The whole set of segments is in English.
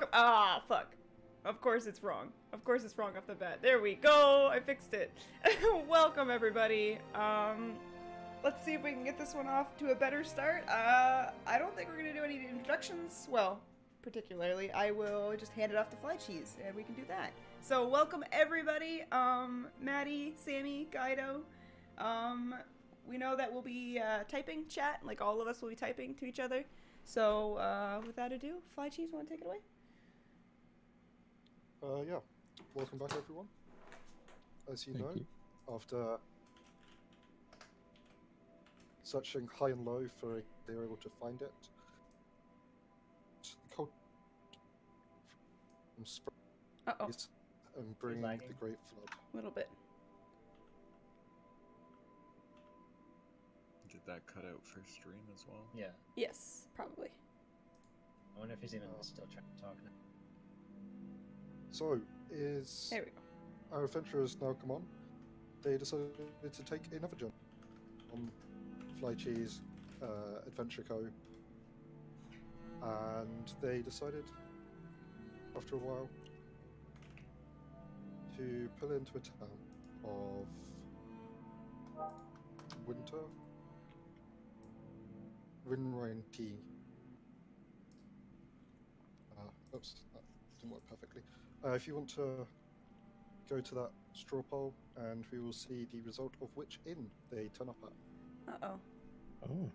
welcome. Ah, fuck. Of course it's wrong. Of course it's wrong off the bat. There we go. I fixed it. Welcome everybody. Let's see if we can get this one off to a better start. I don't think we're gonna do any introductions. Well, particularly, I will just hand it off to Fly Cheese, and we can do that. So welcome everybody. Maddie, Sammy, Guido. We know that we'll be typing chat, like all of us will be typing to each other. So without ado, Fly Cheese, want to take it away? Yeah. Welcome back, everyone. As you know, after searching high and low for they were able to find it, the cold and bring the Great Flood. A little bit. Did that cut out for stream as well? Yeah. Yes, probably. I wonder if he's even still trying to talk now. So, is there we go. Our adventurers now come on? They decided to take another journey on Fly Cheese Adventure Co. And they decided, after a while, to pull into a town of Winridtead. Oops, that didn't work perfectly. If you want to go to that straw poll, and we will see the result of which inn they turn up at. Uh-oh. Oh.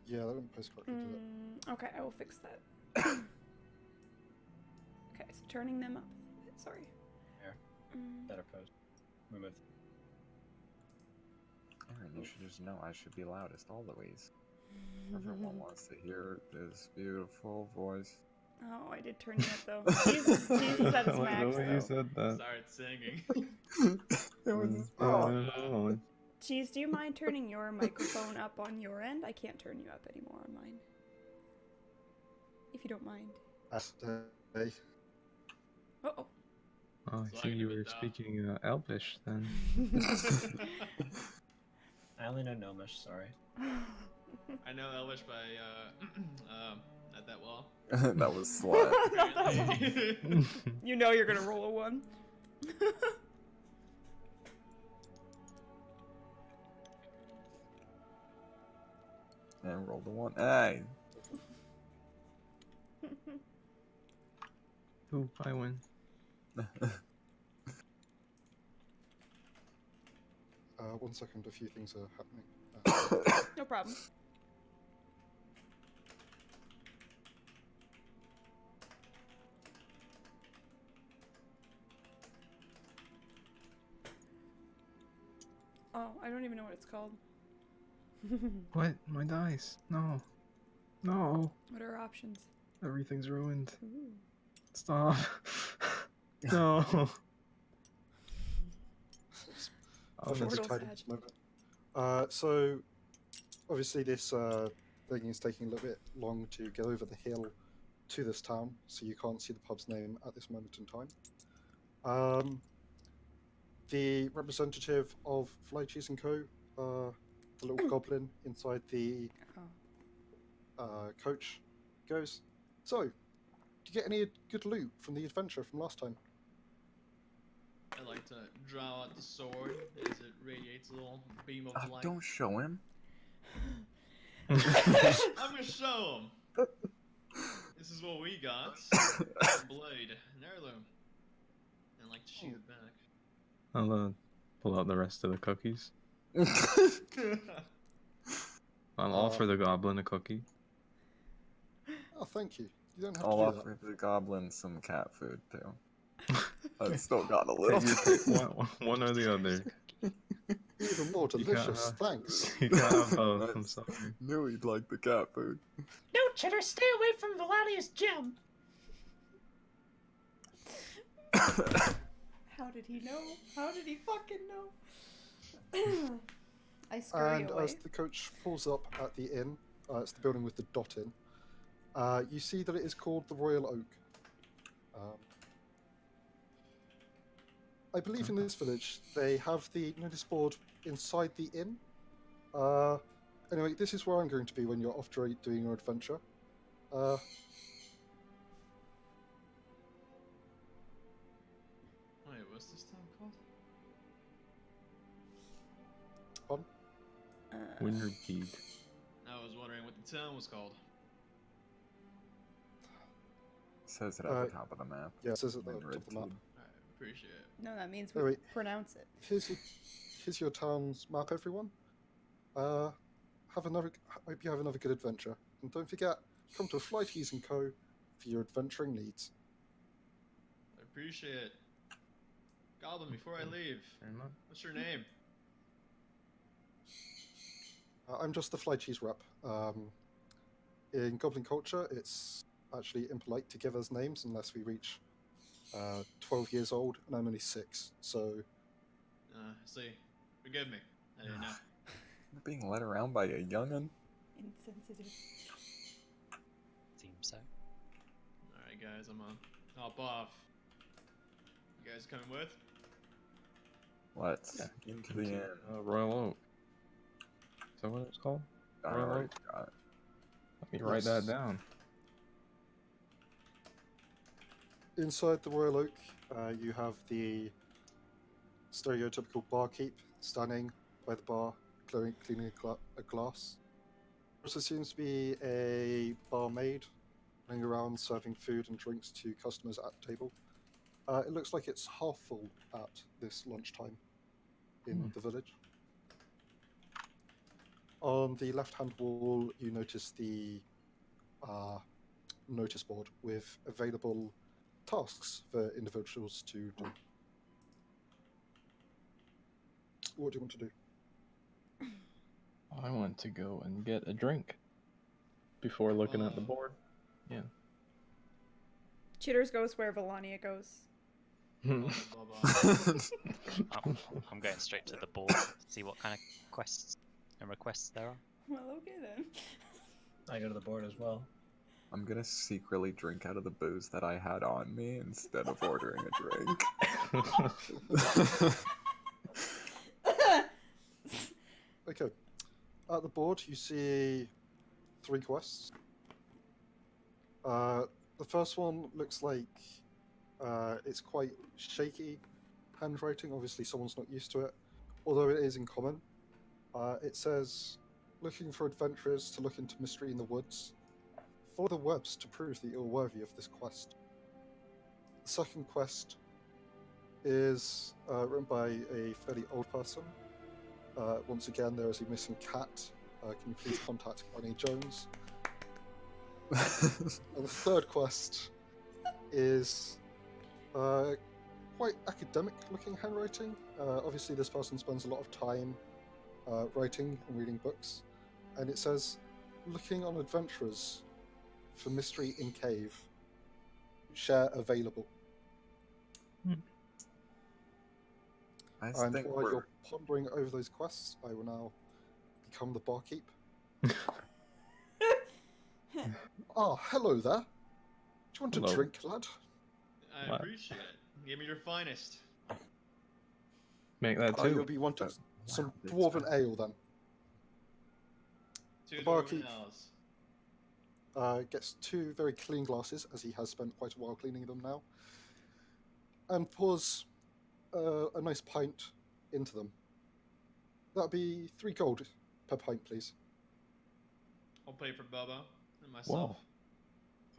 Yeah, that didn't post correctly, did it? Okay, I will fix that. Okay, so turning them up a little bit, sorry. Here. Better post. Remove. Aaron, you should just know I should be loudest always. Everyone wants to hear this beautiful voice. Oh, I did turn you up though. Jesus at his max though. You said that. Started singing. It was Cheese, do you mind turning your microphone up on your end? I can't turn you up anymore on mine. If you don't mind. Hey. Uh-oh. Oh, I see you were speaking Elvish then. I only know Gnomish, sorry. I know Elvish by, not that well. That was slut. You know you're gonna roll a 1. And rolled a 1. Hey! Ooh, I win. 1 second, a few things are happening. No problem. Oh, I don't even know what it's called. What? My dice? No. No. What are our options? Everything's ruined. Ooh. Stop. No. So, obviously this thing is taking a little bit long to get over the hill to this town, so you can't see the pub's name at this moment in time. The representative of Fly Cheese & Co., the little goblin inside the coach, goes, "So, did you get any good loot from the adventure from last time?" I like to draw out the sword as it radiates a little beam of light. Don't show him. I'm gonna show him. This is what we got. Blade, an heirloom. And I like to shoot it back. I'll pull out the rest of the cookies. I'll offer the goblin a cookie. Oh, thank you. You don't have I'll to do offer the goblin some cat food too. I've still got a little. One or the other. Even more delicious, thanks. You can't have both, I'm sorry. Knew he'd like the cat food. No, Cheddar, stay away from Valadia's gem! How did he know? How did he fucking know? I scurry away. As the coach pulls up at the inn, it's the building with the dot in, you see that it is called the Royal Oak. I believe in this village they have the notice board inside the inn. Anyway, this is where I'm going to be when you're off doing your adventure. Wait, what's this town called? Pardon? Winridtead. I was wondering what the town was called. Says it at the top of the map. Yeah, it says it at the top of the map. Winridtead. Alright, appreciate it. No, that means Oh, we wait. pronounce it. Here's your town's map, everyone. Hope you have another good adventure, and don't forget, come to Flighties & Co. for your adventuring needs. I appreciate it. Goblin, before I leave, Very much. what's your name? I'm just the Flighties rep. In Goblin culture, it's actually impolite to give us names unless we reach 12 years old, and I'm only 6, so... See, forgive me. I didn't know. You're being led around by a young'un? Insensitive. Seems so. Alright, guys, I'm gonna hop off. You guys coming with? Let's into the inn. Royal Oak. Is that what it's called? I Royal already Oak? got it. Let me write that down. Inside the Royal Oak, you have the stereotypical barkeep standing by the bar, cleaning a glass. There also seems to be a barmaid running around serving food and drinks to customers at the table. It looks like it's half full at this lunchtime in the village. On the left-hand wall, you notice the notice board with available tasks for individuals to do. What do you want to do? I want to go and get a drink before looking at the board. Yeah. Chitters goes where Volania goes. I'm going straight to the board to see what kind of quests and requests there are. Well, okay then. I go to the board as well. I'm gonna secretly drink out of the booze that I had on me instead of ordering a drink. Okay. At the board, you see 3 quests. The first one looks like it's quite shaky handwriting. Obviously, someone's not used to it, although it is in common. It says, looking for adventurers to look into mystery in the woods. Follow the webs to prove that you're worthy of this quest. The second quest is written by a fairly old person. Once again, there is a missing cat. Can you please contact Granny Jones? And the third quest is quite academic-looking handwriting. Obviously, this person spends a lot of time writing and reading books. And it says, looking on adventurers for mystery in cave. Share available. And while you're pondering over those quests, I will now become the barkeep. Ah, hello there. Do you want a drink, lad? I appreciate it. Give me your finest. Make that Oh, too. you'll be wanting some dwarven ale then. 2 The barkeep dwarven ales. gets 2 very clean glasses, as he has spent quite a while cleaning them now, and pours a nice pint into them. That'll be 3 gold per pint, please. I'll pay for Bubba and myself. Whoa.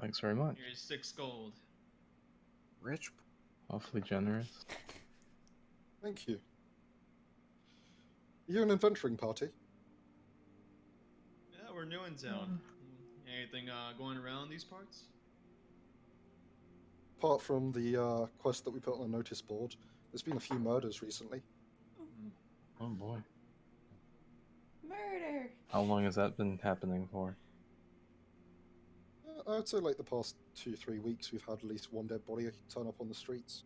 Thanks very much. Here's 6 gold. Rich. Awfully generous. Thank you. Are you an adventuring party? Yeah, we're new in town. Anything going around these parts? Apart from the quest that we put on the notice board, there's been a few murders recently. Oh boy. Murder! How long has that been happening for? I'd say like the past 2-3 weeks, we've had at least 1 dead body turn up on the streets.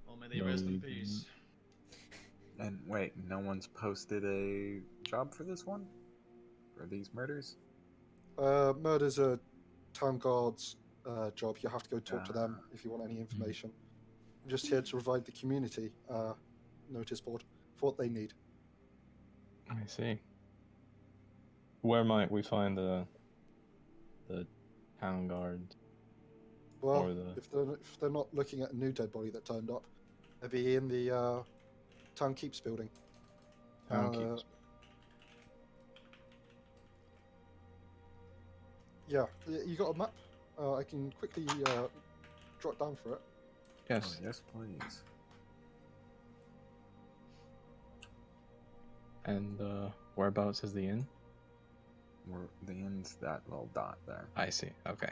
Well, may they rest in peace. And wait, no one's posted a job for this one? For these murders? Murder's a town guard's job. You have to go talk to them if you want any information. I'm just here to provide the community notice board for what they need. I see. Where might we find the town guard? Well, Or the- if they're not looking at a new dead body that turned up, they'll be in the Town Keeps building. Town keeps. Yeah, you got a map? I can quickly jot down for it. Yes. Oh, yes, please. And whereabouts is the inn? The end's that little dot there. I see. Okay.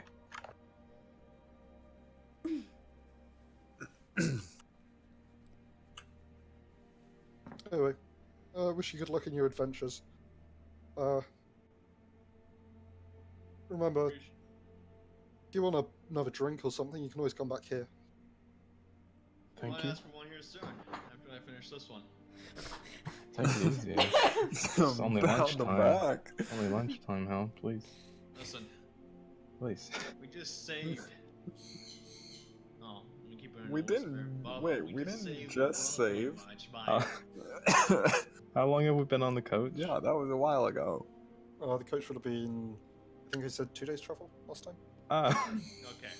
Anyway, wish you good luck in your adventures. Remember, if you want another drink or something, you can always come back here. Thank I'll you. ask for one here soon, after I finish this one. Take it easy. It's only Down the lunchtime. back. Only lunchtime, Hal. Please. Listen, Please. we just saved. Oh, let me keep it in We old spirit. didn't- Bubba, wait, we just didn't saved just the world pretty save. much by How long have we been on the coach? Yeah, that was a while ago. The coach would have been, I think I said 2 days travel last time. Ah. Okay.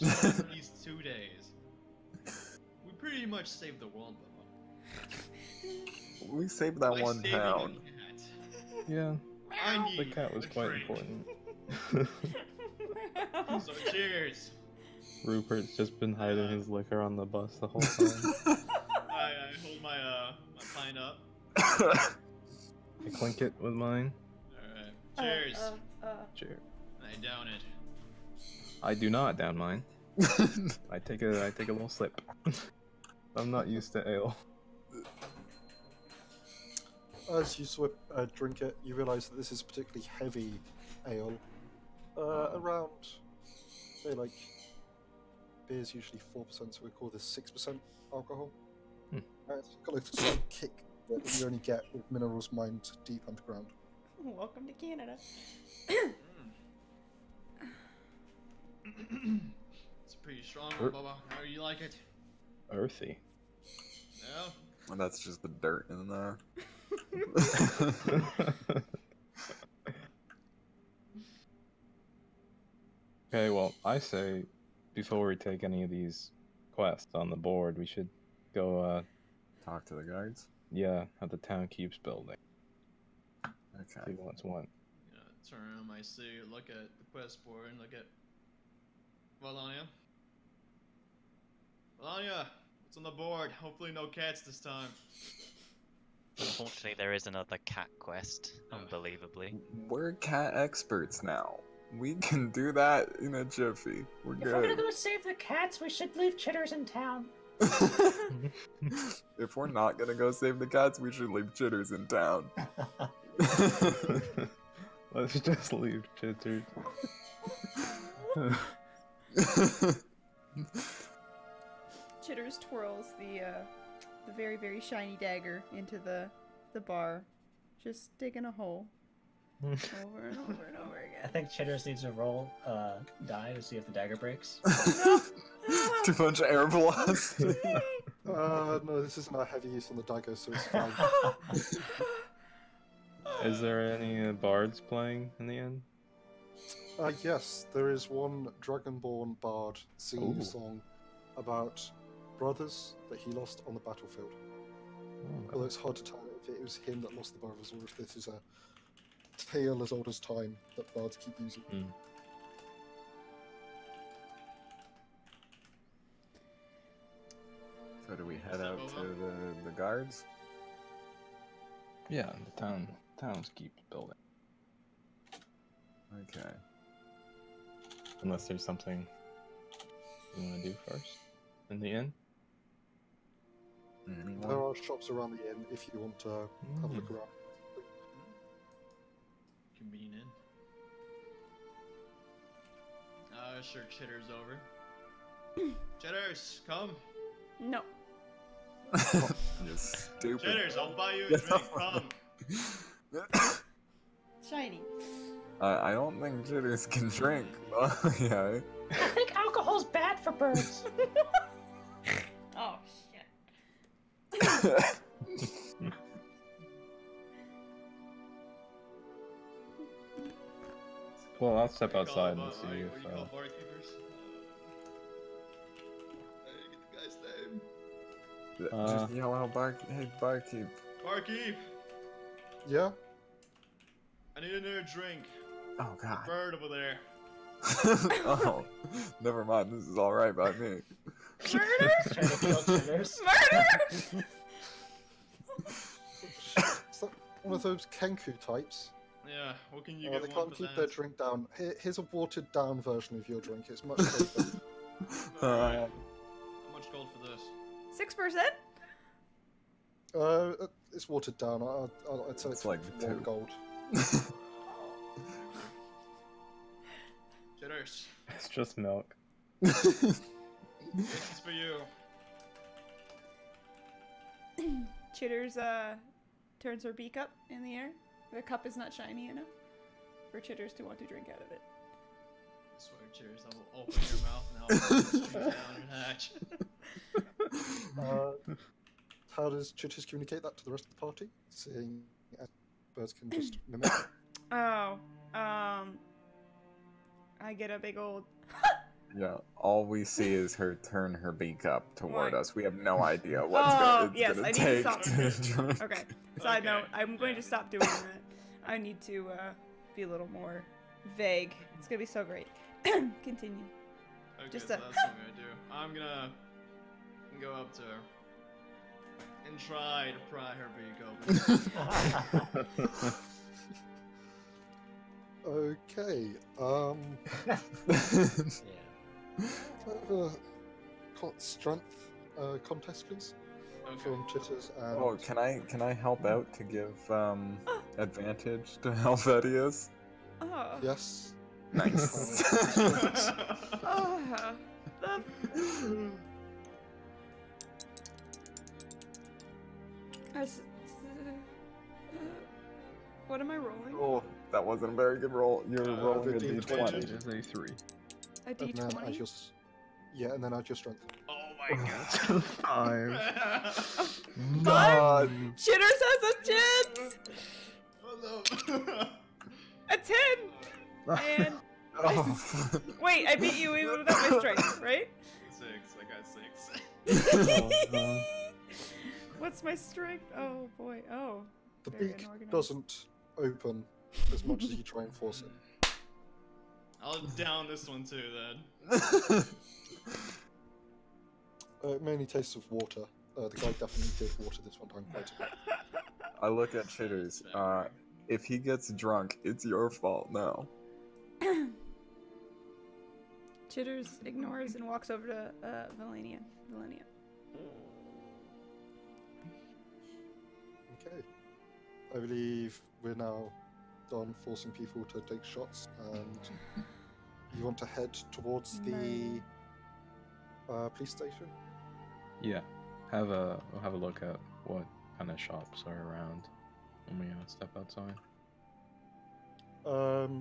Instead of these 2 days, we pretty much saved the world, Bubba. We saved that By one saving a town. cat. Yeah. I need The cat was a quite drink. important. So cheers. Rupert's just been hiding his liquor on the bus the whole time. I hold my pint up. I clink it with mine. Alright. Cheers. Cheers. I down it. I do not down mine. I take a little sip. I'm not used to ale. As you drink it, you realise that this is particularly heavy ale. Around, say, like, beer's usually 4%, so we call this 6% alcohol. Hmm. It's got a slight kick that you only get with minerals mined deep underground. Welcome to Canada. It's pretty strong, Bubba. How do you like it? Earthy. Yeah. Well, that's just the dirt in there. Okay, well, I say before we take any of these quests on the board, we should go, Talk to the guards. at the Town Keeps building. See Okay. what's what. Yeah, turn around my seat, look at the quest board, and look at Valania. Valania, what's on the board? Hopefully no cats this time. Unfortunately, there is another cat quest, unbelievably. We're cat experts now. We can do that in a jiffy. We're If we're gonna good. go save the cats, we should leave Chitters in town. If we're not gonna go save the cats, we should leave Chitters in town. Let's just leave Chitters. Chitters twirls the very, very shiny dagger into the bar, just digging a hole over and over and over I again. think Chitters needs to roll die to see if the dagger breaks. Too much air velocity. No, this isn't a heavy use on the dagger, so it's fine. Is there any bards playing in the end? Yes, there is one Dragonborn bard singing Ooh. a song about brothers that he lost on the battlefield. Oh, Although it's hard to tell if it was him that lost the brothers or if this is a tale as old as time that bards keep using. So do we head out to the guards? yeah, the Towns Keep building. Okay. Unless there's something you want to do first in the inn. There Anyone? are shops around the inn if you want to have a look around. Convenient. Sure, Chitter's over. Chitters, come. No. You stupid. Chitters, I'll buy you a drink. Come. Shiny. I don't think Chitters can drink. Yeah. I think alcohol's bad for birds. Oh, shit. Well, I'll step What do you call outside and what see do you if. call barkeepers? Just yell out, hey, barkeep. Barkeep, Yeah? I need another drink. Oh, The God. bird over there. Oh, never mind. This is alright by me. Murder! Trying to kill chitters. Murder! Is that one of those Kenku types? Yeah, what can you They get one can't for keep that? their drink down. Here's a watered down version of your drink. It's much safer. Alright. How much gold for this? 6%? It's watered down. I'd say it's like like 1 2. gold. Jitters, It's just milk. this is for you. Chitters turns her beak up in the air. The cup is not shiny enough for Chitters to want to drink out of it. I swear, Jitters, I will open your mouth and I'll shoot down your hatch. How does Chitters communicate that to the rest of the party? Seeing as birds can just mimic. Oh, I get a big old. Yeah, all we see is her turn her beak up toward Why? us. We have no idea what's Oh, it's yes, gonna I need to take stop. drink. Okay. Side Okay, note: I'm going yeah. to stop doing that. I need to be a little more vague. It's gonna be so great. Continue. Okay, Just so a- that's what I'm gonna do. I'm gonna go up to her and try to pry her beak open. Okay. Yeah. Can I have a strength contest, please, Okay. from Chitters and. Oh, can I help out to give advantage to Helvetius? Oh. Yes. Nice. Oh. What am I rolling? Oh, that wasn't a very good roll. You're rolling a the d20. D20. It is a 3. A And then add D20? your. Yeah, and then add your strength. Oh my god. 5. God. Chitters has a chance! A 10! And Oh. wait, I beat you even without my strength, right? 6. I got 6. What's my strength? Oh boy. Oh. The Very beak unorganized. doesn't open as much as you try and force it. I'll down this one too then. It mainly tastes of water. The guy definitely did water this one time quite a bit. I look at Chitters. If he gets drunk, it's your fault now. Chitters ignores and walks over to Valenia. Okay. I believe we're now done forcing people to take shots, and you want to head towards the police station? Yeah. We'll have a look at what kind of shops are around when we step outside.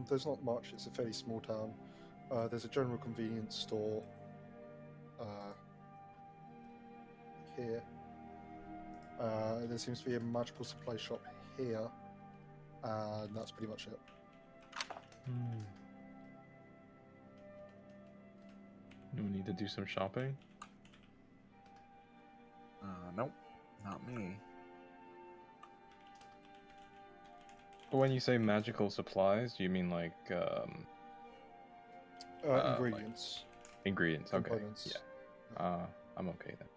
There's not much. It's a fairly small town. There's a general convenience store here. There seems to be a magical supply shop here, and that's pretty much it. Do we need to do some shopping? Nope, not me. When you say magical supplies, do you mean like Ingredients. ingredients? Okay. Components. Yeah. I'm okay then.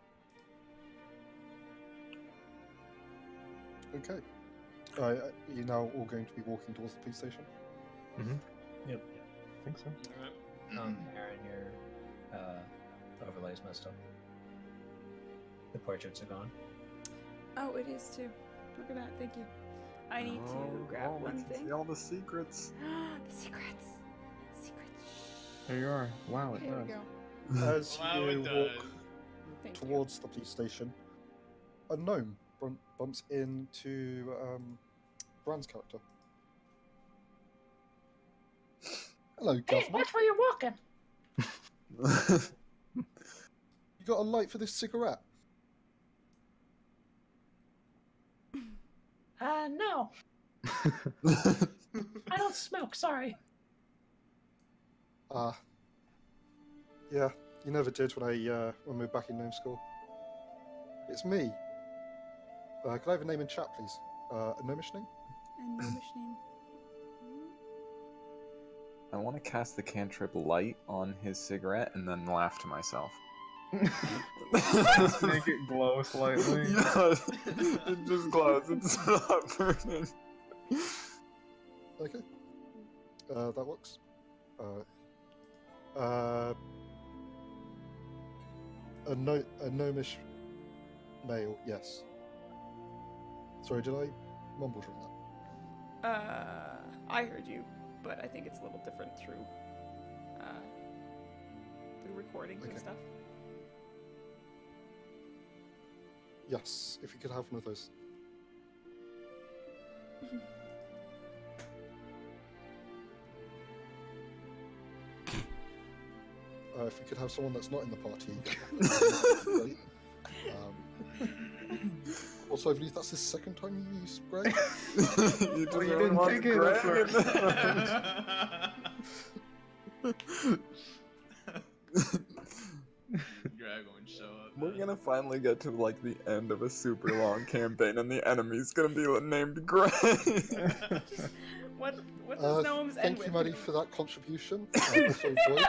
Okay. You're now all going to be walking towards the police station? Yep. I think so. Alright. Aaron, your overlay's messed up. The portraits are gone. Oh, it is too. Look at that. Thank you. I need to grab we one can thing. See all the secrets. The secrets. Secrets. There you are. Wow, it Here we does. go. As Wow, you it walk does. Thank towards the police station, a gnome bumps into Bran's character. Hello, Governor. Watch where you're walking. You got a light for this cigarette? No. I don't smoke, sorry. Yeah, you never did when we were back in gnome school. It's me. Can I have a name in chat, please? A gnomish name? And gnomish name. I want to cast the cantrip light on his cigarette and then laugh to myself. Make it glow slightly. Yeah, it just glows. It's not burning. Okay. That works. A gnomish male, yes. Sorry, did I mumble during that? I heard you, but I think it's a little different through recordings and Okay. stuff. Yes, if you could have one of those. If we could have someone that's not in the party. Great. Also, I believe that's the second time you used Greg. You Oh, you didn't pick it at first. Greg won't show up. We're man. gonna finally get to like the end of a super long campaign, and the enemy's gonna be named Greg. What does gnomes end Thank with? you, Maddie, for that contribution. Also, Void.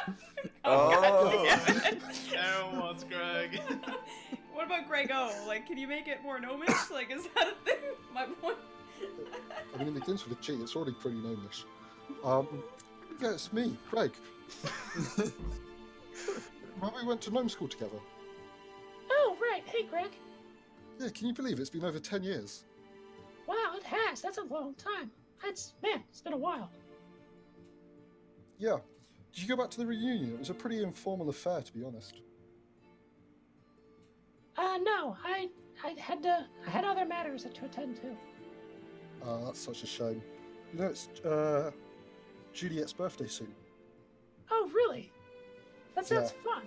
Oh, Oh. God damn it. Everyone wants Greg. What about Greg O? Like, can you make it more gnomish? Like, is that a thing? My point. I mean, it begins with a G. It's already pretty gnomish. Yeah, it's me, Greg. Remember we went to gnome school together? Oh, right. Hey, Greg. Yeah, can you believe it's been over 10 years? Wow, it has. That's a long time. It's been a while. Yeah. Did you go back to the reunion? It was a pretty informal affair, to be honest. No. I had other matters to attend to. That's such a shame. You know, it's Juliet's birthday soon. Oh, really? That sounds Yeah. fun.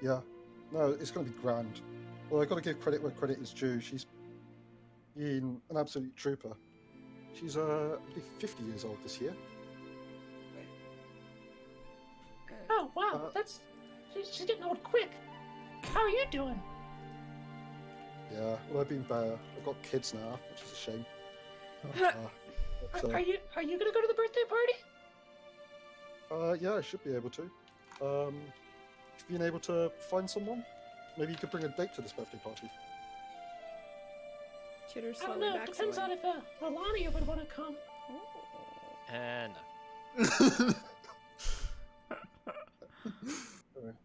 Yeah. No, it's going to be grand. Well, I've got to give credit where credit is due. She's been an absolute trooper. She's, I believe, 50 years old this year. Oh, wow. She's getting old quick. How are you doing? Yeah, well, I've been better. I've got kids now, which is a shame. But, Are you gonna go to the birthday party? yeah, I should be able to. If you've been able to find someone, maybe you could bring a date to this birthday party. Chitter I don't slowly know. backs Depends away. on if Melania would want to come. No. Anyway,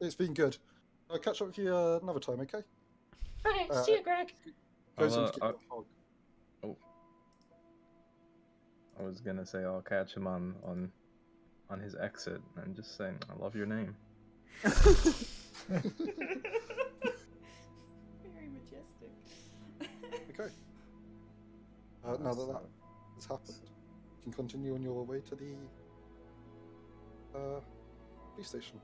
it's been good. I'll catch up with you another time, okay? Okay, see you, Greg. Goes I'll, in to get you a hug. I was gonna say I'll catch him on his exit and just say I love your name. Very majestic. Okay. Now that that has happened, you can continue on your way to the police station.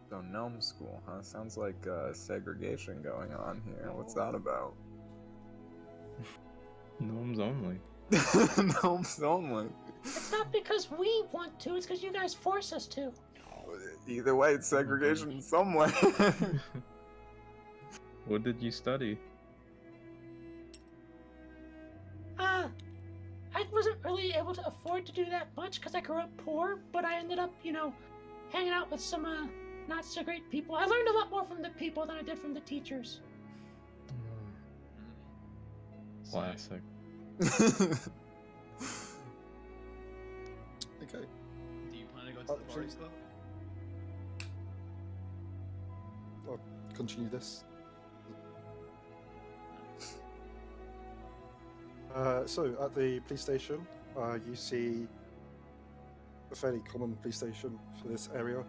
So gnome school, huh? Sounds like segregation going on here. What's that about? Gnomes only. Gnomes only. It's not because we want to. It's because you guys force us to. Either way, it's segregation in some way. What did you study? I wasn't really able to afford to do that much because I grew up poor, but I ended up, hanging out with some not so great people. I learned a lot more from the people than I did from the teachers. Classic. Okay. Do you plan to go to the party club? I'll continue this. So, at the police station, you see a fairly common police station for this area.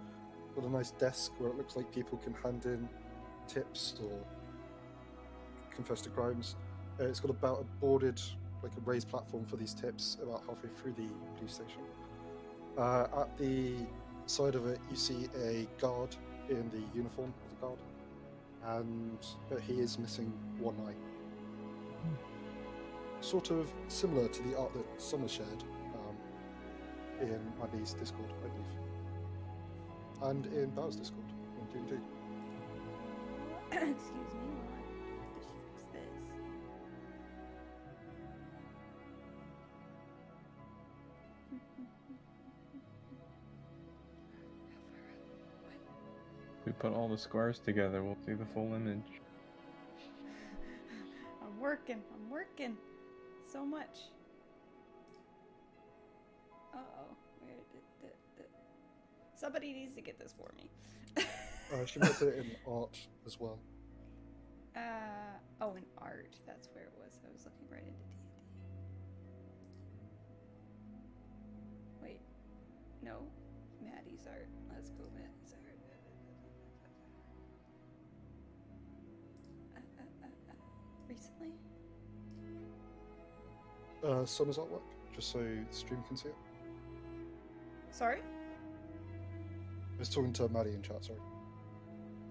Got a nice desk where it looks like people can hand in tips or confess to crimes. It's got about a boarded, like a raised platform for these tips about halfway through the police station. At the side of it, you see a guard in the uniform of the guard, but he is missing one eye. Sort of similar to the art that Summer shared in Maddie's Discord, I believe, and in Bow's Discord in D&D. Excuse me while I just fix this. If we put all the squares together, we'll see the full image. I'm working so much. Uh-oh. Where did somebody needs to get this for me. She might put it in art as well. Oh, in art. That's where it was. I was looking right into D&D. Wait. No. Maddie's art. Let's go Maddie's art. Recently? Summer's artwork, just so the stream can see it. Sorry? I was talking to Maddie in chat, sorry.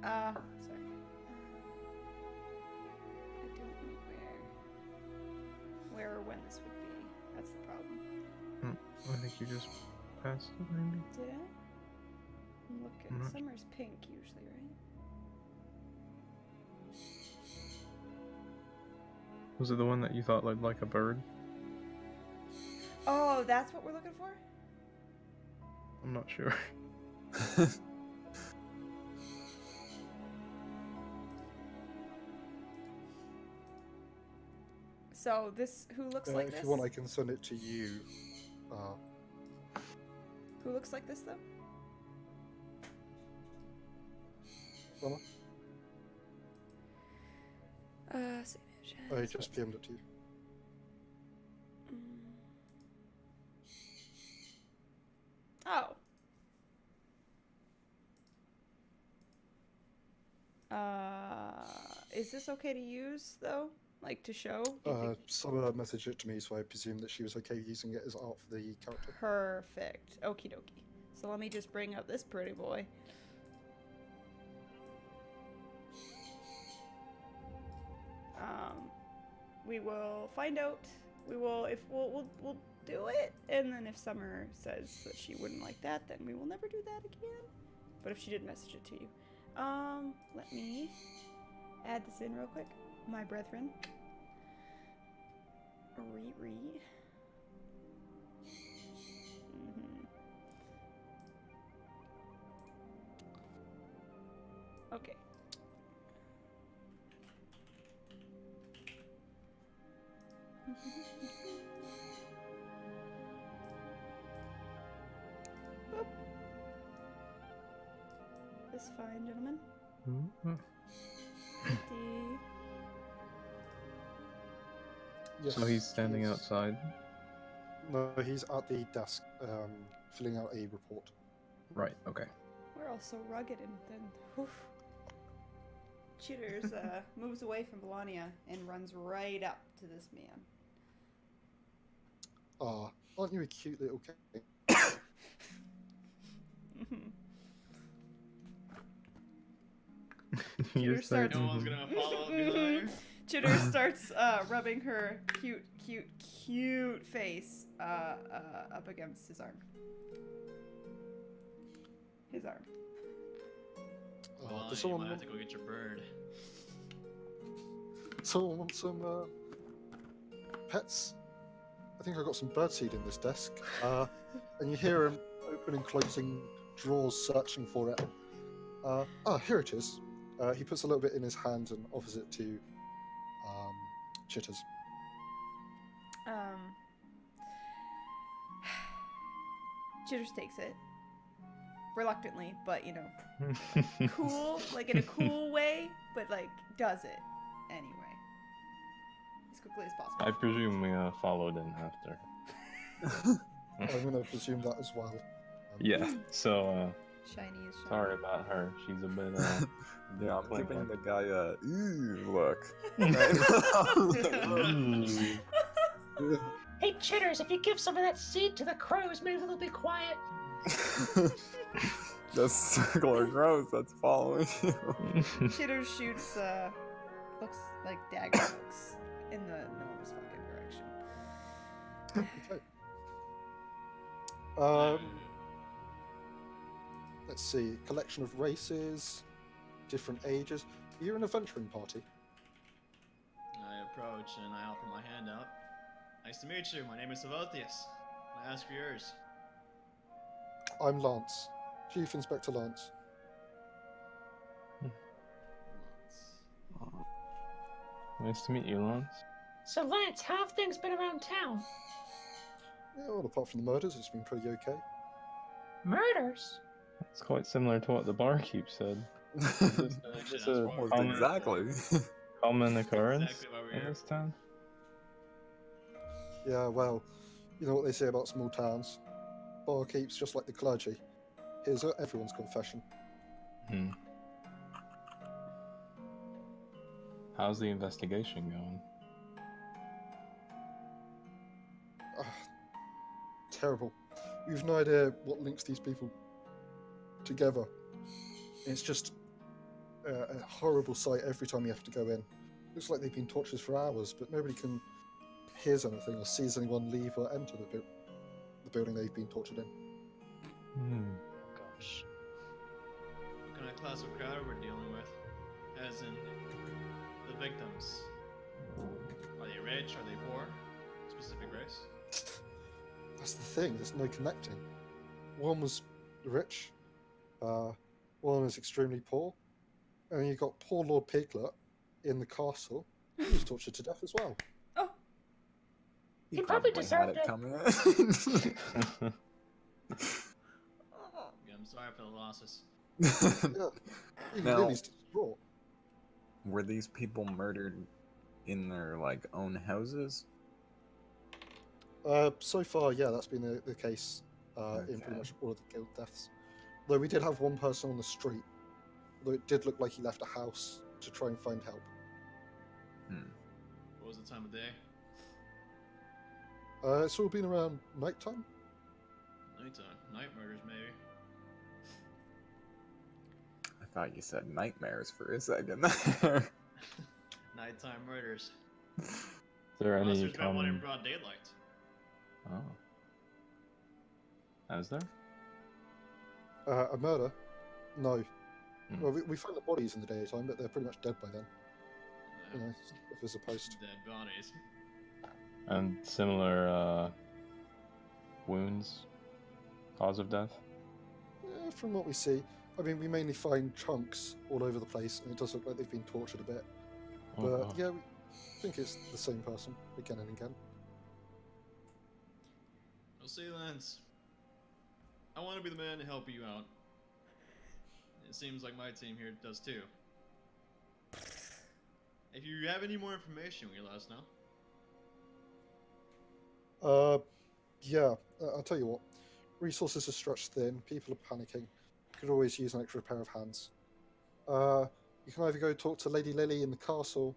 Sorry. I don't know where or when this would be. That's the problem. I think you just passed it, maybe? Did I? I'm looking. Summer's pink usually, right? Was it the one that you thought looked like a bird? Oh, that's what we're looking for? I'm not sure. So this, who looks like this? If you want, I can send it to you. Who looks like this, though? Summer? Same image. I just PM'd it to you. Oh. Is this okay to use, though? Like, to show? Summer messaged it to me, so I presume that she was okay using it as art for the character. Perfect. Okie dokie. So let me just bring up this pretty boy. We will find out. We'll do it, and then if Summer says that she wouldn't like that, then we will never do that again. But if she did message it to you, let me add this in real quick, my brethren. Okay. Boop. This fine, gentlemen. Yes. So he's standing outside. No, he's at the desk, filling out a report. Right, okay. We're all so rugged and then whew. Chitters moves away from Melania and runs right up to this man. Aren't you a cute little king? You Chitter starts. No one's gonna follow me later. Chitter starts rubbing her cute face up against his arm. His arm. Well, Does you someone might have want, to go get your bird. someone want some pets? I think I got some birdseed in this desk. And you hear him opening and closing drawers, searching for it. Here it is. He puts a little bit in his hand and offers it to Chitters. Chitters takes it reluctantly, but you know, cool, like in a cool way, but like does it anyway as quickly as possible. I presume we followed in after. I'm going to presume that as well. Yeah, so Shiny is shiny. sorry about her. She's a bit Yeah, I'm Like giving what? the guy a look. Hey, Chitters, if you give some of that seed to the crows, maybe they'll be quiet. The circular crows that's following you. Chitter shoots looks like dagger looks in the gnome's fucking direction. Okay. Let's see. Collection of races, different ages. you're an adventuring party. I approach and I offer my hand out. Nice to meet you. My name is Savothius. I ask for yours. I'm Lance, Chief Inspector Lance. Nice to meet you, Lance. So, Lance, how have things been around town? Yeah, well, apart from the murders, it's been pretty okay. Murders? It's quite similar to what the barkeep said. Just a Almost common, exactly. common occurrence Exactly why we're in here. this town. Yeah, well, you know what they say about small towns. Barkeeps just like the clergy. Here's everyone's confession. Hmm. How's the investigation going? Terrible. You've no idea what links these people together. It's just a horrible sight every time you have to go in. Looks like they've been tortured for hours, but nobody can hears anything or sees anyone leave or enter the building they've been tortured in. Hmm. Gosh. What kind of class of crowd we're dealing with? As in, the victims. Are they rich? Are they poor? Specific race? That's the thing, there's no connecting. One was rich, one was extremely poor, and then you got poor Lord Piglet in the castle, he was tortured to death as well. He probably had deserved it it. coming. Yeah, I'm sorry for the losses. Yeah, even Now- Lily's distraught. Were these people murdered in their like own houses? So far, yeah, that's been the case in Okay. pretty much all of the guild deaths. Though we did have one person on the street, though it did look like he left a house to try and find help. What was the time of day? It's all been around nighttime. Nighttime. Night murders, maybe. I thought you said nightmares for a second. Nighttime murders. Is there Unless any there's been one in common... broad daylight. Oh. Is there? A murder? No. Hmm. Well, we find the bodies in the daytime, but they're pretty much dead by then. You know, if there's a post. Dead bodies. And similar wounds? Cause of death? From what we see, I mean, we mainly find chunks all over the place, and it does look like they've been tortured a bit. Oh, But God. yeah, we think it's the same person again and again. Well, see, Lance. I want to be the man to help you out. It seems like my team here does too. If you have any more information, will you let us know? Yeah, I'll tell you what. Resources are stretched thin, people are panicking. Could always use an extra pair of hands. You can either go talk to Lady Lily in the castle,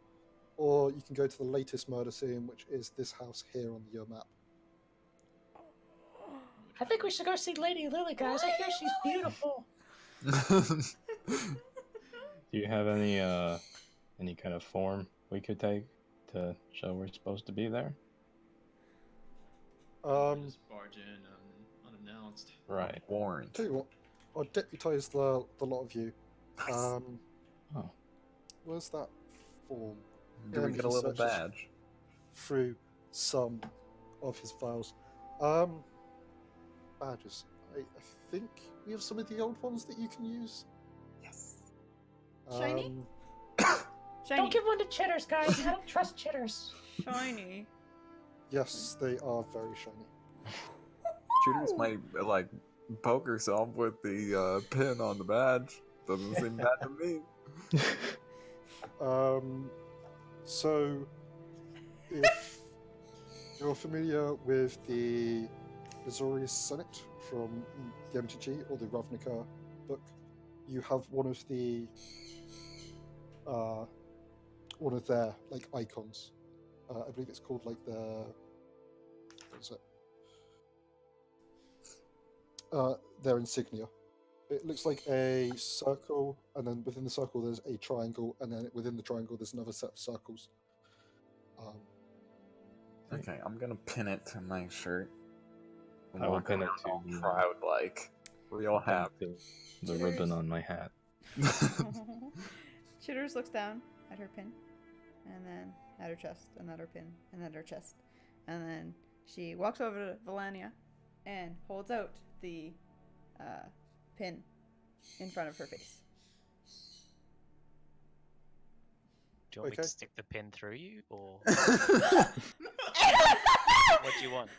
or you can go to the latest murder scene, which is this house here on your map. I think we should go see Lady Lily, guys. I hear she's beautiful. Do you have any kind of form we could take to show we're supposed to be there? Just barge in unannounced. Right. Warrant. Tell you what, I'll deputise the lot of you. Nice. Oh. Where's that form? Do we and get a he little searches badge? Through some of his files. Badges. I think we have some of the old ones that you can use. Yes. Shiny? Um, Shiny. Don't give one to Chitters, guys. I don't trust Chitters. Shiny. yes, they are very shiny. Shooters might like poke herself with the pin on the badge. Doesn't seem bad to me. So, if you're familiar with the Azorius Senate from the MTG or the Ravnica book, you have one of their like icons. I believe it's called like the what is it? Their insignia. It looks like a circle, and then within the circle there's a triangle, and then within the triangle there's another set of circles. Okay, I'm gonna pin it to my shirt. I will pin it to all the- proud, like real happy. The ribbon on my hat. Chitters looks down at her pin, and then at her chest, and at her pin, and at her chest. And then she walks over to Valania and holds out the pin in front of her face. Do you want me Okay. to stick the pin through you, or what do you want?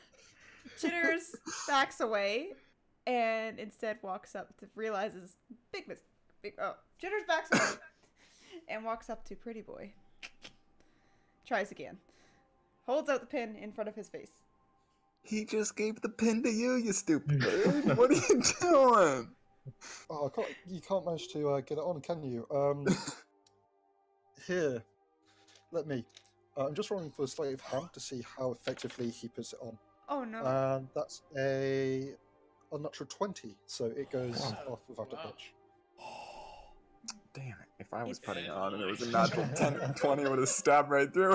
Chitters backs away and instead walks up to realizes Chitters backs away and walks up to Pretty Boy. Tries again. Holds out the pin in front of his face. He just gave the pin to you, you stupid bird. What are you doing? Oh, you can't manage to get it on, can you? Here, let me. I'm just rolling for a sleight of hand to see how effectively he puts it on. Oh no. And that's a unnatural 20, so it goes off without a hitch. Damn it. If I was It's- putting it on and it was a natural 10 20, it would have stabbed right through.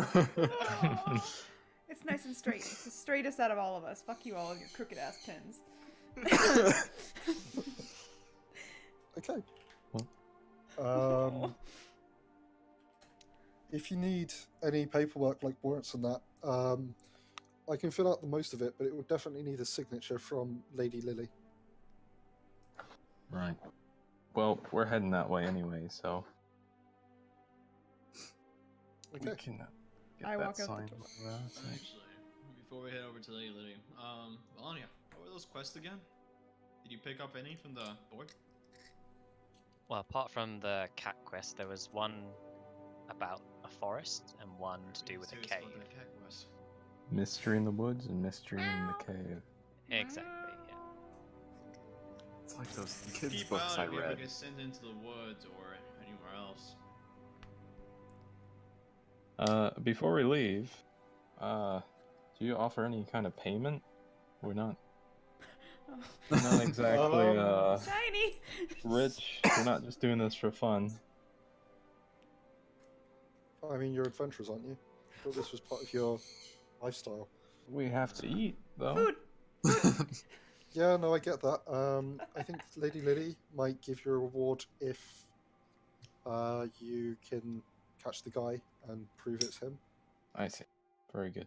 It's nice and straight. It's the straightest out of all of us. Fuck you all, your crooked ass pins. Okay. Well. If you need any paperwork like warrants and that, I can fill out the most of it, but it would definitely need a signature from Lady Lily. Right. Well, we're heading that way anyway, so we Okay. can get I that walk out the signed. door. Actually, before we head over to Lady Liddy, Melania, what were those quests again? Did you pick up any from the board? Well, apart from the cat quest, there was one about a forest and one to do with a Serious cave. about that cat quest. Mystery in the woods and mystery in the cave. Exactly, yeah. It's like those kids' Keep books out I if you ever read. get sent into the woods or anywhere else. Before we leave, do you offer any kind of payment? We're not exactly Shiny! rich. We're not just doing this for fun. I mean, you're adventurers, aren't you? I thought this was part of your lifestyle. We have to eat, though. Food! Yeah, no, I get that. I think Lady Lily might give you a reward if you can catch the guy and prove it's him. I see. Very good.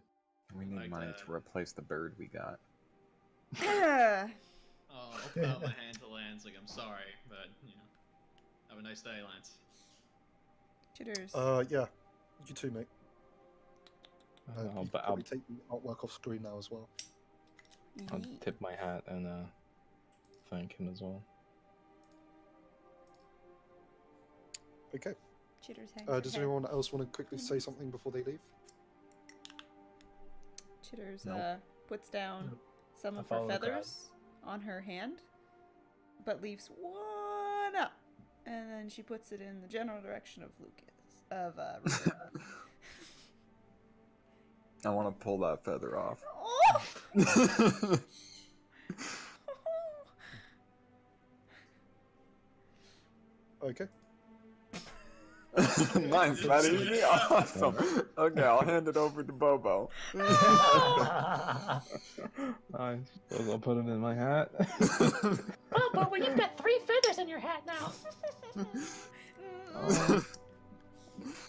We need Like money that. to replace the bird we got. Yeah. Oh, I'll put out my hand to Lance like I'm sorry, but have a nice day, Lance. Chitters. Yeah, you too, mate. I'll, You can but probably take the artwork off screen now as well. I'll Yeet. tip my hat and thank him as well. Okay. Chitters hangs her Does head. anyone else want to quickly say something before they leave? Chitters Nope. puts down Nope. some I of her follow the crowd. feathers on her hand, but leaves one up, and then she puts it in the general direction of Rupert. I want to pull that feather off. Oh! Okay. Nice, that easy? Awesome. Okay, I'll hand it over to Bobo. I suppose I'll put him in my hat. Oh, but when you've got 3 feathers in your hat now.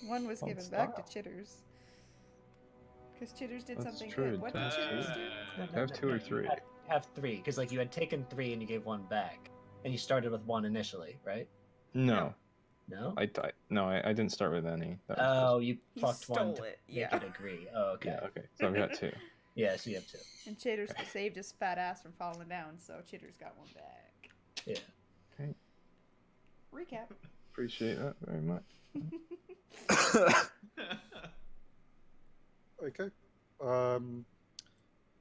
One was Fun given back stuff. to Chitters. Because Chitters did That's something true, good. What did that's Chitters true. do? Have 2 or 3. Have 3, because like you had taken 3 and you gave 1 back, and you started with 1 initially, right? No, No. I didn't start with any. That was Oh, you He fucked 1 stole to it, make yeah. it agree. Oh, okay. yeah, okay. So I've got 2. Yes, you have 2. And Chitters saved his fat ass from falling down, so Chitters got 1 back. Yeah. Okay, Recap. appreciate that very much. Okay.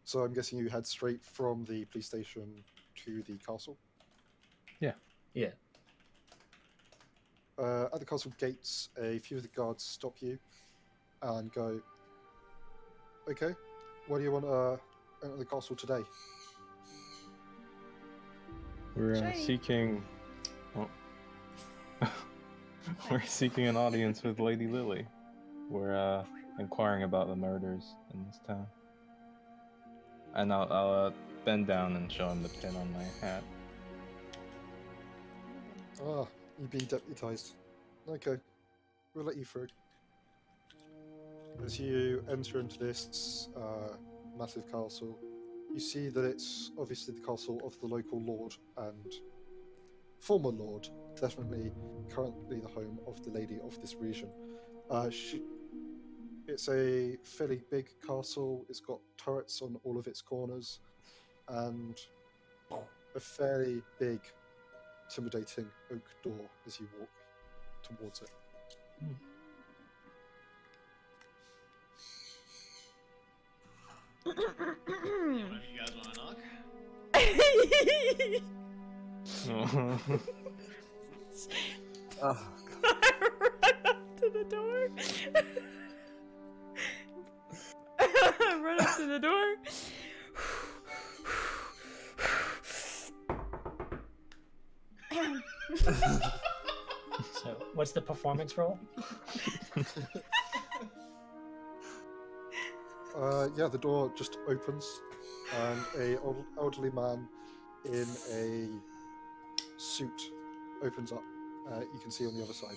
So I'm guessing you head straight from the police station to the castle. Yeah. At the castle gates, a few of the guards stop you and go, "Okay, why do you want to enter the castle today?" We're Shiny. seeking. Oh. We're seeking an audience with Lady Lily. We're inquiring about the murders in this town. And I'll bend down and show him the pin on my hat. Ah, you've been deputized. Okay. we'll let you through. As you enter into this massive castle, you see that it's obviously the castle of the local lord and former lord, definitely currently the home of the lady of this region. It's a fairly big castle. It's got turrets on all of its corners, and a fairly big, intimidating oak door as you walk towards it. One of you guys want to knock? Oh, Run up to the door. Run up to the door. So, what's the performance roll? Yeah, the door just opens, and a elderly man in a suit opens up. You can see on the other side.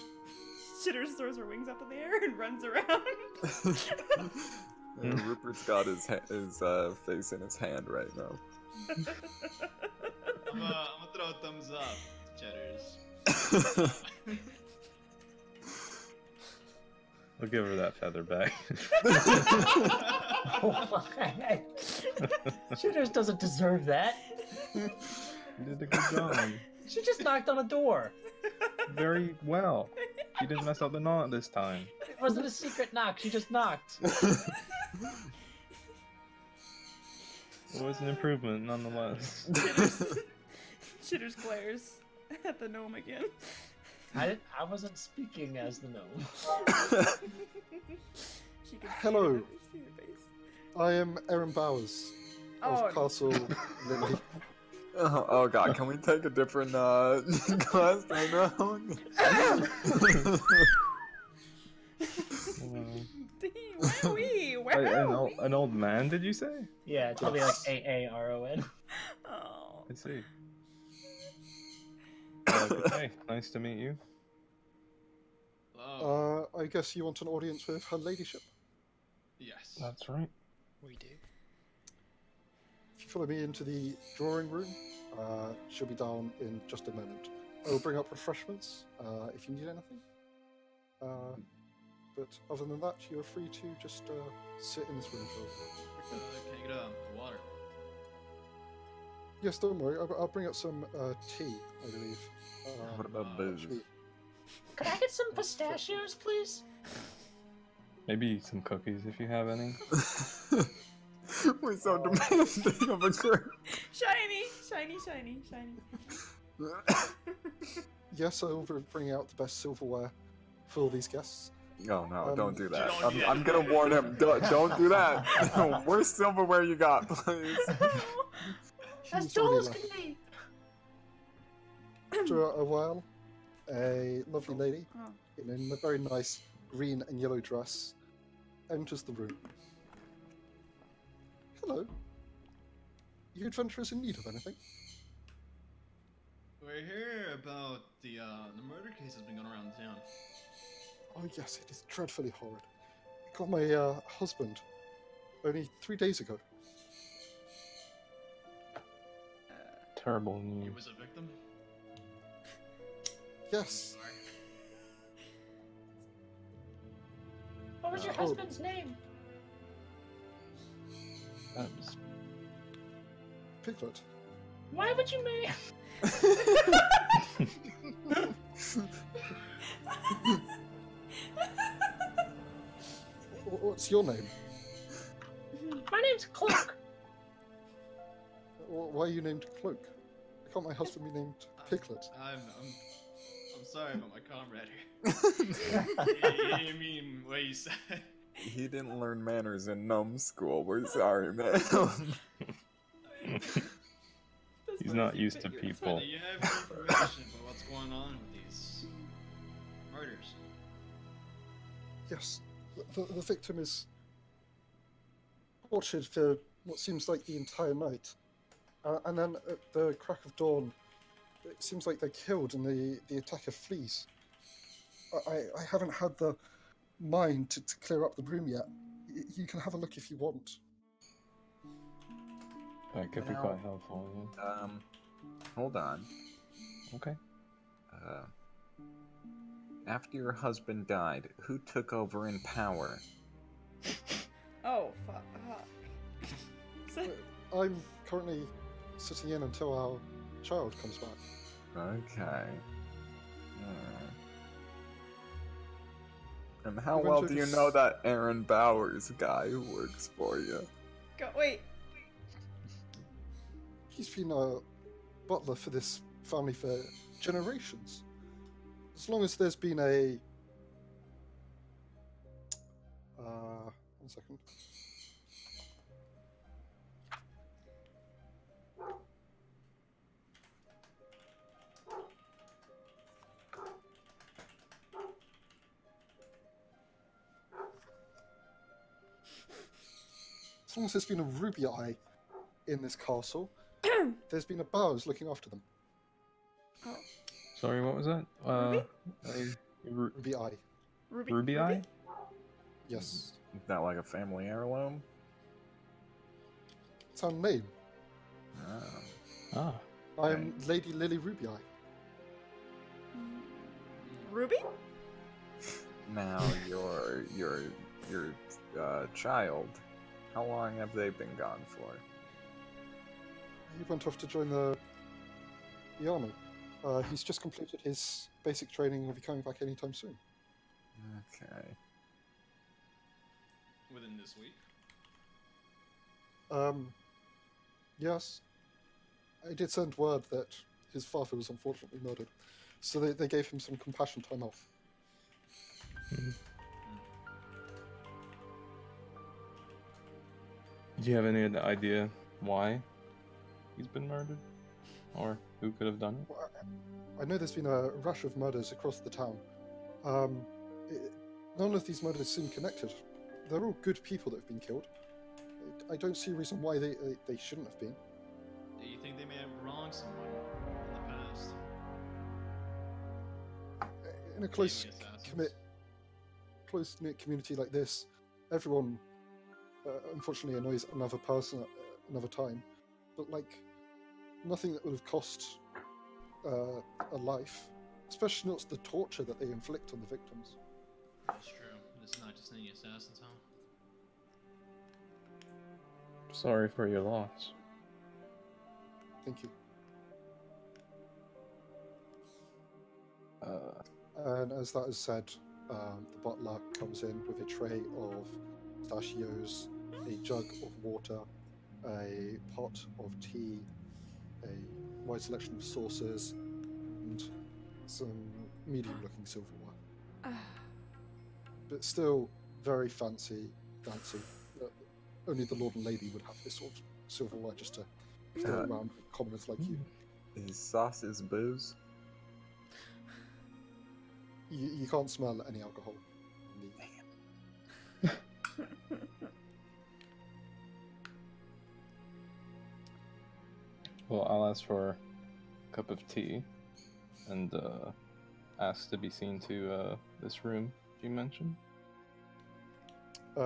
Shitters throws her wings up in the air and runs around. And Rupert's got his face in his hand right now. I'm gonna throw a thumbs up, Cheddars. I'll give her that feather back. Shitters doesn't deserve that. You did a good job. She just knocked on a door. Very well. She didn't mess up the knot this time. It wasn't a secret knock. She just knocked. It was an improvement, nonetheless. Shitters glares at the gnome again. I wasn't speaking as the gnome. She can Hello. see your face. I am Aaron Bowers of Castle Lily. Oh god, can we take a different class right now? Where are we? An old man, did you say? Yeah, it's probably like AARON. Oh. I see. Hey, nice to meet you. Hello. I guess you want an audience with her ladyship. Yes. That's right. We do. If you follow me into the drawing room, she'll be down in just a moment. I will bring up refreshments if you need anything. But other than that, you're free to just sit in this room for a while. Can I get water? Yes, don't worry. I'll bring up some tea, I believe. What about booze? Actually, Could I get some pistachios, please? Maybe some cookies if you have any. We're so demanding of a drink. Shiny, shiny, shiny, shiny. yes, I will bring out the best silverware for all these guests. No, don't do that. Don't do that. I'm gonna warn him. Don't do that. Where's silverware you got, please? As He's dull already as left. can be. After a while, a lovely lady Oh. in a very nice green and yellow dress enters the room. Hello. You adventurers in need of anything? We're here about the murder case that's been going around town. Oh yes, it is dreadfully horrid. I got my husband only 3 days ago. Terrible He news. was a victim. Yes, Sorry. What was your Oh. husband's name? That was... Piglet. Why would you marry? What's your name? My name's Cloak. Why are you named Cloak? Can't my husband be named Piglet? I'm sorry about my comrade here. You mean what you said? He didn't learn manners in gnome school. We're sorry, man. He's not used to people. Do you have any information about what's going on with these murders? Yes, the victim is tortured for what seems like the entire night. And then at the crack of dawn, it seems like they're killed and the attacker flees. I haven't had the mind to clear up the room yet. You can have a look if you want. That could be Now- quite helpful. Hold on. Yeah. Okay. After your husband died, who took over in power? Oh, fuck. I'm currently sitting in until our child comes back. Okay. And how Even well though do you this- know that Aaron Bowers guy who works for you? Go, wait. He's been a butler for this family for generations. As long as there's been a... one second. As long as there's been a Ruby Eye in this castle, there's been a Bowers looking after them. Oh. Sorry, what was that? Ruby Eye. Ruby Eye? Yes. Is that like a family heirloom? It's our name. Ah. I'm Lady Lily Ruby Eye. Ruby? Now your child. How long have they been gone for? He went off to join the army. He's just completed his basic training and will be coming back anytime soon. Okay. Within this week. Yes. I did send word that his father was unfortunately murdered, so they gave him some compassion time off. Do you have any idea why he's been murdered? Or who could have done it? Well, I know there's been a rush of murders across the town. None of these murders seem connected. They're all good people that have been killed. I don't see a reason why they shouldn't have been. Do you think they may have wronged someone in the past? In a close Maybe assassins? close-knit community like this, everyone unfortunately annoys another person at another time. But like, nothing that would have cost a life, especially not the torture that they inflict on the victims. That's true. It's not just any assassins, huh? Sorry for your loss. Thank you. Uh, And as that is said, the butler comes in with a tray of pistachios, a jug of water, a pot of tea, a wide selection of sauces, and some medium-looking silverware. But still very fancy. Only the Lord and Lady would have this sort of silverware just to throw around with commoners like you. Is sauces booze? You can't smell any alcohol. well, I'll ask for a cup of tea and ask to be seen to this room you mentioned.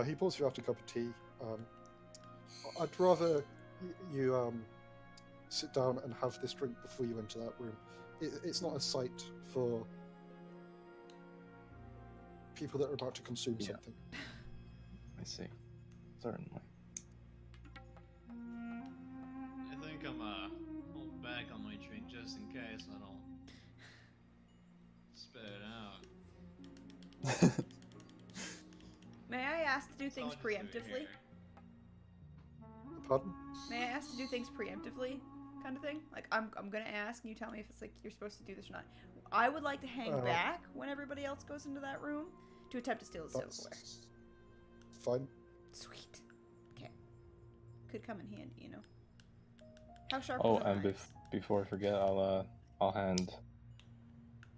He pours you out a cup of tea. I'd rather you sit down and have this drink before you enter that room. It's not a sight for people that are about to consume Yeah. something. I see. Certainly. I think I'm hold back on my drink just in case I don't spit it out. May I ask to do So I'll things just do it preemptively? here. Pardon? May I ask to do things preemptively, kind of thing? Like I'm gonna ask, and you tell me if it's like you're supposed to do this or not. I would like to hang back when everybody else goes into that room to attempt to steal the That's silverware. fine. Sweet. Okay. Could come in handy, you know. How sharp? Oh, is the and knives? before I forget, I'll hand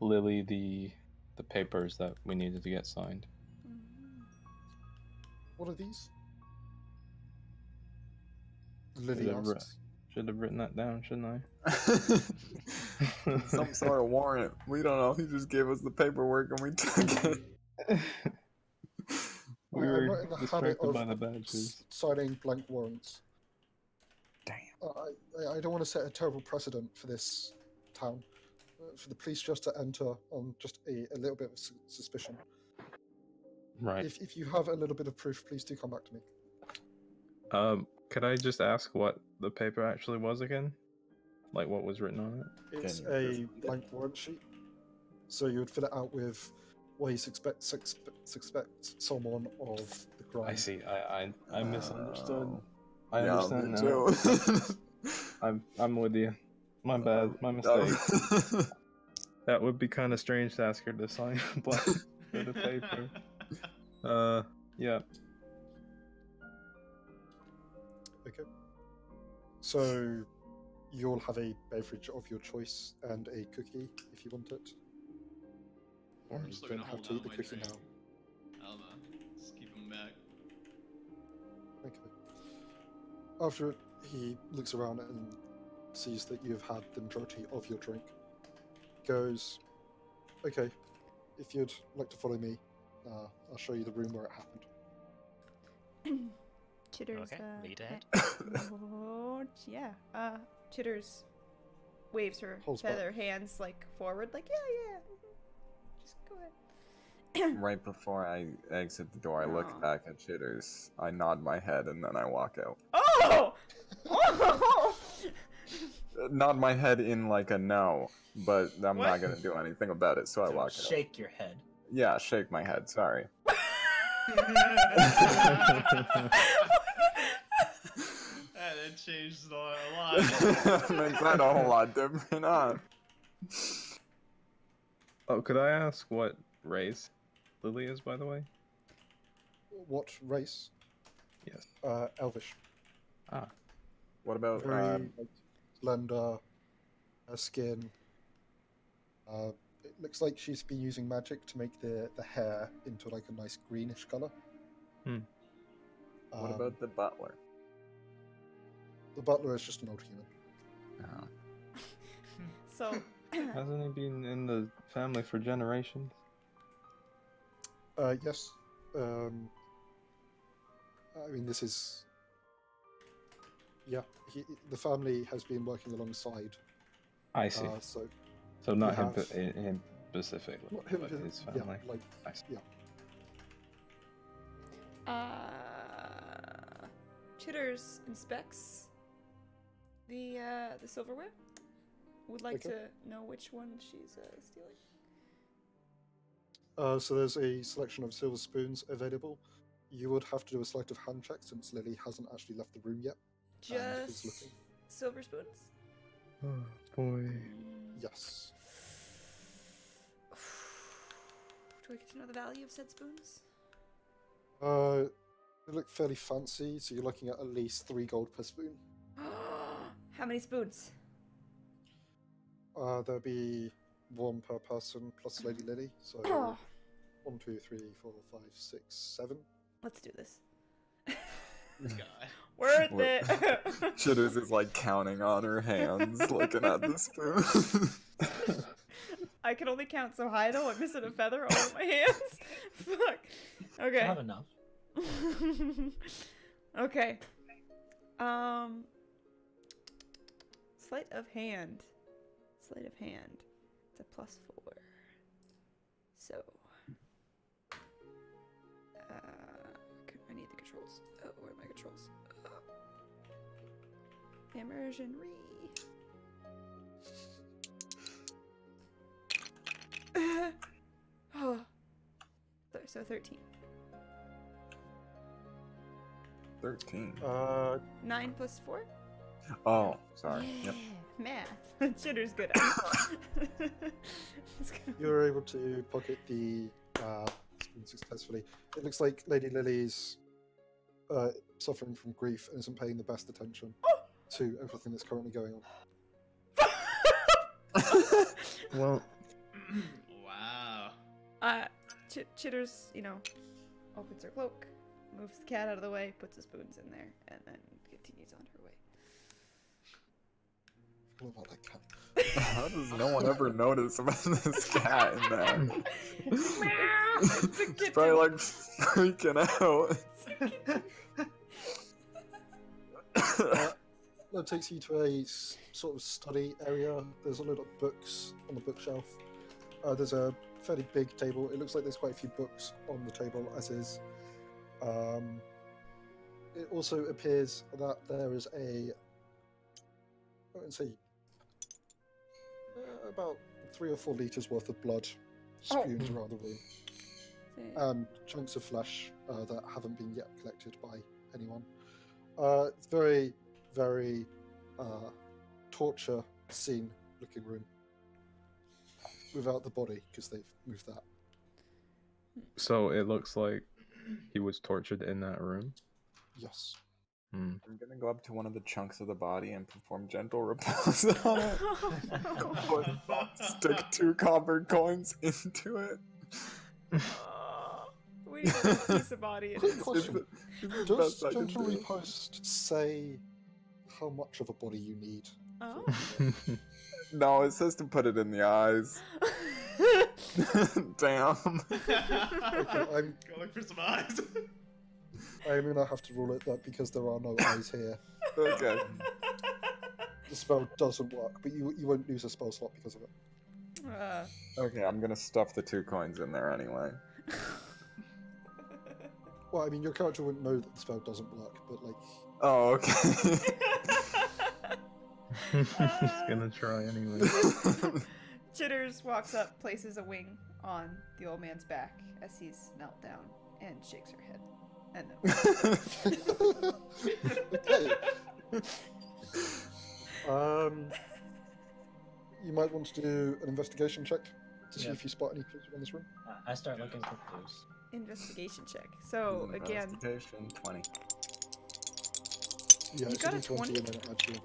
Lily the papers that we needed to get signed. What are these? Should Lily have, asks. should have written that down, shouldn't I? Some sort of warrant. We don't know. He just gave us the paperwork and we took it. We I'm were not in the habit distracted of by the badges. signing blank warrants. Damn. I don't want to set a terrible precedent for this town. For the police just to enter on just a little bit of suspicion. Right. If you have a little bit of proof, please do come back to me. Could I just ask what the paper actually was again? Like what was written on it? It's Can you a just- blank warrant sheet. So you would fill it out with why you suspect someone of the crime. I see. I misunderstood. Oh. I Yeah, understand me now. too. I'm with you. My bad. My mistake. That would be kind of strange to ask her to sign a blank bit of paper. Yeah. Okay. So you'll have a beverage of your choice and a cookie if you want it. Or I'm you still don't gonna have hold to eat out the my cookie drink. now. I'll just keep him back. Okay. After he looks around and sees that you've had the majority of your drink, goes, okay, if you'd like to follow me, I'll show you the room where it happened. Chitters. Okay, lead ahead. Oh, yeah. Chitters waves her Holds back. feather hands like forward, like yeah. Just go ahead. Right before I exit the door, I look Aw. back at Chitters. I nod my head and then I walk out. Oh! Oh! Nod my head in like a no, but I'm What? not gonna do anything about it, so I walk out. Shake your head. Yeah, shake my head. Sorry. That changed a lot. Makes that a whole lot different, huh? Oh, could I ask what race Lily is, by the way? What race? Yes. Elvish. Ah. What about Very like, slender, her skin. It looks like she's been using magic to make the hair into like a nice greenish color. Hmm. what about the butler? The butler is just an old human. Oh. So, Hasn't he been in the family for generations? Yes. I mean, this is. Yeah, the family has been working alongside. I see. So So not we him, have- him specifically, not him, but his yeah, family. like I see. yeah. Chitters inspects the silverware. Would like Okay. to know which one she's stealing. So there's a selection of silver spoons available. You would have to do a selective hand check since Lily hasn't actually left the room yet. And is Just looking. silver spoons. Oh boy. Yes. Do I get to know the value of said spoons? They look fairly fancy, so you're looking at least 3 gold per spoon. How many spoons? There'll be 1 per person plus Lady Lily, so Oh, 1, 2, 3, 4, 5, 6, 7. let's do this. God. Worth What- it. Chitters is like counting on her hands, looking at the spoon. I can only count so high though. I'm missing a feather all over my hands. Fuck. I Okay. have enough. Okay. Sleight of hand. Sleight of hand. It's a +4. So. I need the controls. Oh, where are my controls? Immersion oh. So 13. 13. 9 plus 4? Oh, sorry. Yeah, Yep. math. Chitter's good at it. Let's go. You're able to pocket the spoon successfully. It looks like Lady Lily's suffering from grief and isn't paying the best attention to everything that's currently going on. Well, Wow. Chitter's, opens her cloak, moves the cat out of the way, puts the spoons in there, and then continues on her way. What about that cat? How does no one ever notice about this cat in there? It's probably like freaking out. That takes you to a sort of study area. There's a lot of books on the bookshelf. There's a fairly big table. It looks like there's quite a few books on the table, as is. It also appears that there is I would say, about 3 or 4 liters worth of blood spewed around the room. And chunks of flesh that haven't been yet collected by anyone. It's very, very torture scene looking room. Without the body, because they've moved that. So it looks like he was tortured in that room? Yes. I'm gonna go up to one of the chunks of the body and perform gentle repose on it. Stick 2 copper coins into it. We need a piece of body. Quick question. Does gentle repose say how much of a body you need? Oh. No, it says to put it in the eyes. Damn. Okay, Go look for some eyes. I'm gonna have to rule it that because there are no eyes here. Okay. The spell doesn't work, but you won't lose a spell slot because of it. Okay, I'm gonna stuff the 2 coins in there anyway. Well, I mean, your character wouldn't know that the spell doesn't work, but like... Oh, okay. He's gonna try anyway. Chitters walks up, places a wing on the old man's back as he's knelt down, and shakes her head. And okay. You might want to do an investigation check to see if you spot any clues around this room. I start looking for clues. Investigation check. So again, Investigation 20. Yeah, you it's got a 20 20? and then add your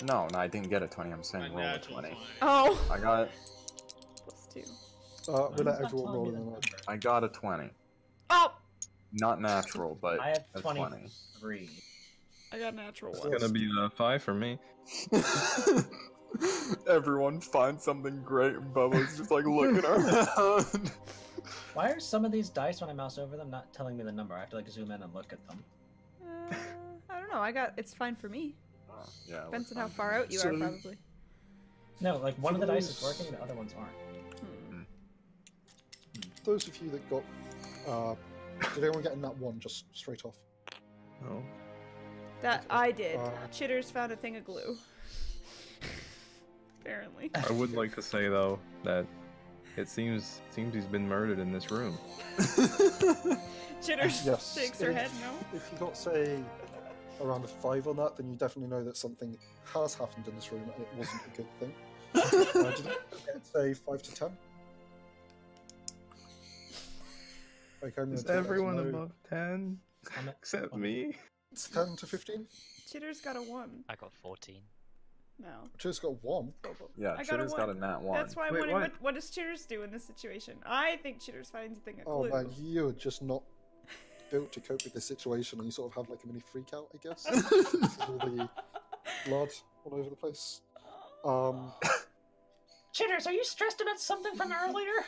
No, I didn't get a 20. I'm saying roll a Natural 20. oh, I got +2. we'll let It's not everyone telling roll me in the and number. I got a 20. Oh, Not natural, but I have a 23. I got a natural It's one. gonna be a 5 for me. 20. Everyone finds something great and Bubba's just like looking around. Why are some of these dice, when I mouse over them, not telling me the number? I have to like zoom in and look at them. I don't know. It's fine for me. Oh, yeah, it Depends looks on how fine. far out you are, So- probably. No, like one of the dice is those- working, the other ones aren't. Those of you that got... did anyone get in that one just straight off? Oh. That I did. Uh, Chitters found a thing of glue. Apparently. I would like to say though that it seems he's been murdered in this room. Chitters Yes. shakes her head. No. If you got, say, around a 5 on that, then you definitely know that something has happened in this room and it wasn't a good thing. Did you get, say, 5 to 10? Okay, I'm gonna Is take that as everyone no. above 10? I'm at Except 20. me? 10 to 15? Chitters got a 1. I got 14. No. Just got 1. Yeah, I got a Chitter's got a 1. nat 1. That's why I'm Wait, wondering what? what does Chitters do in this situation? I think Chitters finds a thing of Oh glue. man, you're just not built to cope with this situation, and you sort of have like a mini freak out, I guess. All the blood all over the place. Chitters, are you stressed about something from earlier?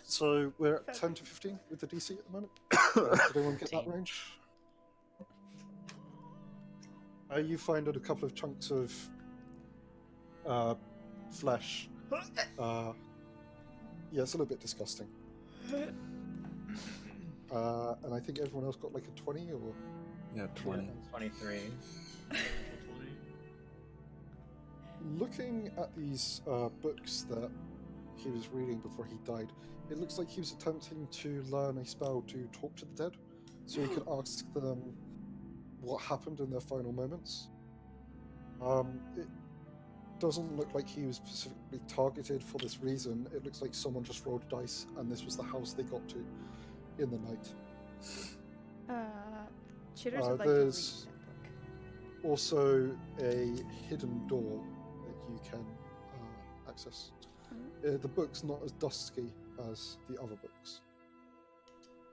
So we're at 10 to 15 with the DC at the moment. Did anyone get that 15. range? You find a couple of chunks of flesh. Yeah, it's a little bit disgusting. And I think everyone else got like a 20 or... Yeah, 20. 23. Looking at these books that he was reading before he died, it looks like he was attempting to learn a spell to talk to the dead, so he could ask them what happened in their final moments. It doesn't look like he was specifically targeted for this reason. It looks like someone just rolled dice, and this was the house they got to in the night. Chitters would like to read There's that book. also a hidden door that you can access. The book's not as dusky as the other books,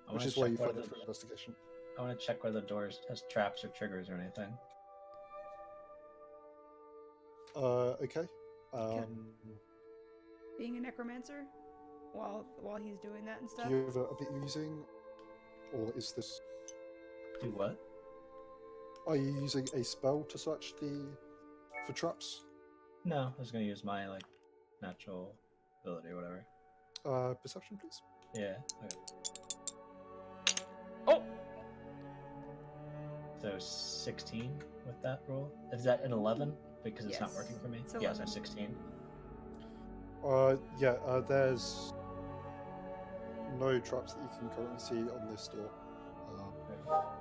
I which wanna is why check you find whether it for investigation. I want to check whether the door has traps or triggers or anything. Okay. Being a necromancer, while he's doing that and stuff. Do you have a bit using, or is this? Do what? Are you using a spell to search for traps? No, I was gonna use my like natural ability or whatever. Perception, please. Yeah. Okay. Oh, So 16 with that roll. Is that an 11? Because it's not Yes, working for me. it's Yeah, so 11. 16. There's no traps that you can currently see on this door.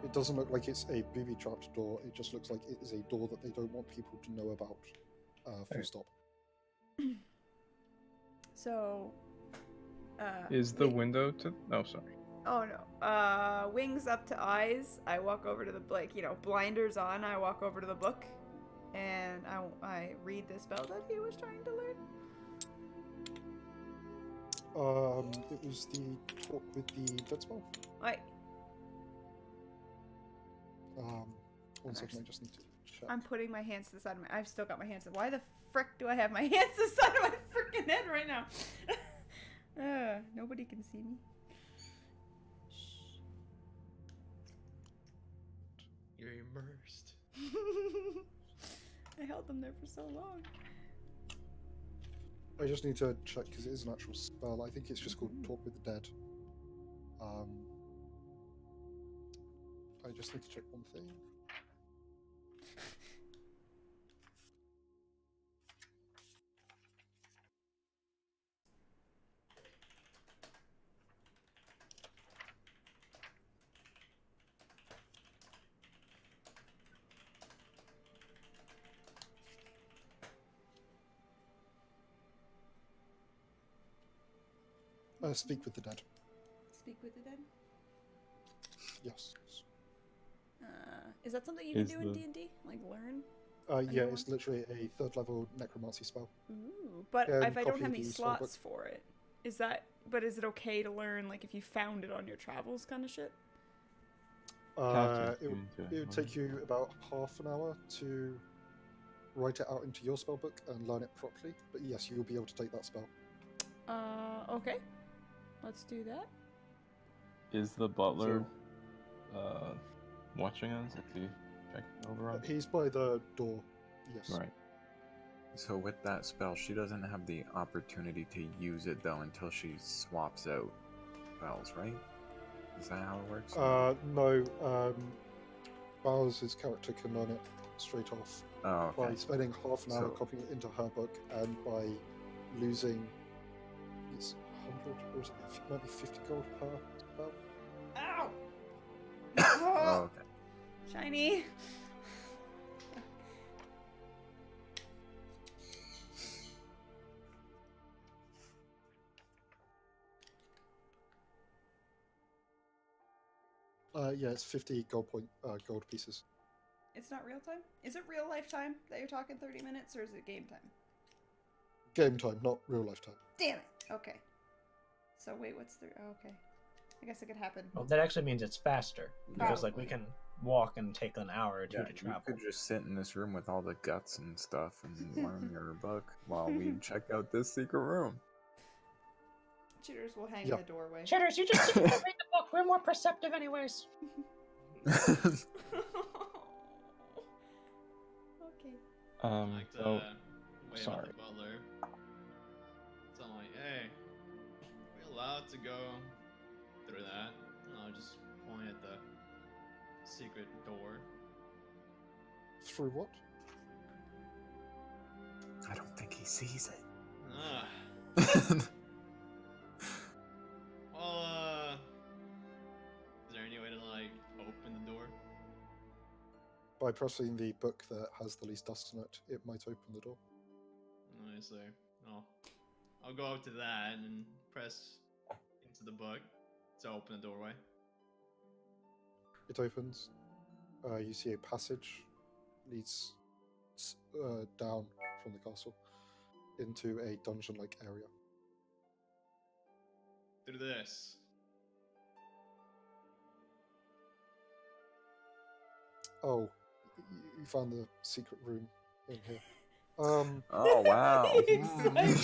It doesn't look like it's a booby-trapped door. It just looks like it is a door that they don't want people to know about. Full stop. so. Is the window to? Oh, sorry. Oh no. Wings up to eyes. I walk over to the blinders on. I walk over to the book, and I read the spell that he was trying to learn. It was the talk with the dead spell. One second, I just need to check. I'm putting my hands to the side of my. I've still got my hands. Why the frick do I have my hands to the side of my freaking head right now? Nobody can see me. Shh. You're immersed. I held them there for so long. I just need to check because it is an actual spell. I think it's just called Talk with the Dead. I just need to check one thing. Speak with the dead. Speak with the dead. Yes. Is that something you can do in D&D? Like learn? Yeah, it's literally a 3rd level necromancy spell. Ooh, but if I don't have any slots for it, is it okay to learn like if you found it on your travels kind of shit? It would take you about half an hour to write it out into your spell book and learn it properly. But yes, you will be able to take that spell. Okay. Let's do that. Is the butler watching us? Is he checking over us? He's by the door. Yes. Right. So with that spell, she doesn't have the opportunity to use it though until she swaps out spells, right? Is that how it works? No. Bowers' character can learn it straight off by spending half an hour copying it into her book, and by losing it's 100 or is it maybe 50 gold per spell. Ow! Oh, okay. Shiny. Yeah, it's 50 gold pieces. It's not real time? Is it real life time that you're talking 30 minutes, or is it game time? Game time, not real life time. Damn it! Okay. So wait, what's the... Oh, okay. I guess it could happen. Well, that actually means it's faster. Because, like, we can walk and take an hour or two to travel. You could just sit in this room with all the guts and stuff and learn your book while we check out this secret room. Cheaters will hang in the doorway. Cheaters, you just sit and read the book. We're more perceptive anyways. Okay. Like the so, way sorry. about the butler. So I'm like, hey, are we allowed to go through that? And I'll just point at the secret door. Through what? I don't think he sees it. Well, is there any way to like open the door? By pressing the book that has the least dust in it, it might open the door. I see. Well, I'll go up to that and press into the book to open the doorway. It opens. You see a passage leads down from the castle into a dungeon-like area. Through this. Oh, you found the secret room in here. Oh wow. Excitement.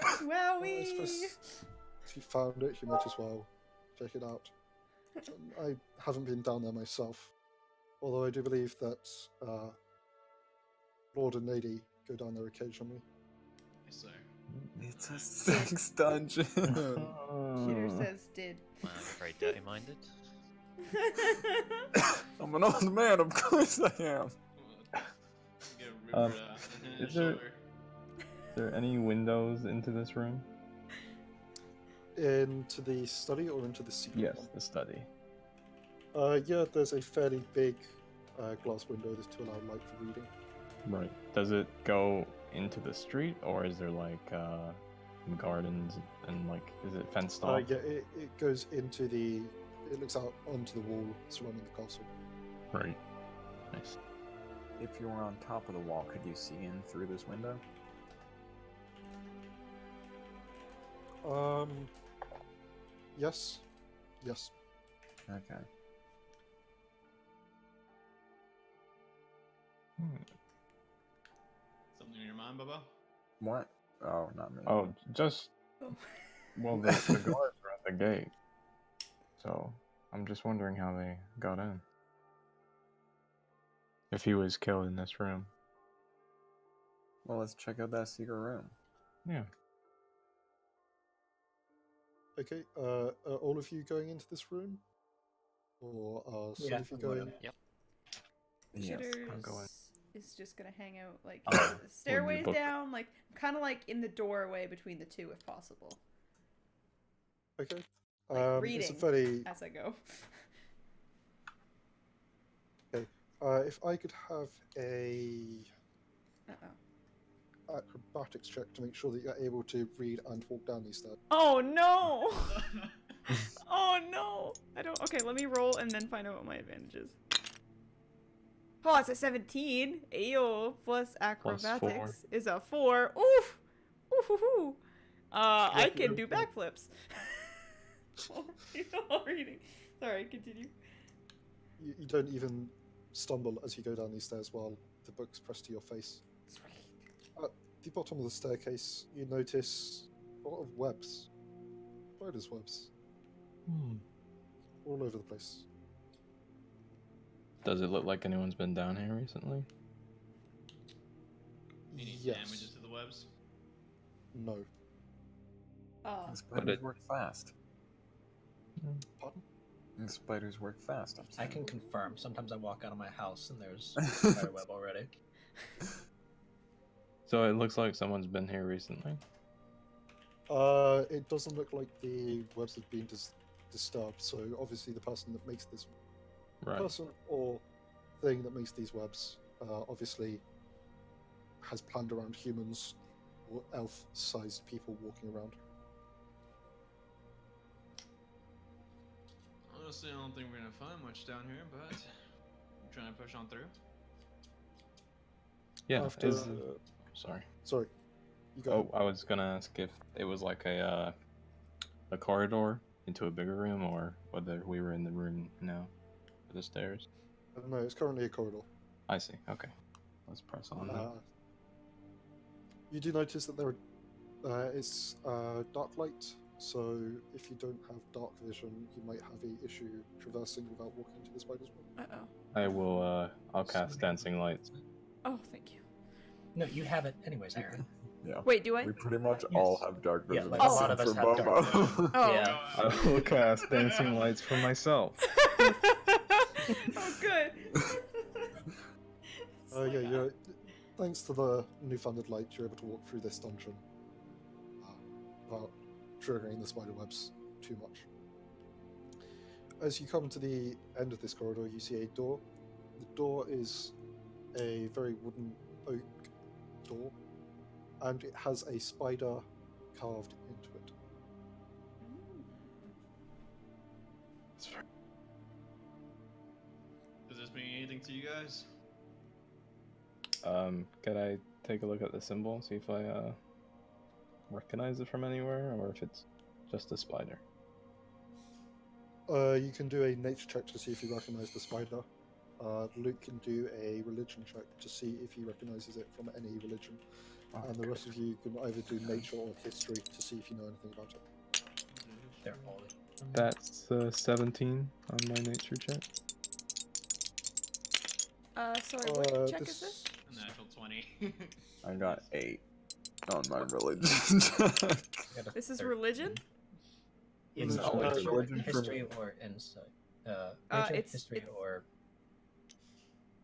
I Wowee! suppose if you found it, you might as well check it out. I haven't been down there myself, although I do believe that Lord and Lady go down there occasionally. So, It's a sex dungeon. Shitter says did. I'm very dirty-minded. I'm an old man, of course I am. get ripped is there any windows into this room? Into the study or into the secret Yes, one? the study. Yeah, there's a fairly big glass window that's to allow light for reading. Right. Does it go into the street, or is there like gardens and like is it fenced off? Yeah, it goes into the. It looks out onto the wall surrounding the castle. Right. Nice. If you were on top of the wall, could you see in through this window? Yes. Yes. Okay. something in your mind, Bubba? What? Oh, not me. Oh, just Oh. well, the guards are at the gate, so I'm just wondering how they got in. If he was killed in this room. Well, let's check out that secret room. Yeah. Okay. Are all of you going into this room, or are some Yeah, of you I'm going going? in. Yep. Yes. I'm going. Shitters is just gonna hang out like Oh, the stairways book. down, like kind of like in the doorway between the two, if possible, Okay. like It's a reading fairly. as I go. If I could have a Uh-oh. acrobatics check to make sure that you're able to read and walk down these stairs. Oh no! Oh no! I don't. Okay, let me roll and then find out what my advantage is. Oh, it's a 17. Ayo, plus acrobatics is a 4. Oof! Ooh-hoo-hoo. I can do backflips. All reading. Sorry, continue. You don't even stumble as you go down these stairs while the book's pressed to your face. At the bottom of the staircase, you notice a lot of webs. Spiders' webs. All over the place. Does it look like anyone's been down here recently? Any Yes. damages to the webs? No. Oh. The spiders work fast. Pardon? The spiders work fast. I can confirm. Sometimes I walk out of my house and there's a spider web already. So it looks like someone's been here recently. It doesn't look like the webs have been disturbed, so obviously the person that makes this Right. person or thing that makes these webs obviously has planned around humans or elf-sized people walking around. Honestly, I don't think we're gonna find much down here, but I'm trying to push on through. Yeah. After, Sorry. sorry, you go. Oh, I was gonna ask if it was like a corridor into a bigger room, or whether we were in the room now, for the stairs. No, it's currently a corridor. I see. Okay. Let's press on. then. You do notice that there is dark light, so if you don't have dark vision, you might have an issue traversing without walking into the spider's web. Uh-oh. I will. I'll cast dancing lights. Oh, thank you. No, you have it anyways, Aaron. Yeah. Wait, do I? We pretty much Yes. all have dark Yeah, vision. like a lot of except us for have dark Bobo. vision. Oh. Yeah. I will cast dancing lights for myself. Oh, good. Yeah, you're, thanks to the newfounded light, you're able to walk through this dungeon without triggering the spider webs too much. As you come to the end of this corridor, you see a door. The door is a very wooden oak door, and it has a spider carved into it. Does this mean anything to you guys? Could I take a look at the symbol, see if I recognize it from anywhere, or if it's just a spider? You can do a nature check to see if you recognize the spider. Luke can do a religion check to see if he recognizes it from any religion. And the rest of you can either do nature or history to see if you know anything about it. They're holy. That's 17 on my nature check. Sorry, what check is this? A natural 20. I got 8 on my religion. This is religion? It's Religion. always Religion for history me. or insight. Nature, it's- history, it's- or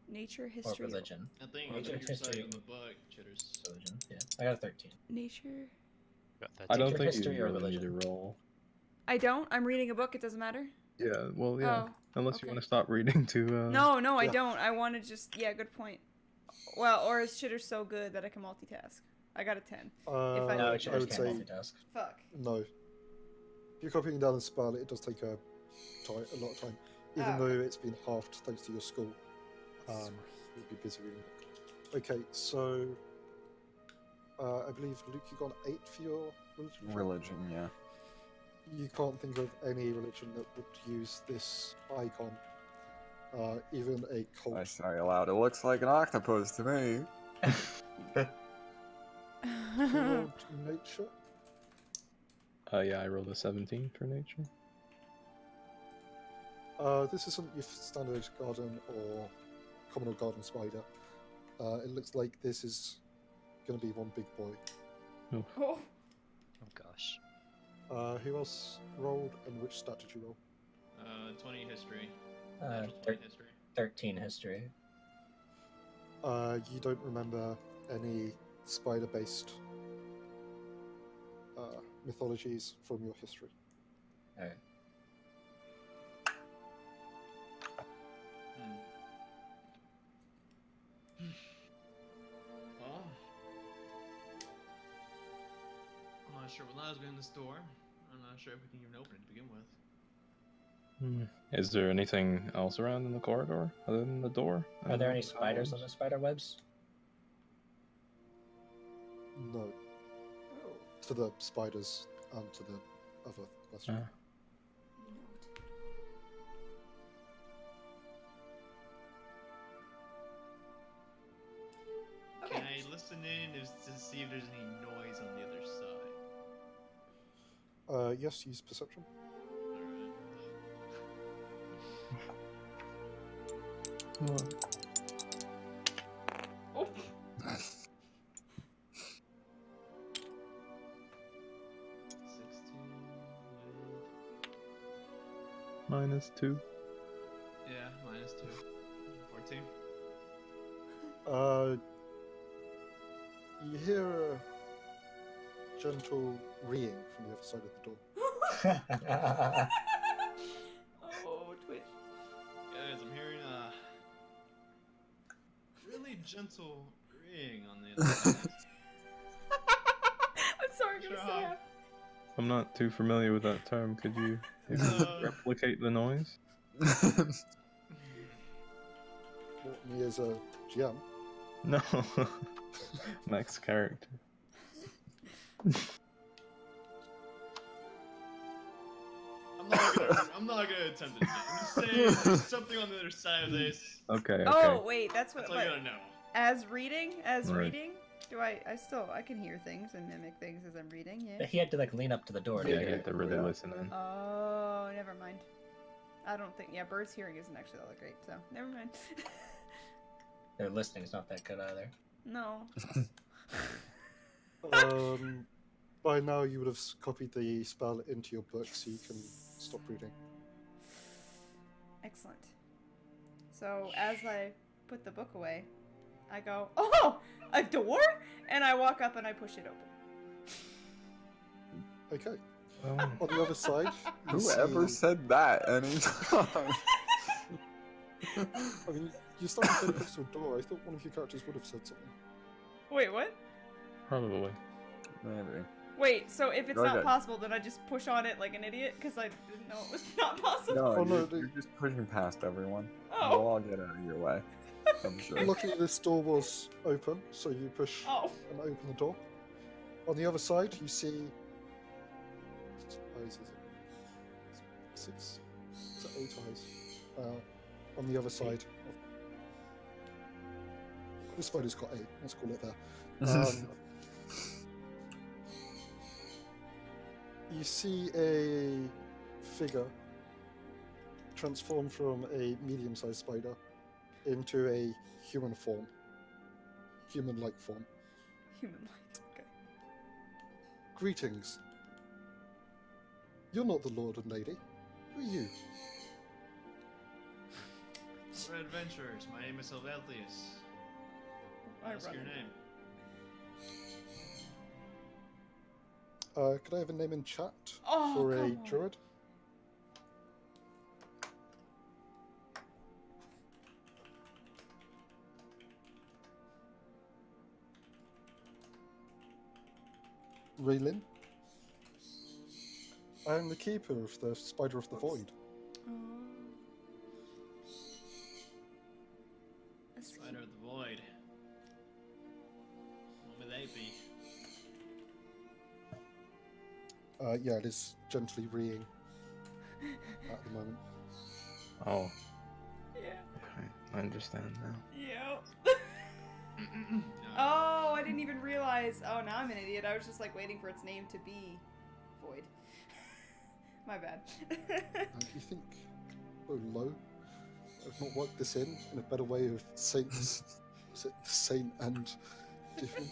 Nature, history. religion. I think Nature, you're history. citing the book, Chitters. Religion. Yeah, I got a 13. Nature. Got I 13. don't Nature, think history, you or really need religion? to roll. I don't. I'm reading a book. It doesn't matter. Yeah, well, yeah. Oh, Unless okay. you want to stop reading to. No, I yeah. don't. I want to just. Yeah, good point. Well, or is Chitter so good that I can multitask? I got a 10. I No, I Chitters would can't say multitask. Fuck. no. If you're copying down the spell, it does take a lot of time. Even Oh, though okay. it's been halved thanks to your school. You'll be busy reading it. Okay, so I believe Luke, you got an 8 for your religion. check? Religion, yeah. You can't think of any religion that would use this icon. Even a cult. I say aloud, it looks like an octopus to me. Toward nature. Yeah, I rolled a 17 for nature. This isn't your standard garden or common or garden spider. It looks like this is going to be one big boy. Oh. Oh gosh. Who else rolled and which stat did you roll? 20 history. Uh, Natural 20 history. 13 history. You don't remember any spider-based mythologies from your history. Alright. Well, I'm not sure what allows me in this door. I'm not sure if we can even open it to begin with. Is there anything else around in the corridor other than the door? Are there any spiders on the spider webs? No. To the spiders and to the other question. Okay. Can I listen in to see if there's any noise on the other side? Yes, use perception. Alright. Oh. 16 -2. Yeah, -2. 14. You hear a gentle reeing from the other side of the door. Oh, Twitch. Guys, I'm hearing a really gentle ring on the other side. I'm sorry, I'm gonna Sure. say half. I'm not too familiar with that term. Could you replicate the noise? Me as a GM. No. Next character. I'm not gonna attempt it. I'm just saying there's something on the other side of this. Okay. Oh, wait, that's what. That's all you But gotta know. as reading, Right. reading. Do I can hear things and mimic things as I'm reading. Yeah. He had to like lean up to the door to Yeah, hear you it. have to really listen in. Oh, never mind. I don't think. Yeah, Bird's hearing isn't actually all that great, so never mind. Their listening's not that good either. No. By now you would have copied the spell into your book, so you can stop reading. Excellent. So as I put the book away, I go, "Oh, a door!" And I walk up and I push it open. Okay. Oh. On the other side, you Whoever see- said that anytime? I mean, you started very close to a door. I thought one of your characters would have said something. Wait, what? Probably. Maybe. Wait, so if it's Go not ahead. possible, then I just push on it like an idiot because I didn't know it was not possible. No, Oh, no, you're just pushing past everyone. Oh. They'll all get out of your way. I'm sure. Luckily, this door was open, so you push Oh. and open the door. On the other side, you see. How is it? 6, size. On the other side. This spider's got 8. Let's call it there. You see a figure transform from a medium-sized spider into a human form. Human-like form. Human-like, okay. Greetings. You're not the Lord and Lady. Who are you? We're adventurers. My name is Sylvelthius. What's your name? Could I have a name in chat for a druid? Raylin? I am the keeper of the Spider of the Void. Spider of the Void. What would they be? Yeah, it is gently reeing at the moment. Oh. Yeah. Okay, I understand now. Yep. Oh, I didn't even realize. Oh, now I'm an idiot. I was just like waiting for its name to be Void. My bad. You think, oh, low? I've not worked this in a better way of saints. Was it saint and different?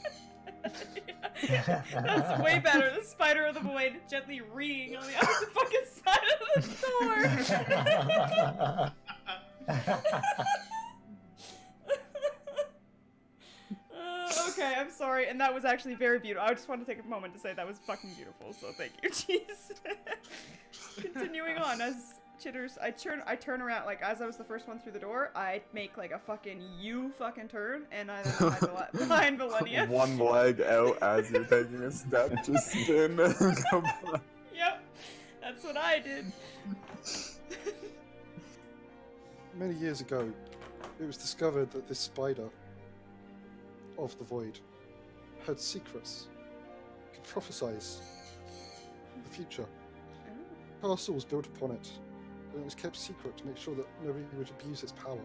Yeah. That's way better. The Spider of the Void gently reeing on the opposite fucking side of the door. Okay, I'm sorry, and that was actually very beautiful. I just want to take a moment to say that was fucking beautiful, so thank you. Jeez. Continuing on, as Chitters, I turn around, like, as I was the first one through the door, I make, like, a fucking U-fucking turn, and I then hide behind Valenia. One leg out as you're taking a step, just spin and come back. Yep, that's what I did. Many years ago, it was discovered that this spider of the void had secrets, could prophesize the future. Castle was built upon it, and it was kept secret to make sure that nobody would abuse its power.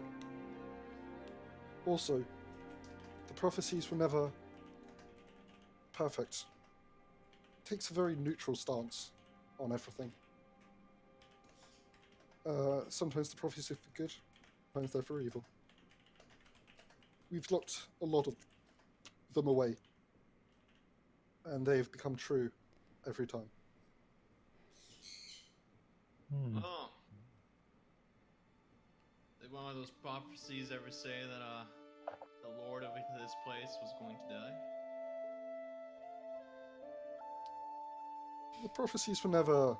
Also, the prophecies were never perfect. It takes a very neutral stance on everything. Sometimes the prophecies are for good, sometimes they're for evil. We've locked a lot of them away, and they've become true every time. Oh. Did one of those prophecies ever say that the lord of this place was going to die? The prophecies were never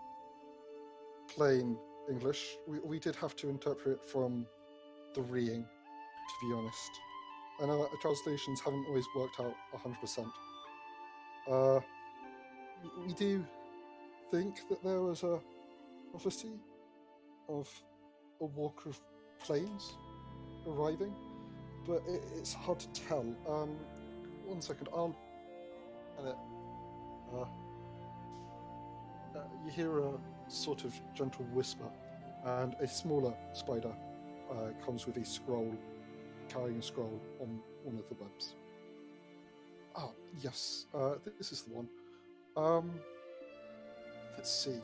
plain English. We did have to interpret from the reading, to be honest. I know our translations haven't always worked out 100%. We do think that there was a prophecy of a walker of plains arriving, but it's hard to tell. 1 second, I'll... you hear a sort of gentle whisper, and a smaller spider comes with a scroll, carrying a scroll on one of the webs. Oh, yes, this is the one. Let's see.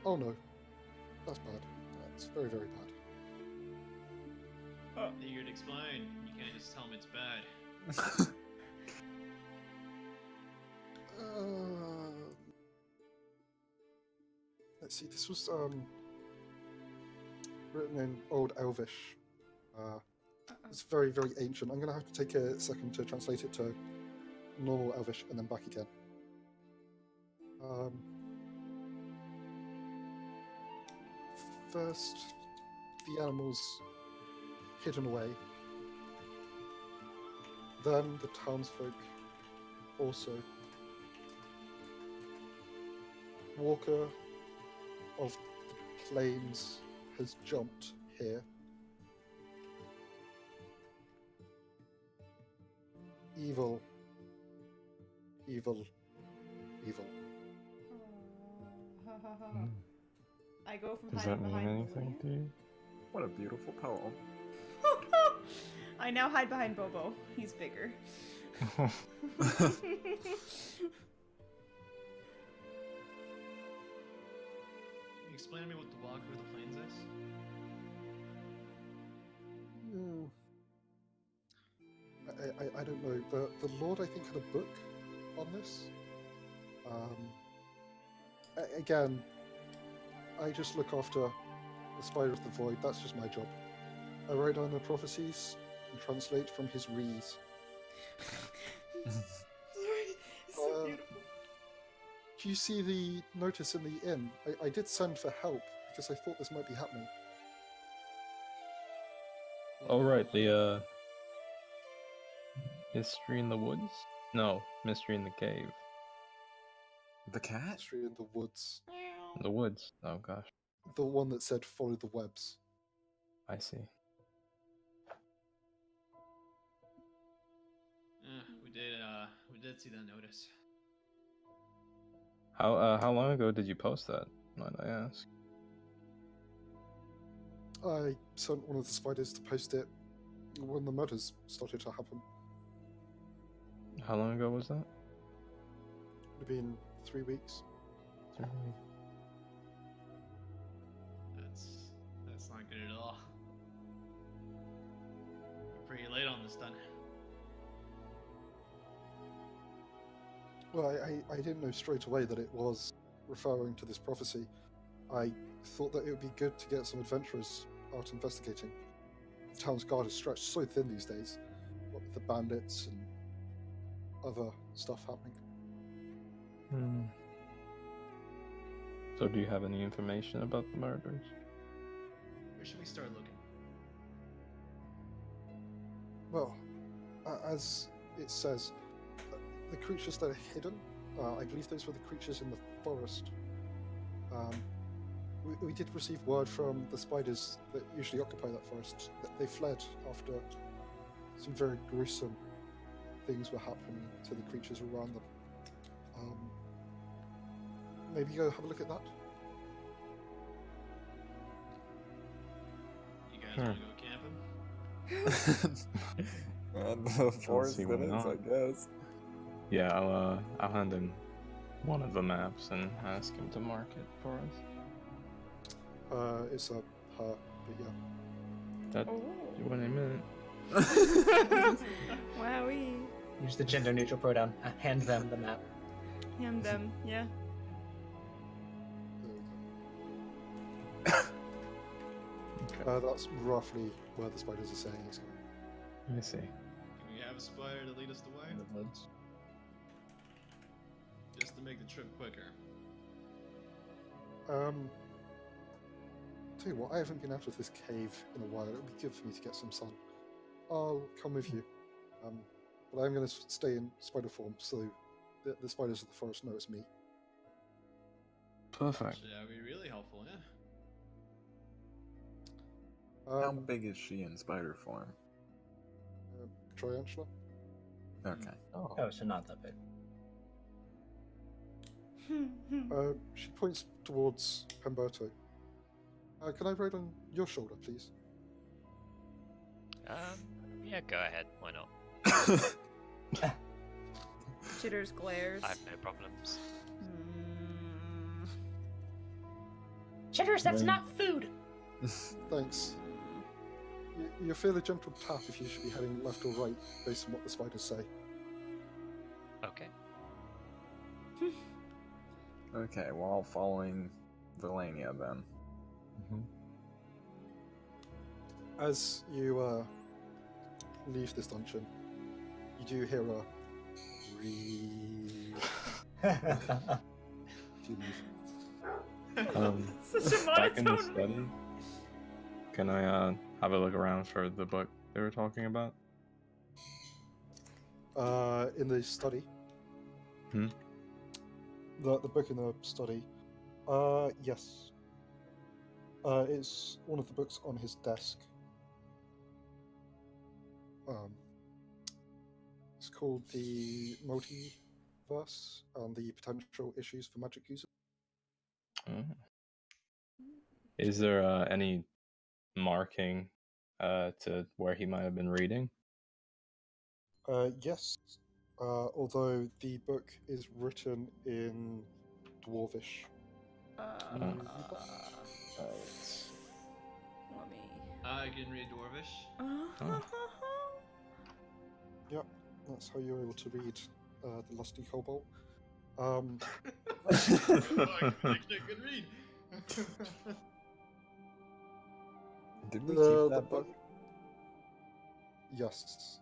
Oh no, that's bad. That's very, very bad. You'd explain. You can't just tell me it's bad. Let's see, this was written in Old Elvish. It's very, very ancient. I'm going to have to take a second to translate it to normal Elvish and then back again. First, the animals hidden away. Then the townsfolk also. Walker of the plains has jumped here. Evil evil, evil. Hmm. I go from Does hiding that mean behind anything to you? What a beautiful poem. I now hide behind Bobo. He's bigger. Can you explain to me what the walk over the plains is? Hmm. I don't know. The Lord, I think, had a book on this. Again, I just look after the Spider of the Void. That's just my job. I write down the prophecies and translate from his rees. It's so beautiful. Do you see the notice in the inn? I did send for help because I thought this might be happening. Oh right, the Mystery in the Woods? No, Mystery in the Cave. The cat? Mystery in the woods. The woods. Oh gosh, The one that said follow the webs. I see. We did see that notice. How long ago did you post that? Might I ask? I sent one of the spiders to post it when the murders started to happen. How long ago was that? It would have been 3 weeks. That's not good at all. We're pretty late on this then. Well, I didn't know straight away that it was referring to this prophecy. I thought that it would be good to get some adventurers out investigating. The town's guard is stretched so thin these days, what with the bandits and other stuff happening. Hmm. So do you have any information about the murders? Where should we start looking? Well, as it says, the creatures that are hidden, I believe those were the creatures in the forest. We did receive word from the spiders that usually occupy that forest that they fled after some very gruesome things were happening to the creatures around them. Maybe go have a look at that. You guys want to go camping? The forest see it why is, not. I guess. Yeah, I'll hand him one of the maps and ask him to mark it for us. It's a her, but yeah. That Oh. what I meant. Wowee. Use the gender neutral pronoun. Hand them the map. Him, them, yeah. That's roughly where the spiders are saying it's going. I see. Can we have a spider to lead us the way? In the woods. Just to make the trip quicker. Tell you what, I haven't been out of this cave in a while. It would be good for me to get some sun. I'll come with you. But I'm going to stay in spider form so the spiders of the forest know it's me. Perfect. That would be really helpful, yeah? How big is she in spider form? Triantula? Okay. Oh, so not that big. She points towards Pemberto. Can I ride on your shoulder, please? Yeah, go ahead. Why not? Jitters glares. I have no problems. Chitters, that's Right. not food. Thanks. You feel a gentle tap if you should be heading left or right, based on what the spiders say. Okay. Okay, well, following Valania then. As you leave this dungeon, you do hear a breathe. You leave. Such a Back in the monotone. study, can I have a look around for the book they were talking about? In the study. Hmm? The book in the study. Yes. It's one of the books on his desk. It's called the verse and the potential issues for magic users. Is there any marking to where he might have been reading? Yes, although the book is written in Dwarvish. Let me. I can read Dwarvish. Yep, that's how you're able to read the Lusty Kobold. I can read. Did we The keep that book? Yes.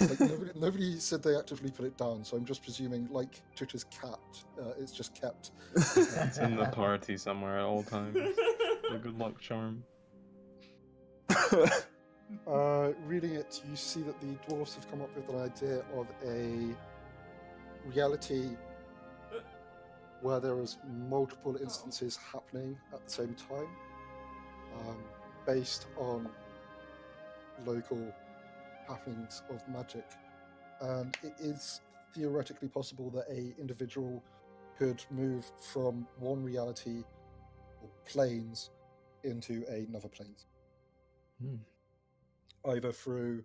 Like, nobody said they actively put it down, so I'm just presuming, like Twitter's cat, it's just kept. It's in the party somewhere at all times. A good luck charm. Reading it, you see that the dwarves have come up with an idea of a reality where there is multiple instances happening at the same time, based on local happenings of magic, and it is theoretically possible that a individual could move from one reality or planes into another planes, either through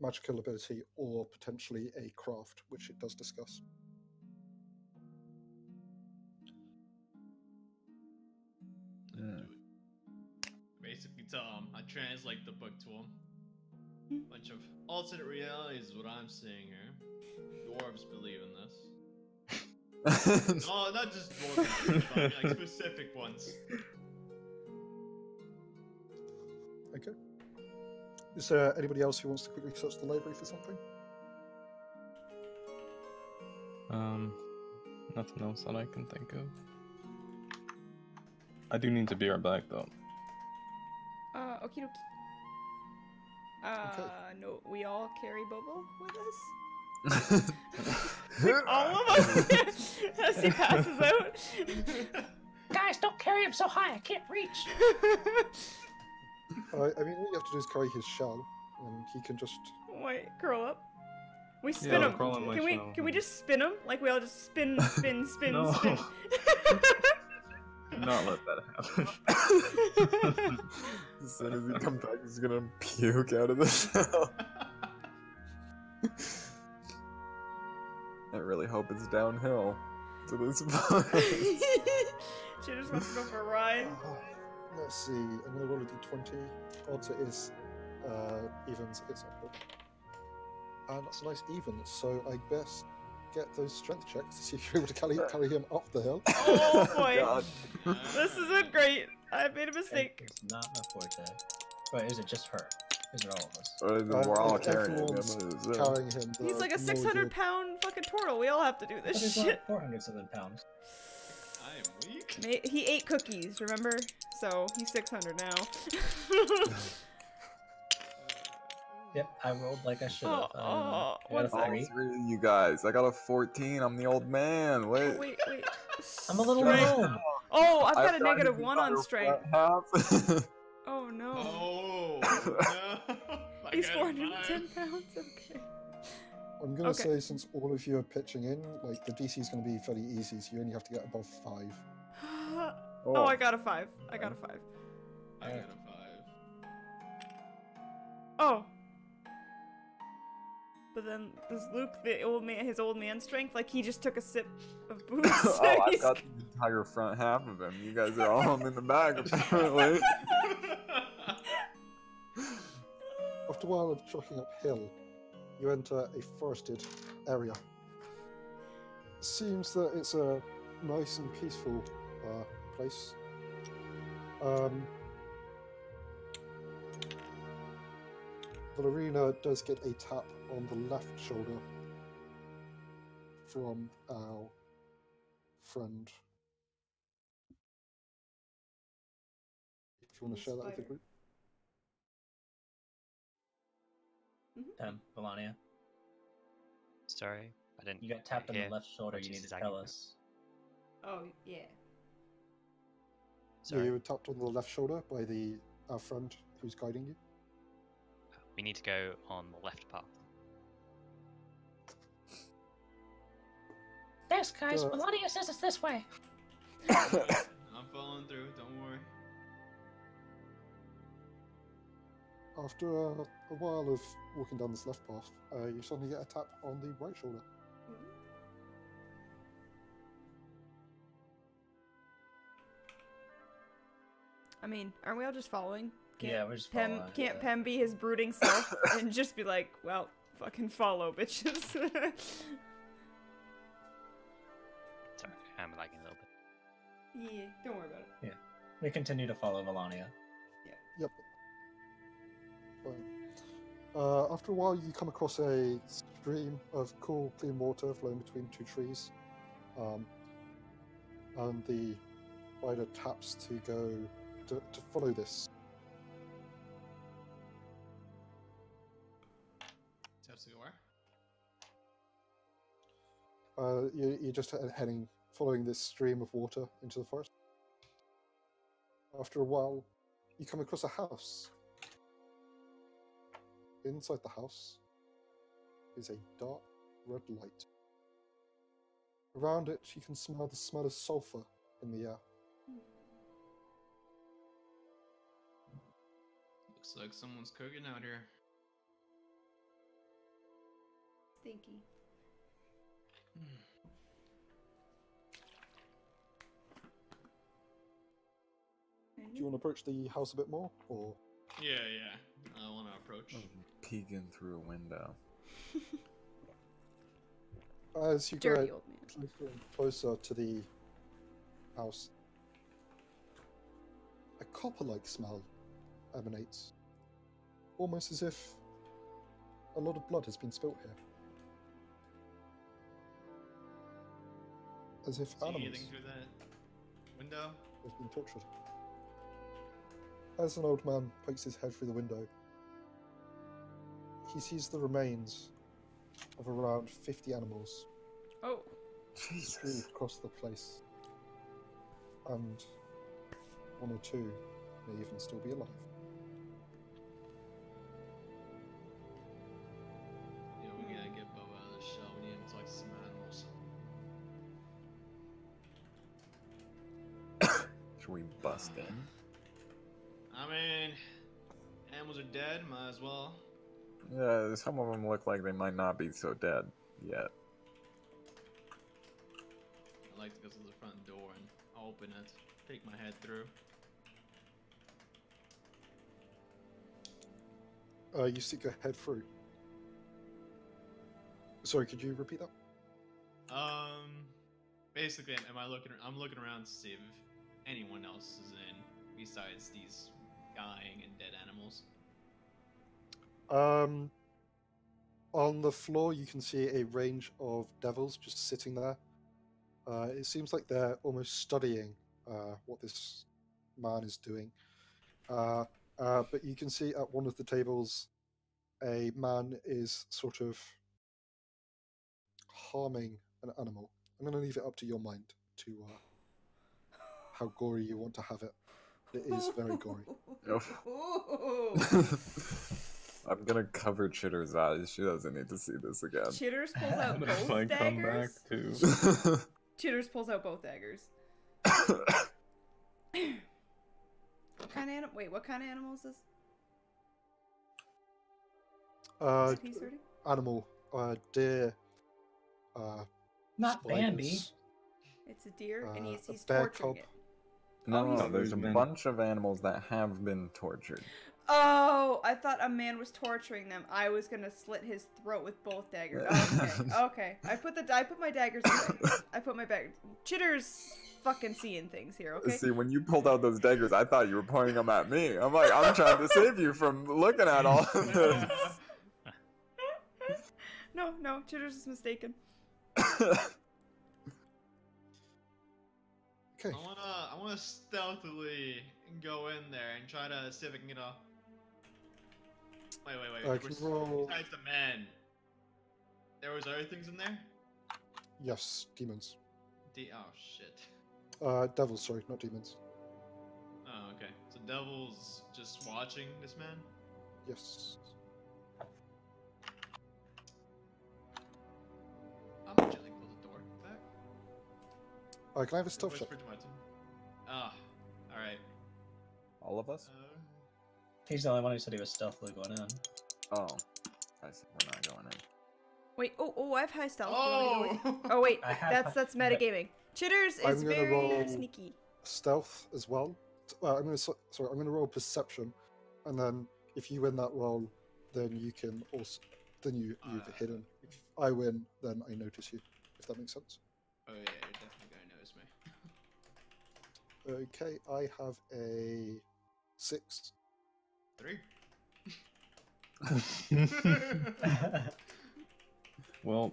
magical ability or potentially a craft, which it does discuss. Basically, tell him. I translate the book to him. Bunch of alternate realities is what I'm seeing here. Dwarves believe in this. No, not just dwarves, but like specific ones. Okay. Is there anybody else who wants to quickly search the library for something? Nothing else that I can think of. I do need to be right back though. Okie dokie. No, we all carry Bobo with us? All of us? As he passes out? Guys, don't carry him so high, I can't reach. I mean, all you have to do is carry his shell, and he can just... Wait, curl up. We spin Yeah, him. curl in my shell. Can we just spin him? Like we all just spin, spin, spin, No. spin. Do not let that happen. As soon as he comes back, he's gonna puke out of the shell. I really hope it's downhill to this point. She just wants to go for a ride. Let's see, I'm going to roll a d20. Odds it is evens, it's up. And that's a nice even, so I best get those strength checks to see if you're able to carry him up the hill. Oh boy. God. This isn't great. I made a mistake. It's not my forte. Wait, is it just her? Is it all of us? We're all If carrying him. everyone's carrying him. He's like a 600-pound fucking turtle. We all have to do this He's shit. like 400-something pounds. I am weak. He ate cookies, remember? So he's 600 now. Yep, I rolled like I should have. Oh, I got a one All 3. three of you guys. I got a 14. I'm the old man. Wait. Wait. I'm a little Strength. low. Oh, I've got a got negative his 1 on entire strength. front half. Oh no. Oh, no. He's I got 410 pounds. Okay. I'm going to Okay. say, since all of you are pitching in, like, the DC is going to be fairly easy, so you only have to get above 5. Oh, I got a 5. I got a 5. I got a 5. Oh. But then does Luke, his old man strength, like he just took a sip of booze? Oh, I've He's- got the entire front half of him. You guys are all in the back, apparently. After a while of trucking uphill, you enter a forested area. Seems that it's a nice and peaceful place. Valerina does get a tap on the left shoulder from our friend. If you want to share that with the group. Melania, Sorry, I didn't. you got tapped on hear the left shoulder. what You you need to said, tell Aggie. us. Oh, yeah. So Sorry. you were tapped on the left shoulder by our friend who's guiding you. We need to go on the left path. Yes, guys. Melania says it's this way. I'm following through, don't worry. After a while of walking down this left path, you suddenly get a tap on the right shoulder. I mean, aren't we all just following? Yeah, we're just following. Can't Pem be his brooding self and just be like, well, fucking follow, bitches? Sorry, I'm lagging a little bit. Yeah, don't worry about it. Yeah. We continue to follow Melania. Yep. Fine. After a while, you come across a stream of cool, clean water flowing between two trees. And the rider taps to go to follow this. Taps to go where? You're just heading, following this stream of water into the forest. After a while, you come across a house. Inside the house is a dark red light. Around it, you can smell the smell of sulfur in the air. Looks like someone's cooking out here. Stinky. Do you want to approach the house a bit more, or? Yeah. I want to approach. Peeking through a window. As you Dirty get old man. closer and closer to the house, a copper-like smell emanates, almost as if a lot of blood has been spilt here. As if See animals anything through that window? have been tortured. As an old man pokes his head through the window, he sees the remains of around 50 animals Oh. strewn across the place, and one or two may even still be alive. Yeah, we gotta get Bubba out of the shell. We need him to talk to some animals. Should we bust in? I mean, animals are dead, might as well. Yeah, some of them look like they might not be so dead yet. I'd like to go to the front door and open it, take my head through. You stick your head through. Sorry, could you repeat that? Basically, I'm looking around to see if anyone else is in besides these dying and dead animals. On the floor, you can see a range of devils just sitting there. It seems like they're almost studying what this man is doing. But you can see at one of the tables, a man is sort of harming an animal. I'm going to leave it up to your mind to how gory you want to have it. It is very gory. I'm gonna cover Chitter's eyes. She doesn't need to see this again. Chitters pulls out I'm gonna both find come back daggers. too. Chitters pulls out both daggers. What kind of Wait, what kind of animal is this? Is he sorting? Animal, deer, Not Bambi. spiders, It's a deer, and he's a torturing bear cub. it. No, he's- there's a been- bunch of animals that have been tortured. Oh, I thought a man was torturing them. I was gonna slit his throat with both daggers. Okay. I put my daggers away. I put my bag. Chitter's fucking seeing things here. Okay. See, when you pulled out those daggers, I thought you were pointing them at me. I'm like, I'm trying to save you from looking at all of this. No, Chitter's is mistaken. Okay. I wanna stealthily go in there and try to see if I can get a. Wait. Can you roll? Besides the men, there was other things in there. Yes, demons. Oh shit. Devils, sorry, not demons. Oh, okay. So devil's just watching this man. Yes. I'm gonna gently close the door back. Can I have a stealth check? Whisper to my team. Ah, alright. All of us? He's the only one who said he was stealthily going in. Oh. I see. We're not going in. Wait, oh, I have high stealth. Oh! Oh wait, I have that's metagaming. Chitters I'm is gonna very roll- sneaky. Stealth as well. I'm gonna roll perception, and then if you win that roll, then you can also you've hidden. If I win, then I notice you. If that makes sense. Oh yeah, you're definitely gonna notice me. Okay, I have a 6. 3. Well,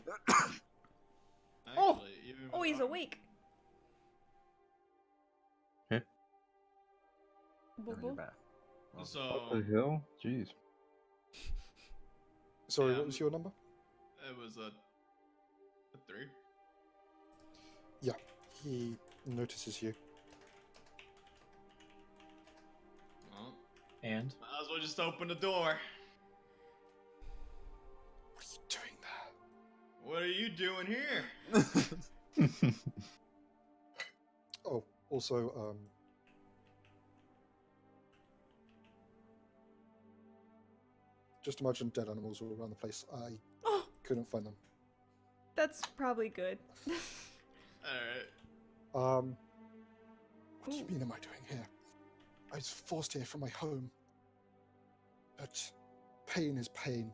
Actually, even Oh, he's without- awake. Okay. No, you're back. Well, So what the hell? Jeez. Sorry, Yeah, what was your number? it was a 3. Yeah, he notices you. Well, And might as well just open the door. What are you doing there? What are you doing here? Oh, also, just imagine dead animals all around the place. I Oh, couldn't find them. that's probably good. Alright. What do you mean am I doing here? I was forced here from my home. But pain is pain,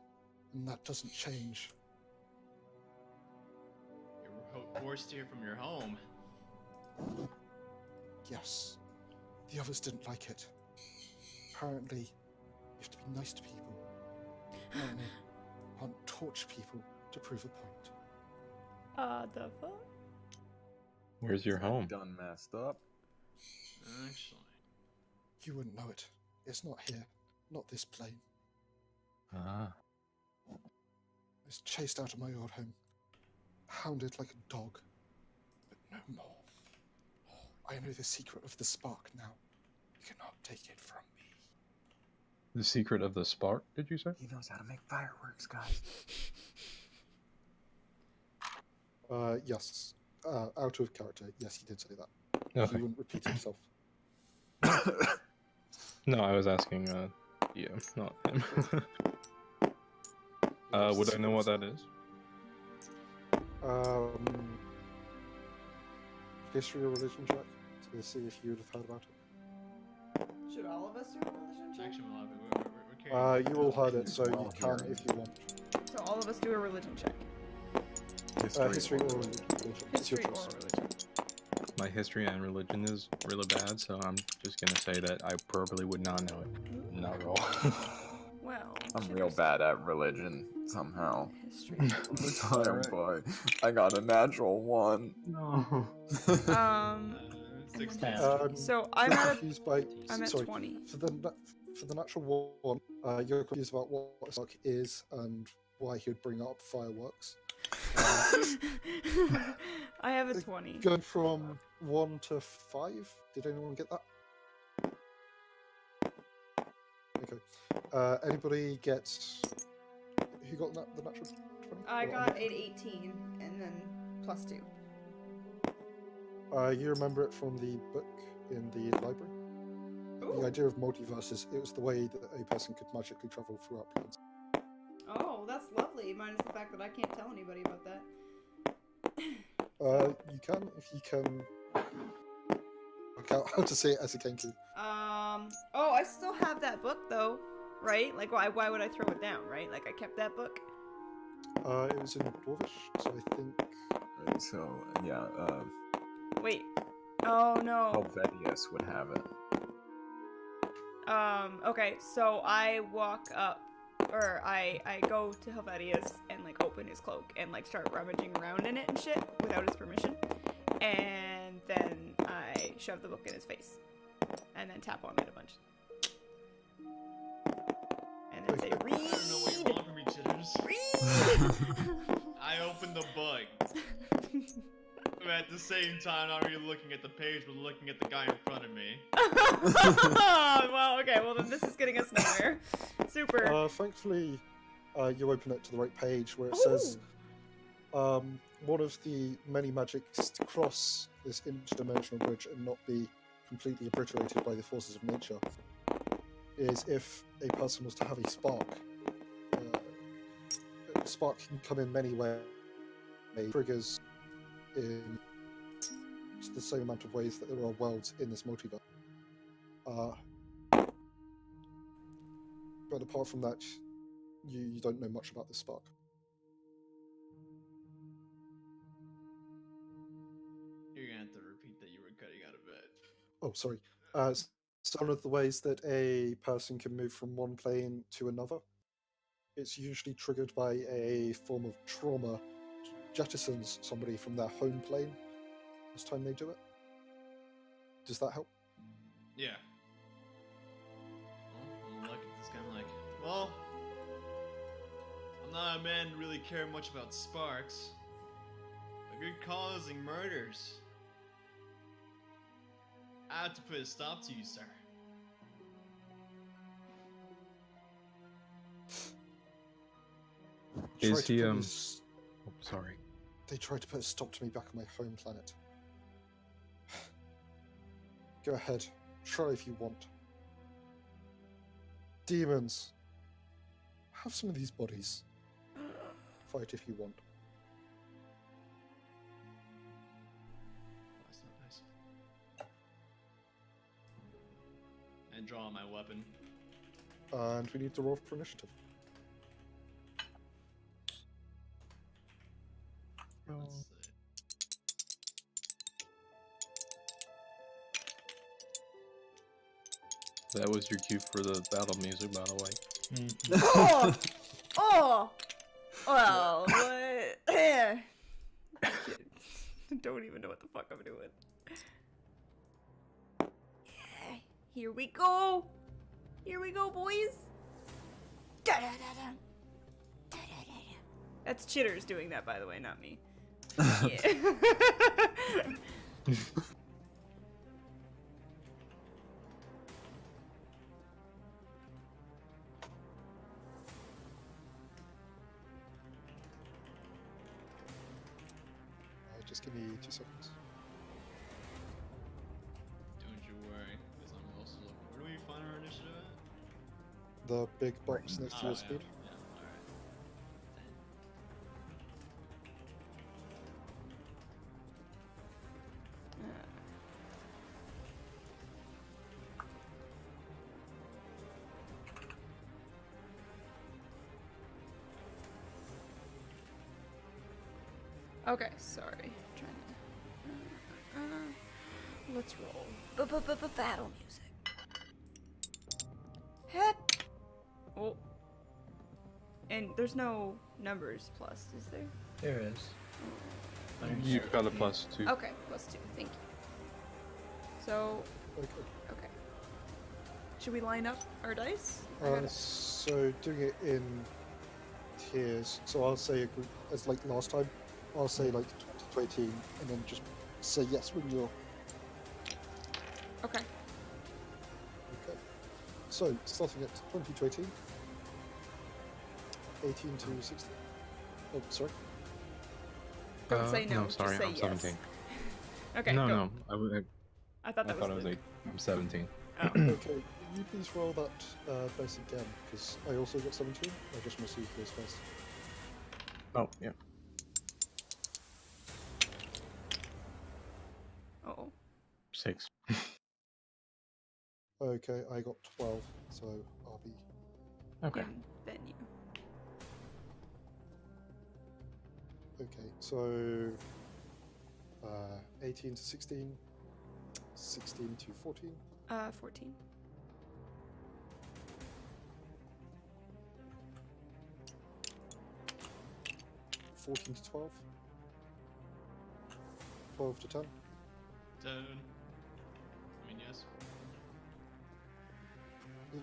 and that doesn't change. You're forced here from your home. Yes. The others didn't like it. Apparently, you have to be nice to people. Apparently, can't torture people to prove a point. The fuck? Where's your home? Done messed up. Actually. You wouldn't know it. It's not here. Not this plane. Ah. I was chased out of my old home. Hounded like a dog. But no more. I know the secret of the spark now. You cannot take it from me. The secret of the spark, did you say? He knows how to make fireworks, guys. Yes. Out of character. Yes, he did say that. Okay. He wouldn't repeat himself. No, I was asking you, not him. Would I know what that is? History or religion check to see if you would have heard about it. Should all of us do a religion check? Actually, we're carrying You all heard it, so you Well, can here. if you want. So all of us do a religion check. History or religion. It's your History or choice. religion. My history and religion is really bad, so I'm just gonna say that I probably would not know it. Not roll. Well, I'm real Chitters- bad at religion somehow. History. All the time, but I got a natural 1. No. 16. So I'm at confused by. I'm at sorry, 20. for the natural one. You're confused about what a spark is and why he would bring up fireworks. I have a 20. Going from 1 to 5. Did anyone get that? Okay. Anybody get? Who got the natural 20? I Or- got an 18 and then plus 2. You remember it from the book in the library? The idea of multiverses, it was the way that a person could magically travel throughout planes. Oh, that's lovely. Minus the fact that I can't tell anybody about that. You can, if you can work out how to say it as a Kenku. Oh, I still have that book though, right? Like, why would I throw it down, right? Like, I kept that book. It was in Dwarvish, so I think... Right, so, yeah, Wait. Oh, no. Helvetius would have it. Okay, so I walk up, or I go to Helvetius and, like, open his cloak and, like, start rummaging around in it and shit without his permission. And then I shove the book in his face. And then tap on it a bunch. And then say, read! I don't know what you want from me, Chitters. Read! I opened the book. But at the same time, not really looking at the page, but looking at the guy in front of me. Well, okay, well then this is getting us nowhere. Super. Thankfully, you open it to the right page where it says one of the many magics to cross this interdimensional bridge and not be completely obliterated by the forces of nature is if a person was to have a spark. A spark can come in many ways. It triggers in the same amount of ways that there are worlds in this multiverse. But apart from that, you don't know much about this spark. You're gonna have to repeat that. You were cutting out a bit. Oh, sorry. So one of the ways that a person can move from one plane to another, it's usually triggered by a form of trauma, jettisons somebody from their home plane this time they do it. Does that help? Yeah. Well, look at this guy. I'm like, well, I'm not a man to really care much about sparks, but you're causing murders. I have to put a stop to you, sir. Is he Oh, sorry. They tried to put a stop to me back on my home planet. Go ahead, try if you want. Demons, have some of these bodies. Fight if you want. That's not nice. And draw my weapon. And we need to roll for initiative. Let's see. That was your cue for the battle music, by the way. Oh! Oh! Well, what? Don't even know what the fuck I'm doing. Here we go! Here we go, boys! Da-da-da-da. Da-da-da-da. That's Chitters doing that, by the way, not me. Yeah. Just give me 2 seconds. Don't you worry, because I'm also looking. Where do we find our initiative at? The big box next to your speed. Yeah, alright. Okay, sorry. Trying to. Let's roll. Battle music. Hep. Oh. And there's no numbers plus, is there? There is. You got a +2. Okay, +2. Thank you. So, Okay. okay. Should we line up our dice? So doing it in tiers. So I'll say a group as like last time. I'll say like 20 to 18, and then just say yes when you're. Okay. Okay. So starting at 20 to 18, 18 to 16. Oh, sorry. Don't say no, just sorry, say I'm yes. 17. Okay, no, go. no, I thought I that thought it was was like I'm 17. Oh. Okay, can you please roll that dice again? Because I also got 17. I just want to see yours first. Oh, yeah. Uh-oh. 6. Okay, I got 12, so I'll be. Okay. Then you. Okay, so 18 to 16, 16 to 14, 14. 14 to 12, 12 to 10, 10. I mean, yes.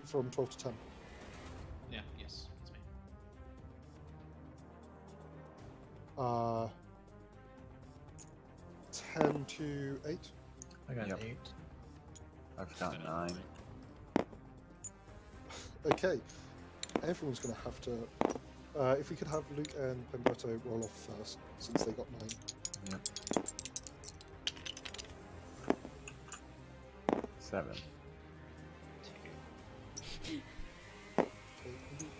from 12 to 10. Yeah, yes. That's me. 10 to 8. I got Yep. 8. I've got 9. Okay, everyone's going to have to If we could have Luke and Pemberto roll off first, since they got 9. Yep. 7. Okay, Luke.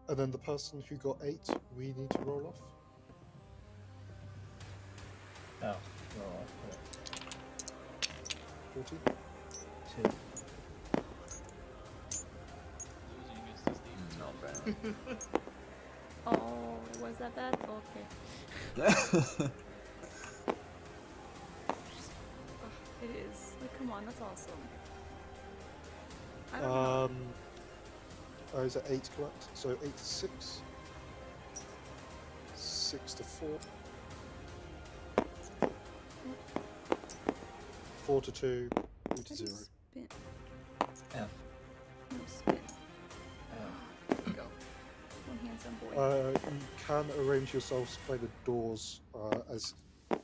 And then the person who got 8, we need to roll off. Oh, roll off. 40. 2. Losing against this team. Not bad. Oh, was that bad? Okay. Ugh, it is. Like, come on, that's awesome. I don't know. Is it 8 correct? So 8 to 6. 6 to 4. 4 to 2. 3 How to do you 0. spin? F. No spin. Oh. There we go. One handsome boy. You can arrange yourselves by the doors, as I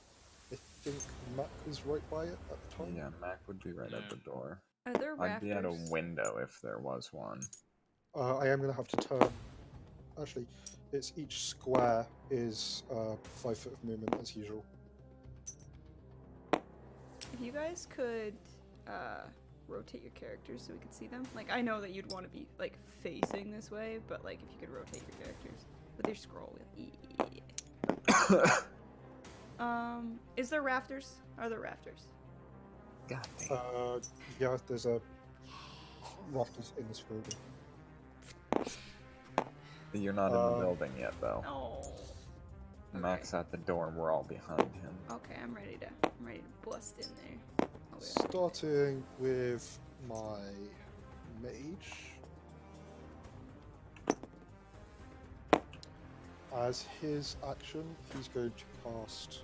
think Mac was right by it at the time. Yeah, Mac would be right at the door. Are there I'd rafters? be at a window if there was one. I am going to have to turn. Actually, it's each square is 5 foot of movement as usual. If you guys could rotate your characters so we could see them. Like, I know that you'd want to be like facing this way, but like if you could rotate your characters with your scroll wheel. Is there rafters? Are there rafters? God damn. Yeah, there's a rafters in this building. You're not in the building yet, though. Oh. Mac's at the door, we're all behind him. Okay, I'm ready to bust in there. Okay. Starting with my mage. As his action, he's going to cast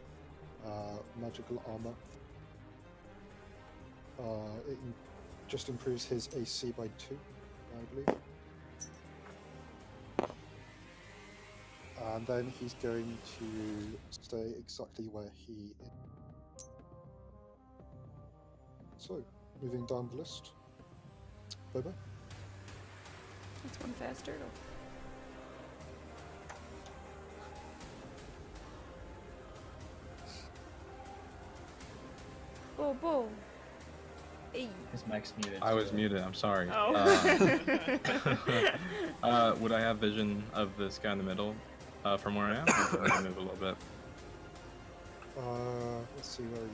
magical armor. It just improves his AC by 2, I believe. And then he's going to stay exactly where he is. So, moving down the list. Bobo. That's one fast turtle. Bo. Hey. His mic's muted. I was muted. I'm sorry. Oh. Would I have vision of this guy in the middle from where I am? Or would I move a little bit? Let's see, where are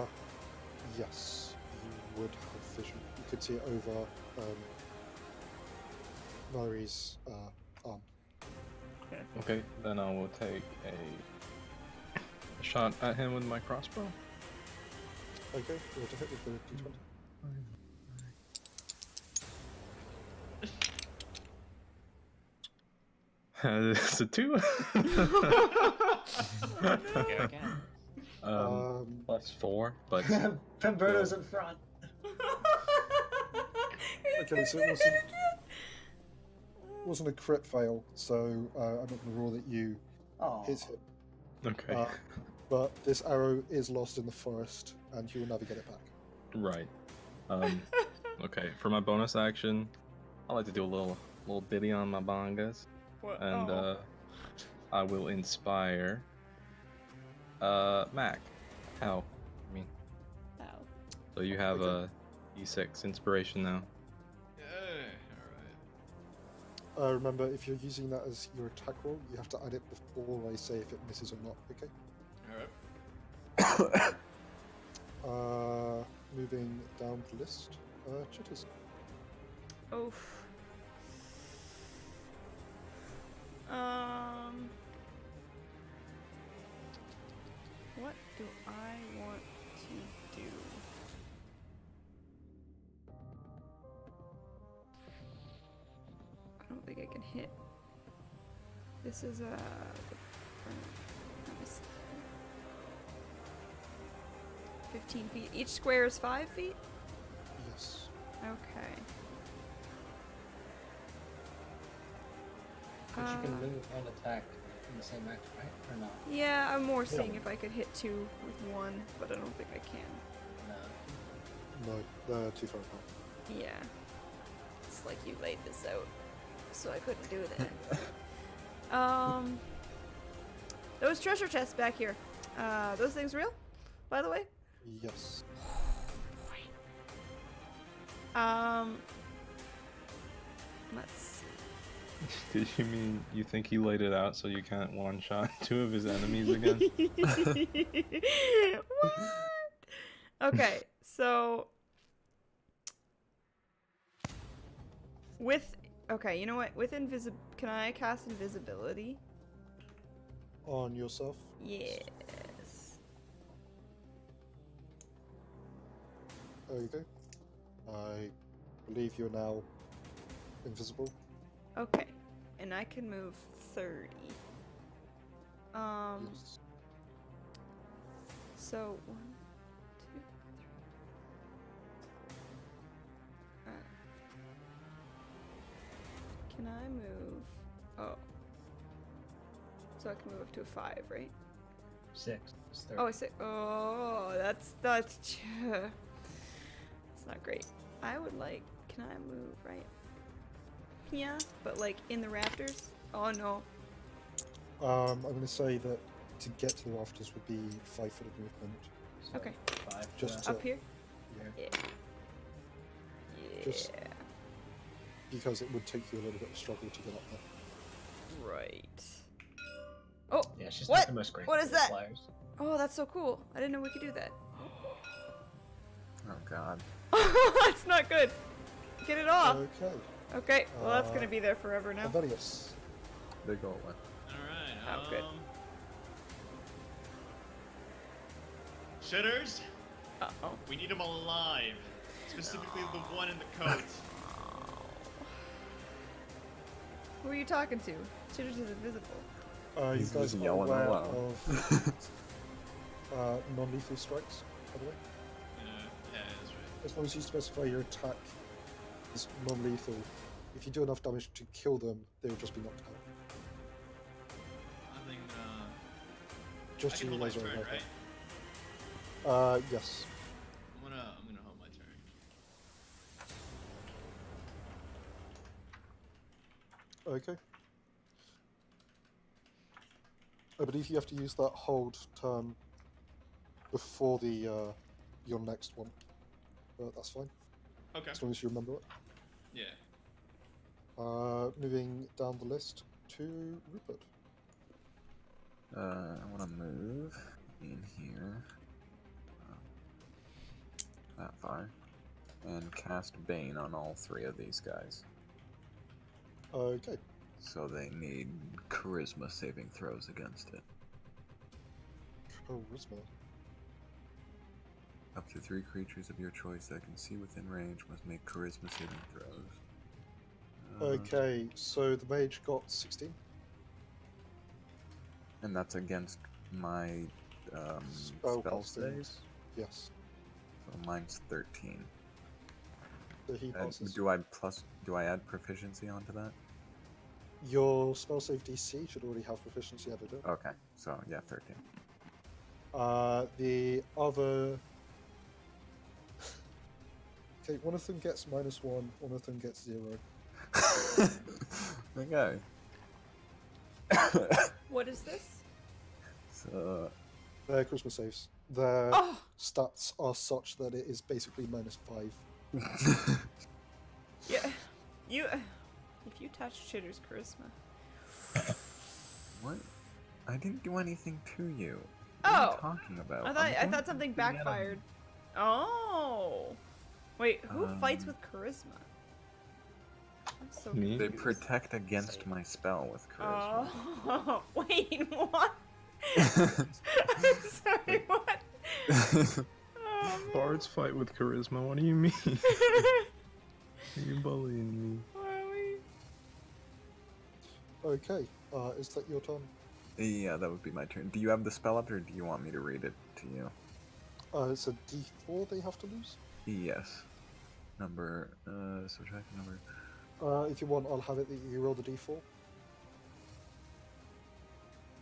you? Yes, you would have vision. You could see it over Mallory's arm. Okay, then I will take a shot at him with my crossbow. Okay, roll to hit with the d20. It's a 2. Go again. +4, but Pemberto's in front. Okay, so it wasn't a crit fail, so I'm not going to rule that you Oh. hit it. okay. But this arrow is lost in the forest, and you will never get it back. Right. Okay, for my bonus action, I like to do a little ditty on my bongas, What? and Oh. I will inspire Mac. How? I mean, Ow. so you have Okay. a E6 inspiration now. Yeah, alright. Remember, if you're using that as your attack roll, you have to add it before I say if it misses or not, okay? Alright. Moving down the list, Chitters. Oof. What do I want to do? I don't think I can hit. This is a. Let me see. 15 feet. Each square is 5 feet? Yes. Okay. But you can move and attack in the same act, right? Or not? Yeah, I'm more seeing if I could hit 2 with 1, but I don't think I can. No. No, they're too far apart. Yeah. It's like you laid this out, so I couldn't do that. Those treasure chests back here. Those things real? By the way? Yes. Let's Did you mean you think he laid it out so you can't one-shot 2 of his enemies again? What? Okay, so okay, you know what? With can I cast invisibility? On yourself? Yes. There you go. I believe you're now invisible. Okay, and I can move 30. Yes. So 1, 2, 3. Can I move? Oh. So I can move up to a 5, right? 6. It's 30. Oh, 6. Oh, that's it's not great. I would like. Can I move right? Yeah, but like in the rafters. Oh no. I'm going to say that to get to the rafters would be 5 foot of movement. So Okay. 5 Just Up here. here. Yeah. Yeah. Just- Because it would take you a little bit of struggle to get up there. Right. Oh. Yeah, she's What? not the most great. What is that? Flyers. Oh, that's so cool. I didn't know we could do that. Oh god. That's not good. Get it off. Okay. Okay. Well, that's gonna be there forever now. Avelius. They go away. Alright, Oh, good. Shitters, Uh-oh. we need him alive. Specifically the one in the coat. Who are you talking to? Chitters is invisible. You He's guys just are yelling aware aloud. of non-lethal strikes, by the way? Yeah, that's right. As long as you specify your attack is non-lethal, if you do enough damage to kill them, they will just be knocked out. I think, I Just can so you hold my guys are turn, aware of right? that. Yes. I'm gonna hold my turn. Okay. I believe you have to use that hold turn before the your next one. But that's fine, Okay. as long as you remember it. Yeah. Moving down the list to Rupert. I want to move in here. That far. And cast Bane on all 3 of these guys. Okay. So they need charisma saving throws against it. Charisma. Up to 3 creatures of your choice that can see within range must make charisma saving throws. Okay, so the mage got 16. And that's against my spell Spellcasting. saves. Yes. So mine's 13. So he passes. Do I add proficiency onto that? Your spell save DC should already have proficiency added in. Okay, so yeah, 13. The other. Okay, one of them gets -1, one of them gets 0. Okay. What is this? So Their Christmas saves. Their Oh. stats are such that it is basically -5. Yeah. You. If you touch Chitter's charisma. what? I didn't do anything to you. What are you Oh. talking about? I thought something backfired. Oh. Wait, who fights with charisma? I'm so Me? They confused. protect against my spell with charisma. Oh. Wait, what? I'm sorry, what? Oh, man. Bards fight with charisma, what do you mean? Are you bullying me? Why are we? Okay, is that your turn? Yeah, that would be my turn. Do you have the spell up, or do you want me to read it to you? It's a D4 they have to lose. Yes. Number, subtract the number. If you want, I'll have it that you roll the D4.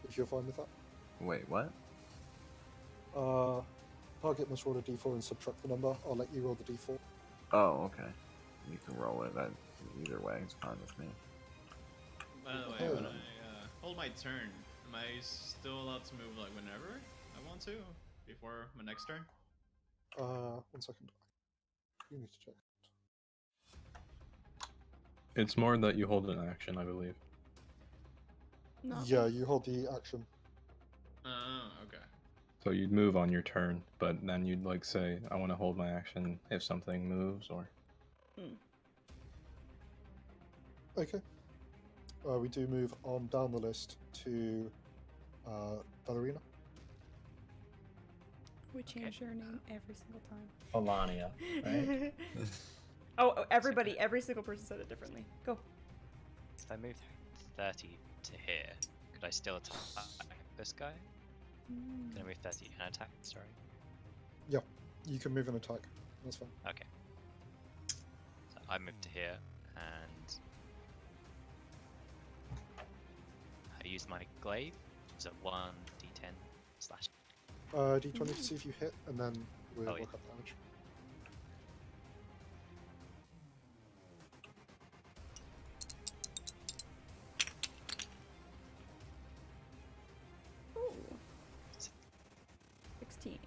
If you're fine with that. Wait, what? Target must roll a d4 and subtract the number. I'll let you roll the d4. Oh, okay. You can roll it. That either way, it's fine with me. By the way, when I hold my turn, am I still allowed to move like whenever I want to before my next turn? 1 second. You need to check. It's more that you hold an action, I believe. Not Yeah, you hold the action. Okay. So you'd move on your turn, but then you'd like say, I want to hold my action if something moves, or... Okay. We do move on down the list to Ballerina. We change your name every single time. Melania, right? Oh, everybody, every single person said it differently. Go. If I move 30 to here, could I still attack this guy? Can I move 30 and attack? Sorry. Yeah, you can move and attack. That's fine. Okay. So I move to here, and I use my glaive. Is it 1d10 slash? d20 to see if you hit, and then we'll Oh, work yeah. up damage. Ooh. 16.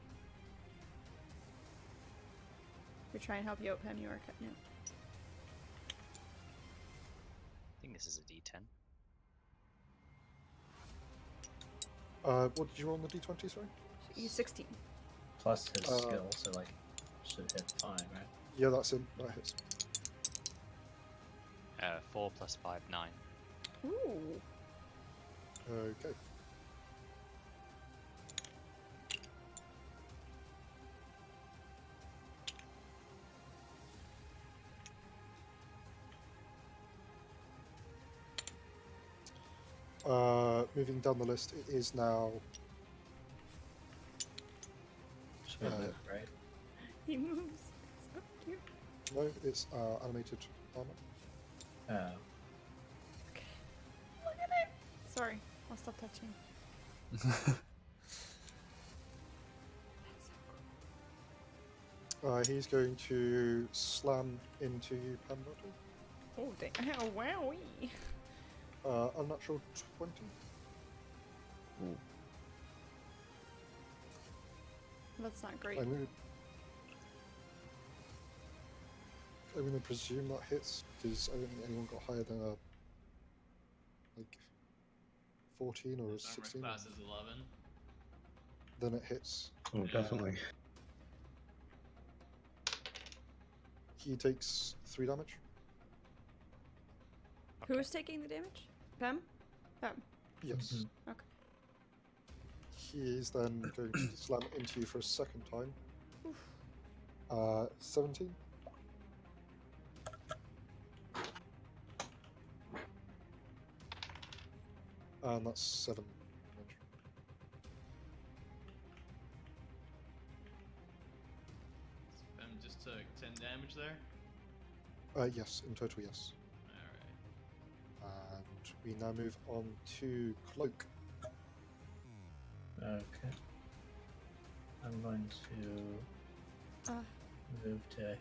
We try and help you out, Pam. You are cutting out. I think this is a d10. What did you roll on the d20, sorry? You 16. Plus his skill, so like should hit fine, right? Yeah, that's in. That hits. 4 plus 5, 9. Ooh. Okay. Moving down the list, it is now. Should we move, right? He moves. So cute. No, it's animated armor. Oh. Okay. Look at it. Sorry, I'll stop touching. That's so cool. He's going to slam into you, Pambotti. Oh, damn. Oh, wowee. Unnatural 20. Ooh. That's not great. I'm gonna presume that hits because I don't think anyone got higher than a like 14 or a Armor 16. class is 11. Then it hits. Oh, definitely. He takes 3 damage. Who's taking the damage? Pam? Pam. Yes. Mhm. Okay. He is then going to slam into you for a second time. Oof. 17. And that's 7 damage. Just took 10 damage there. Yes, in total, yes. Alright. And we now move on to Cloak. Okay. I'm going to Uh, move to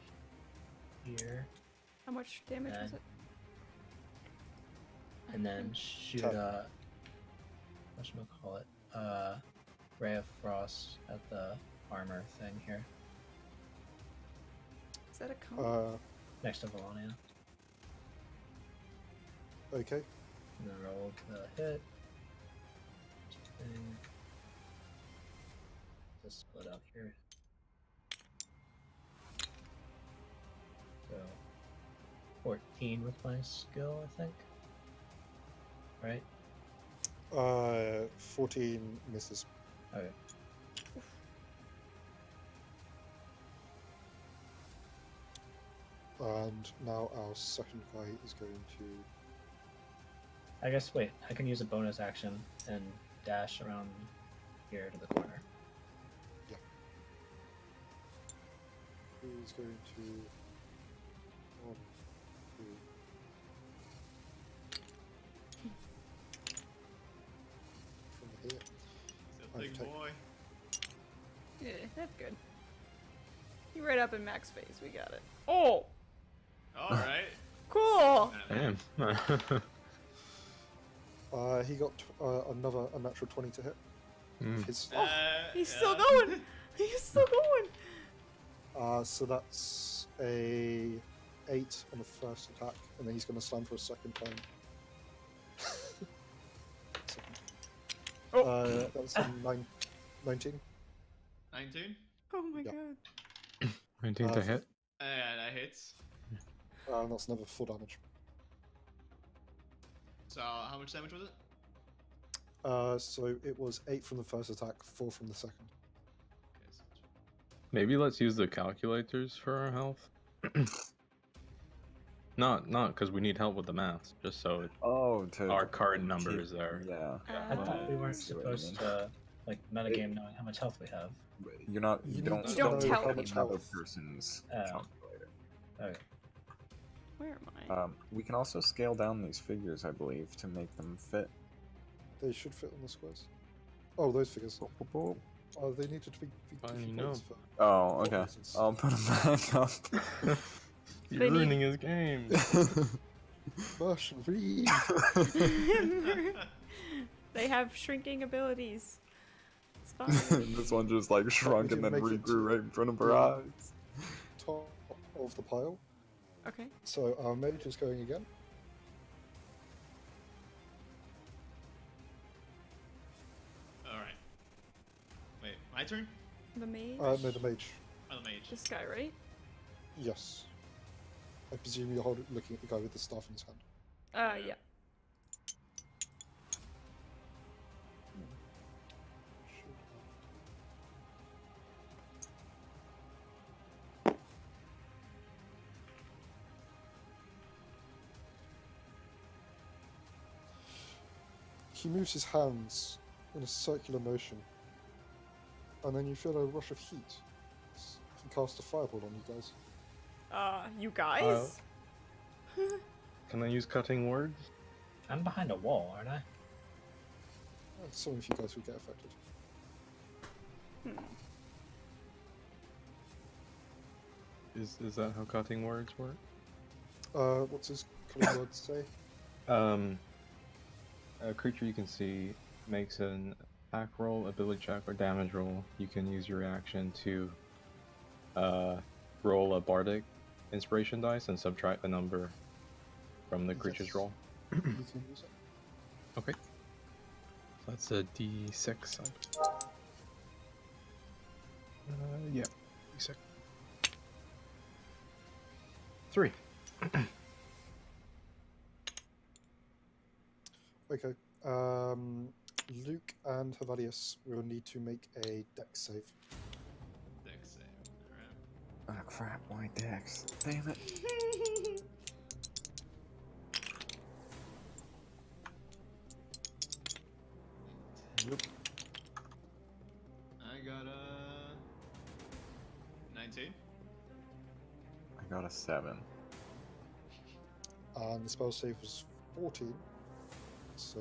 here how much damage was And- it? and then shoot Tough. a whatchamacallit, ray of frost at the armor thing here Is that a cone? next to Volania. Okay. And then roll the hit. Thing. Just split up here. So 14 with my skill, I think. Right? 14 misses. Okay. And now our second guy is going to. I guess wait, I can use a bonus action and dash around here to the corner. He's going to. 1, 2. From here. He's a I've big taken- boy. Yeah. that's good. You right up in Mac's face. We got it. Oh, Alright. cool. Damn. He got another unnatural 20 to hit. Mm. His, He's still going. He's still going. so that's a 8 on the first attack, and then he's going to slam for a second time. Oh. That was a 19. 19? Oh my Yeah. god. 19 to hit. Yeah, that hits. That's another 4 damage. So, how much damage was it? So it was 8 from the first attack, 4 from the second. Okay, so Maybe let's use the calculators for our health. Not because we need help with the math, just so Oh, to our card number keep- is there. Yeah. I thought we weren't see what you supposed mean. to like metagame knowing how much health we have. You're not. You You don't. need to know spell how much another health. person's Oh. calculator. Okay. Where am I? We can also scale down these figures, I believe, to make them fit. They should fit on the squares. Oh, those figures. Oh, they needed to be I different know. points for Oh, what okay. reasons? I'll put them back up. You're They need- ruining his game. Mush, read! They have shrinking abilities. It's fine. This one just like shrunk We and can then make it regrew to- right in front of our eyes. Top of the pile. Okay. So our mage is going again. Alright. Wait, my turn? The mage. No, the mage. Oh, the mage. This guy, right? Yes. I presume you're looking at the guy with the staff in his hand. Yeah. He moves his hands in a circular motion, and then you feel a rush of heat. He casts a fireball on you guys. You guys? Can I use cutting words? I'm behind a wall, aren't I? Some of you guys will get affected. Is that how cutting words work? What's his cutting word say? A creature you can see makes an attack roll, ability check, or damage roll. You can use your reaction to roll a bardic inspiration dice and subtract the number from the creature's Yes. roll. You can use it. Okay. So that's a d6. Yeah, d6. 3. Okay. Luke and Havadius will need to make a dex save. Dex save. Oh Crap. crap, my dex. Damn it. I got a 19. I got a 7. And the spell save was 14. So.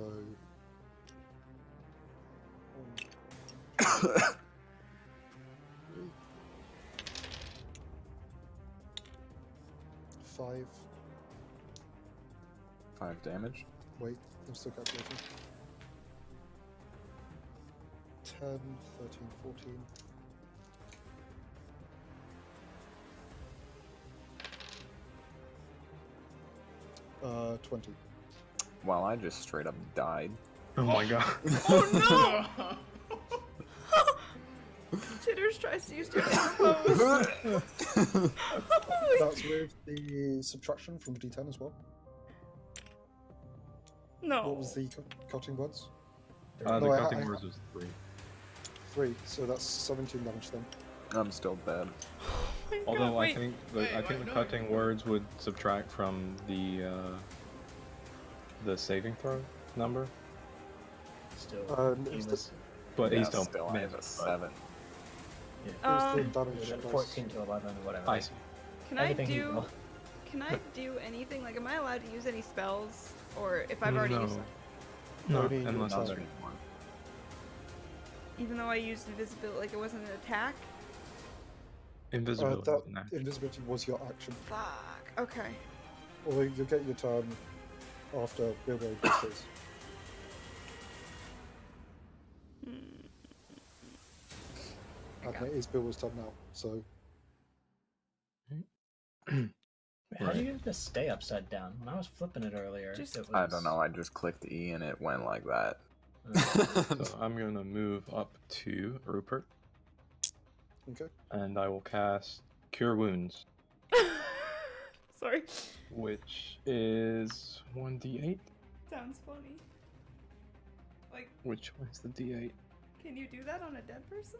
Five. 5 damage. Wait, I'm still calculating. 10, 13, 14. Uh, 20. Well, I just straight up died. Oh my god. Oh no! Chitters tries to use different pose. That's with the subtraction from D10 as well. No. What was the cutting words? The No, I- cutting I- words was 3. 3, so that's 17 damage then. I'm still dead. Oh my God, Although wait. I think wait, the no. cutting words would subtract from the saving throw number, Still, he It's was but Yeah, he's still still I miss, have a but- 7. It was the Um, damage he was dice. 14 to 11 or whatever. I see. Can I Everything he do? rolled. Can I do anything? Like, am I allowed to use any spells, or if I've already used them? No, Only unless your it's turn. Even though I used invisibility, like it wasn't an attack. Invisibility. That Nah. invisibility was your action. Fuck. Okay. Although you'll get your turn after Bilbo does his. And it is Bilbo's turn now, so. How do you get this stay upside down? When I was flipping it earlier, Just- it was... I don't know, I just clicked E and it went like that. So I'm gonna move up to Rupert, Okay. and I will cast Cure Wounds, Sorry. which is 1d8. Sounds funny. Like, Which one's the d8? can you do that on a dead person?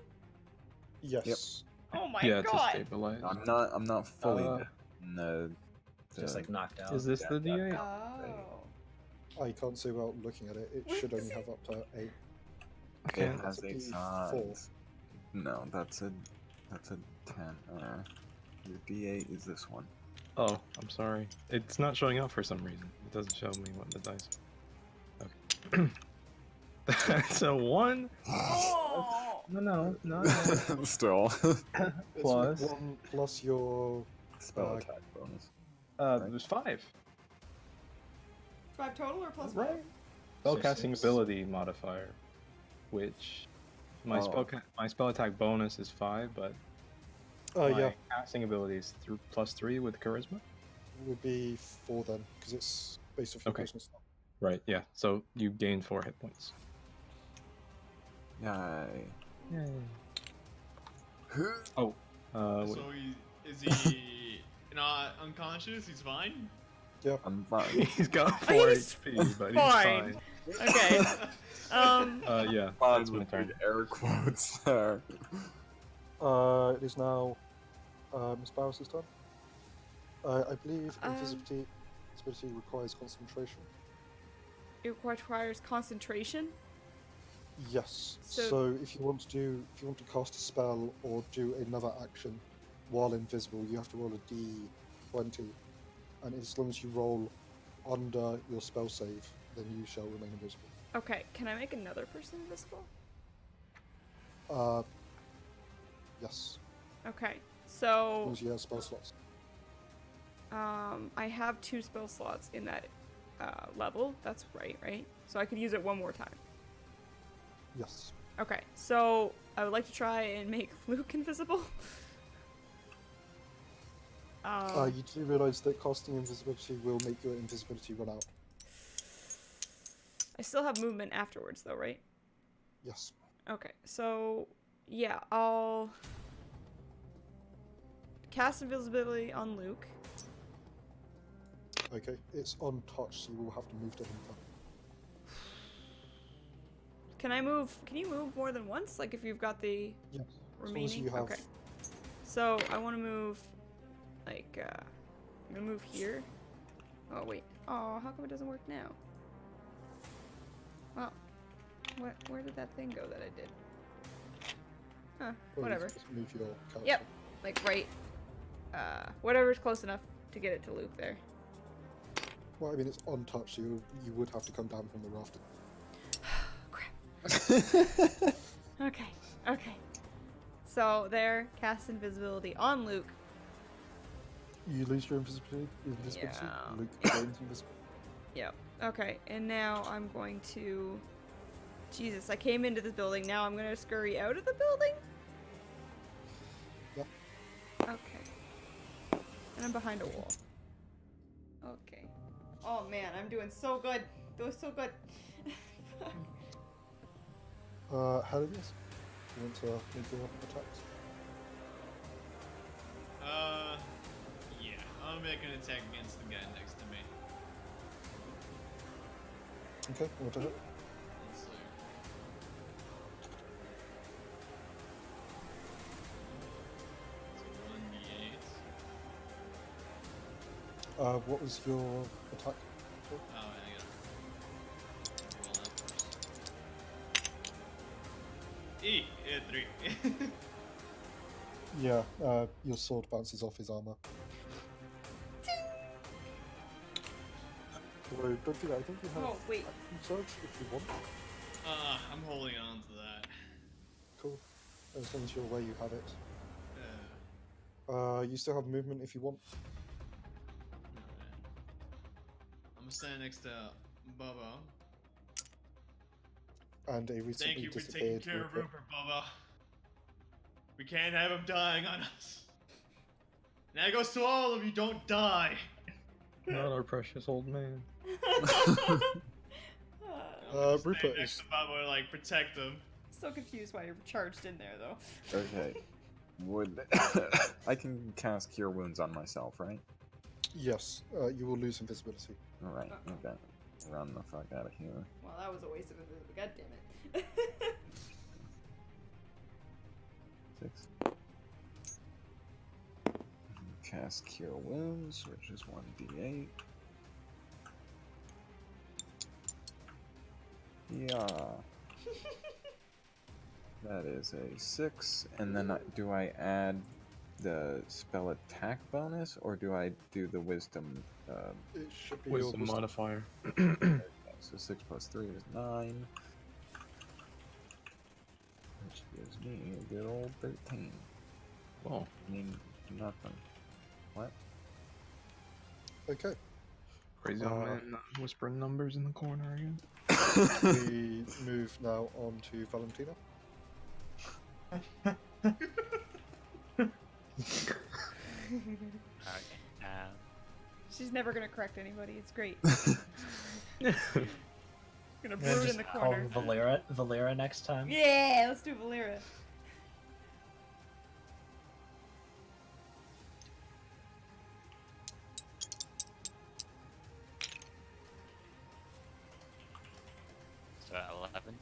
Yes. Oh my Yeah, to god. stabilize. I'm not fully Uh, dead. No. just like knocked out. Is this the d8? Oh. I can't see without looking at it. It Where should is only it? have up to 8. Okay. It has That's a 8 D4. sides. No, that's a 10. The D8 is this one. Oh, I'm sorry. It's not showing up for some reason. It doesn't show me what the dice. Okay. That's a 1. Oh. No. Still. It's Plus. 1 plus your. Spell attack bonus. There's 5. 5 total or plus Right. 5? Spellcasting ability modifier, which my Oh. my spell attack bonus is 5, but Oh, my yeah. casting ability is +3 with charisma. Would be 4 then, because it's based off your Okay. Christmas. Right. Yeah. So you gain 4 hit points. Yay. Oh. So is he not unconscious? He's fine? I'm fine. He's got 4 He's HP, but fine. he's Okay. Yeah. Fine That's my with turn. big air quotes there. It is now Miss Barris's turn. I believe invisibility requires concentration. It requires concentration. Yes. So- So if you want to cast a spell or do another action while invisible, you have to roll a D20, and as long as you roll under your spell save, then you shall remain invisible. Okay, can I make another person invisible? Yes. Okay, As so long as you have spell slots. I have 2 spell slots in that level. That's right? So I could use it one more time. Yes. Okay, so I would like to try and make Luke invisible. You do realize that casting invisibility will make your invisibility run out. I still have movement afterwards, though, right? Yes. Okay, so yeah, I'll cast invisibility on Luke. Okay. It's untouched, so you will have to move to him first. Can I move? Can you move more than once? Like if you've got the Yes. remaining? As long as you have. Okay. So I want to move, like, I'm gonna move here. Oh wait. Oh, how come it doesn't work now? Well, where did that thing go that I did? Huh. Or you Whatever. can just move your character. Yep. Like right. Whatever's close enough to get it to Luke there. Well, I mean, it's untouched, so you would have to come down from the rafter. Crap. Okay. So there, cast invisibility on Luke. You lose your invisibility. Yeah. Luke gains invisibility. Yep. Okay, and now I'm going to... Jesus, I came into this building, now I'm gonna scurry out of the building? Yep. Okay. And I'm behind a wall. Okay. Oh man, I'm doing so good. Doing so good. Helios, you want to make your attacks? Yeah, I'll make an attack against the guy next to me. Okay, what to hit? Let's see. It's a 1d8. What was your attack? Oh, I gotta roll that first. Yeah, 3. Yeah, your sword bounces off his armor. Wait, don't do that. I think you have Oh, wait. action surge if you want. I'm holding on to that. Cool. As long as you're aware you have it. You still have movement if you want. Alright. I'm gonna stand next to Bubba. And a Thank recently you for taking disappeared care of Rupert. Rupert, Bubba. We can't have him dying on us. And that goes to all of you, don't die. Not our precious old man. Rupert Stand next is. to Bubba, like, protect him. So confused why you're charged in there, though. Okay. Would I can cast Cure Wounds on myself, right? Yes, you will lose invisibility. All right. Okay. Run the fuck out of here. Well, that was a waste of invisibility. God damn it. 6. Cast Cure Wounds, which is 1d8. Yeah. That is a 6. And then do I add the spell attack bonus, or do I do the wisdom? It should be Wisdom your modifier. So 6 plus 3 is 9. Which gives me a good old 13. Oh, I mean, nothing. What? Okay. crazy old man whispering numbers in the corner again. We move now on to Valentina. Okay. She's never gonna correct anybody. It's great. Gonna We're brood in just the call corner. Valera next time. Yeah, let's do Valera. So at 11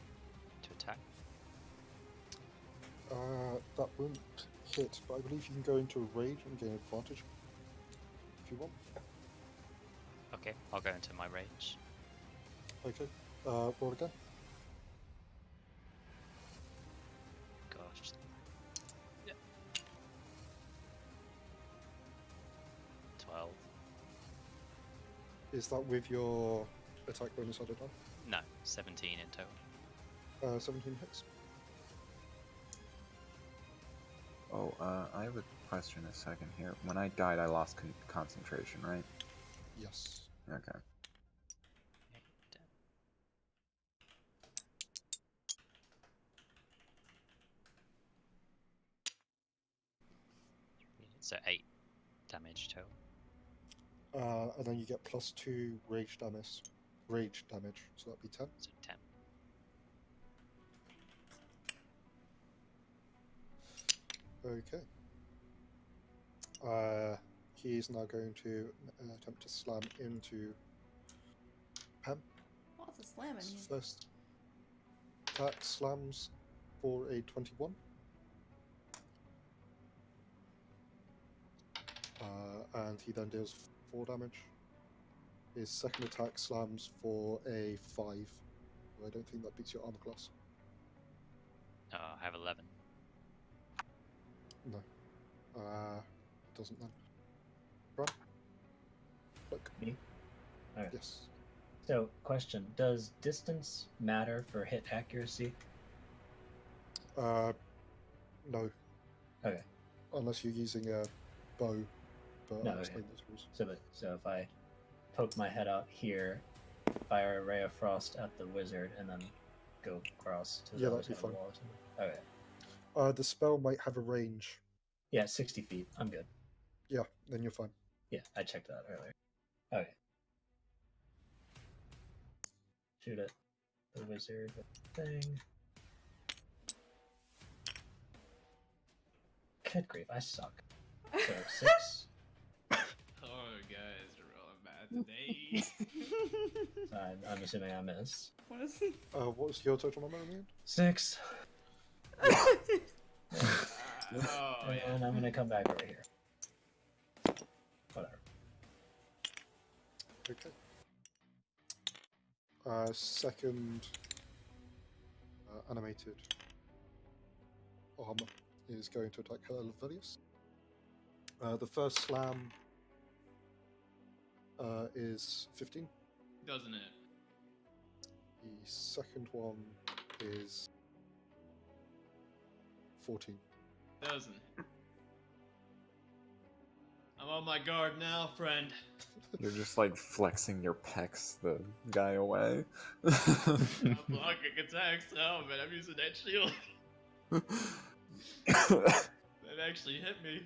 to attack. That won't hit, but I believe you can go into a rage and gain advantage if you want. Okay, I'll go into my rage. Okay. Roll again. Gosh. Yeah. 12. Is that with your attack bonus added on? No, 17 in total. 17 hits. Oh, I have a question a second here. When I died, I lost concentration, right? Yes. Okay. 8, 10. So 8 damage total. And then you get +2 rage damage. So that'd be 10. So 10. Okay. He is now going to attempt to slam into Pam. Lots of slamming here. First attack slams for a 21. And he then deals 4 damage. His second attack slams for a 5. I don't think that beats your armor class. Oh, I have 11. No. Doesn't then. Right. Look. Me? Alright. Yes. So, question: does distance matter for hit accuracy? No. Okay. Unless you're using a bow. But No, I'll okay. explain those rules. So if I poke my head out here, fire a ray of frost at the wizard, and then go across to the Yeah, other that'd be side of the fine. wall. Okay. The spell might have a range. Yeah, 60 feet. I'm good. Yeah, then you're fine. Yeah, I checked that earlier. Okay. Shoot at the wizard with the thing. Good grief, I suck. So 6. Oh, guys are rolling bad today. I'm assuming I miss. What is What was your total number in the end? 6. Oh, yeah. And I'm gonna come back over here. Whatever. Okay. Second animated armor is going to attack Helvelius. The first slam is 15. Doesn't it? The second one is 14. Doesn't. I'm on my guard now, friend. You're just like flexing your pecs the guy away. I'm blocking attacks now, but I'm using that shield. That actually hit me.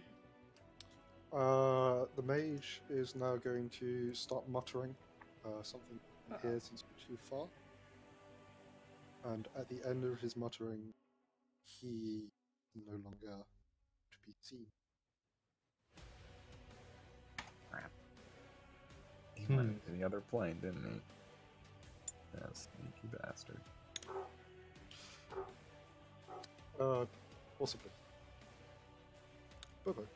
The mage is now going to start muttering something in here since we're too far. And at the end of his muttering, he is no longer to be seen. Crap. He went to the other plane, didn't he? Yeah, sneaky bastard. Possibly. Bye-bye.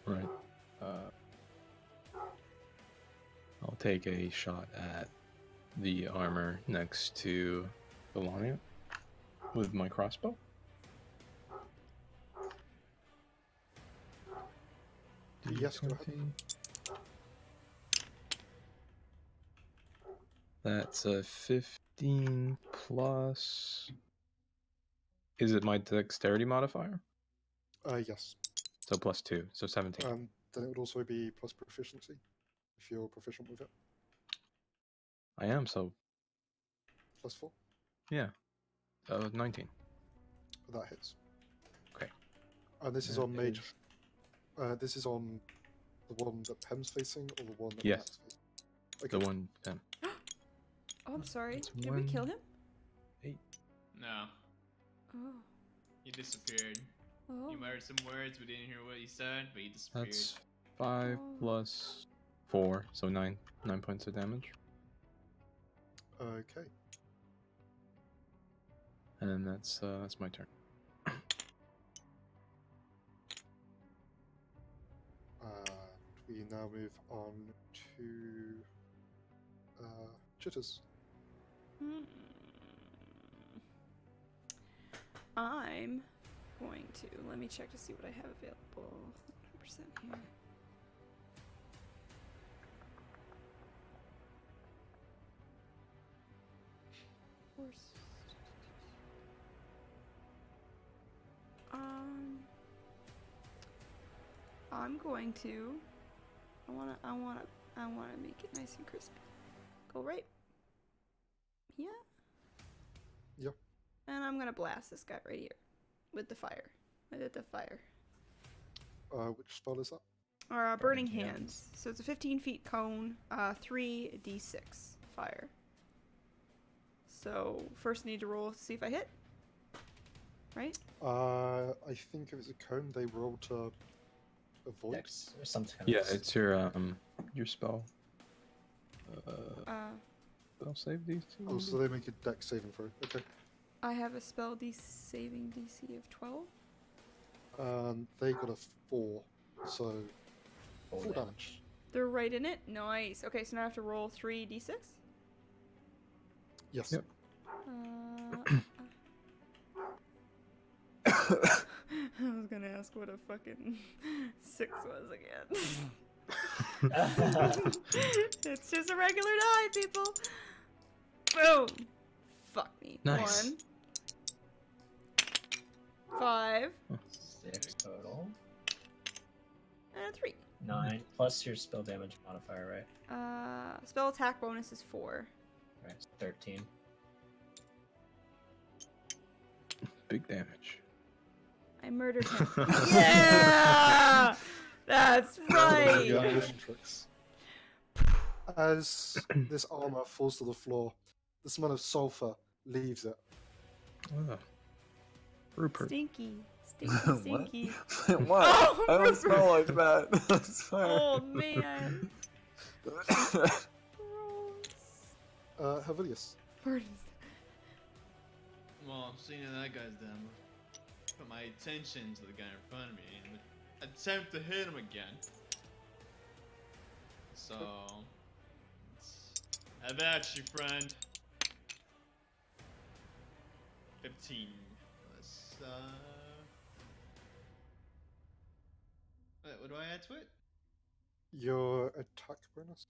Right. I'll take a shot at the armor next to Belania with my crossbow. Yes, go ahead. That's a 15 plus. Is it my dexterity modifier? Yes. So plus 2, so 17. Then it would also be plus proficiency, if you're proficient with it. I am, so Plus 4. yeah. 19. That hits. Okay. And this is That on mage. This is on the one that Pem's facing, or the one that Yes. Matt's facing? Okay. The one. Oh, I'm sorry. It's Did we kill him? 8. No, Oh. he disappeared. Oh. You muttered some words, we didn't hear what he said, but he disappeared. That's 5 Oh. plus 4, so 9 points of damage. Okay. And then that's my turn. We now move on to Jitters. I'm going to let me check to see what I have available. 100% here. Horse. I'm going to. I wanna make it nice and crispy. Go right. Yeah. Yep. And I'm gonna blast this guy right here with the fire. With the fire. Which spell is that? Burning Hands. So it's a 15 feet cone, 3d6 fire. So first need to roll to see if I hit. Right? I think if it's a cone, they roll to avoid. Dex or some kind Yeah, of it's your spell. Spell save DC. Oh, so they make a dex saving throw. Okay. I have a spell saving DC of 12. They got a 4, so 4 damage. damage. They're right in it. Nice. Okay, so now I have to roll 3d6. Yes. Yep. I was gonna ask what a fucking 6 was again. It's just a regular die, people. Boom. Fuck me. Nice. 1. 5. 6 total. And a 3. 9 plus your spell damage modifier, right? Spell attack bonus is 4. Right, 13. Big damage. I murdered him. Yeah! That's right! Yeah, illusion tricks. As this armor falls to the floor, the smell of sulfur leaves it. Oh. Rupert. Stinky. What? Stinky. What? Oh, I don't Rupert. smell like that. I swear. Oh, man. Gross. Havilius. Bird is- Well, seeing that that guy's down, put my attention to the guy in front of me and attempt to hit him again. So, have at you, friend. 15 plus, what do I add to it? Your attack bonus.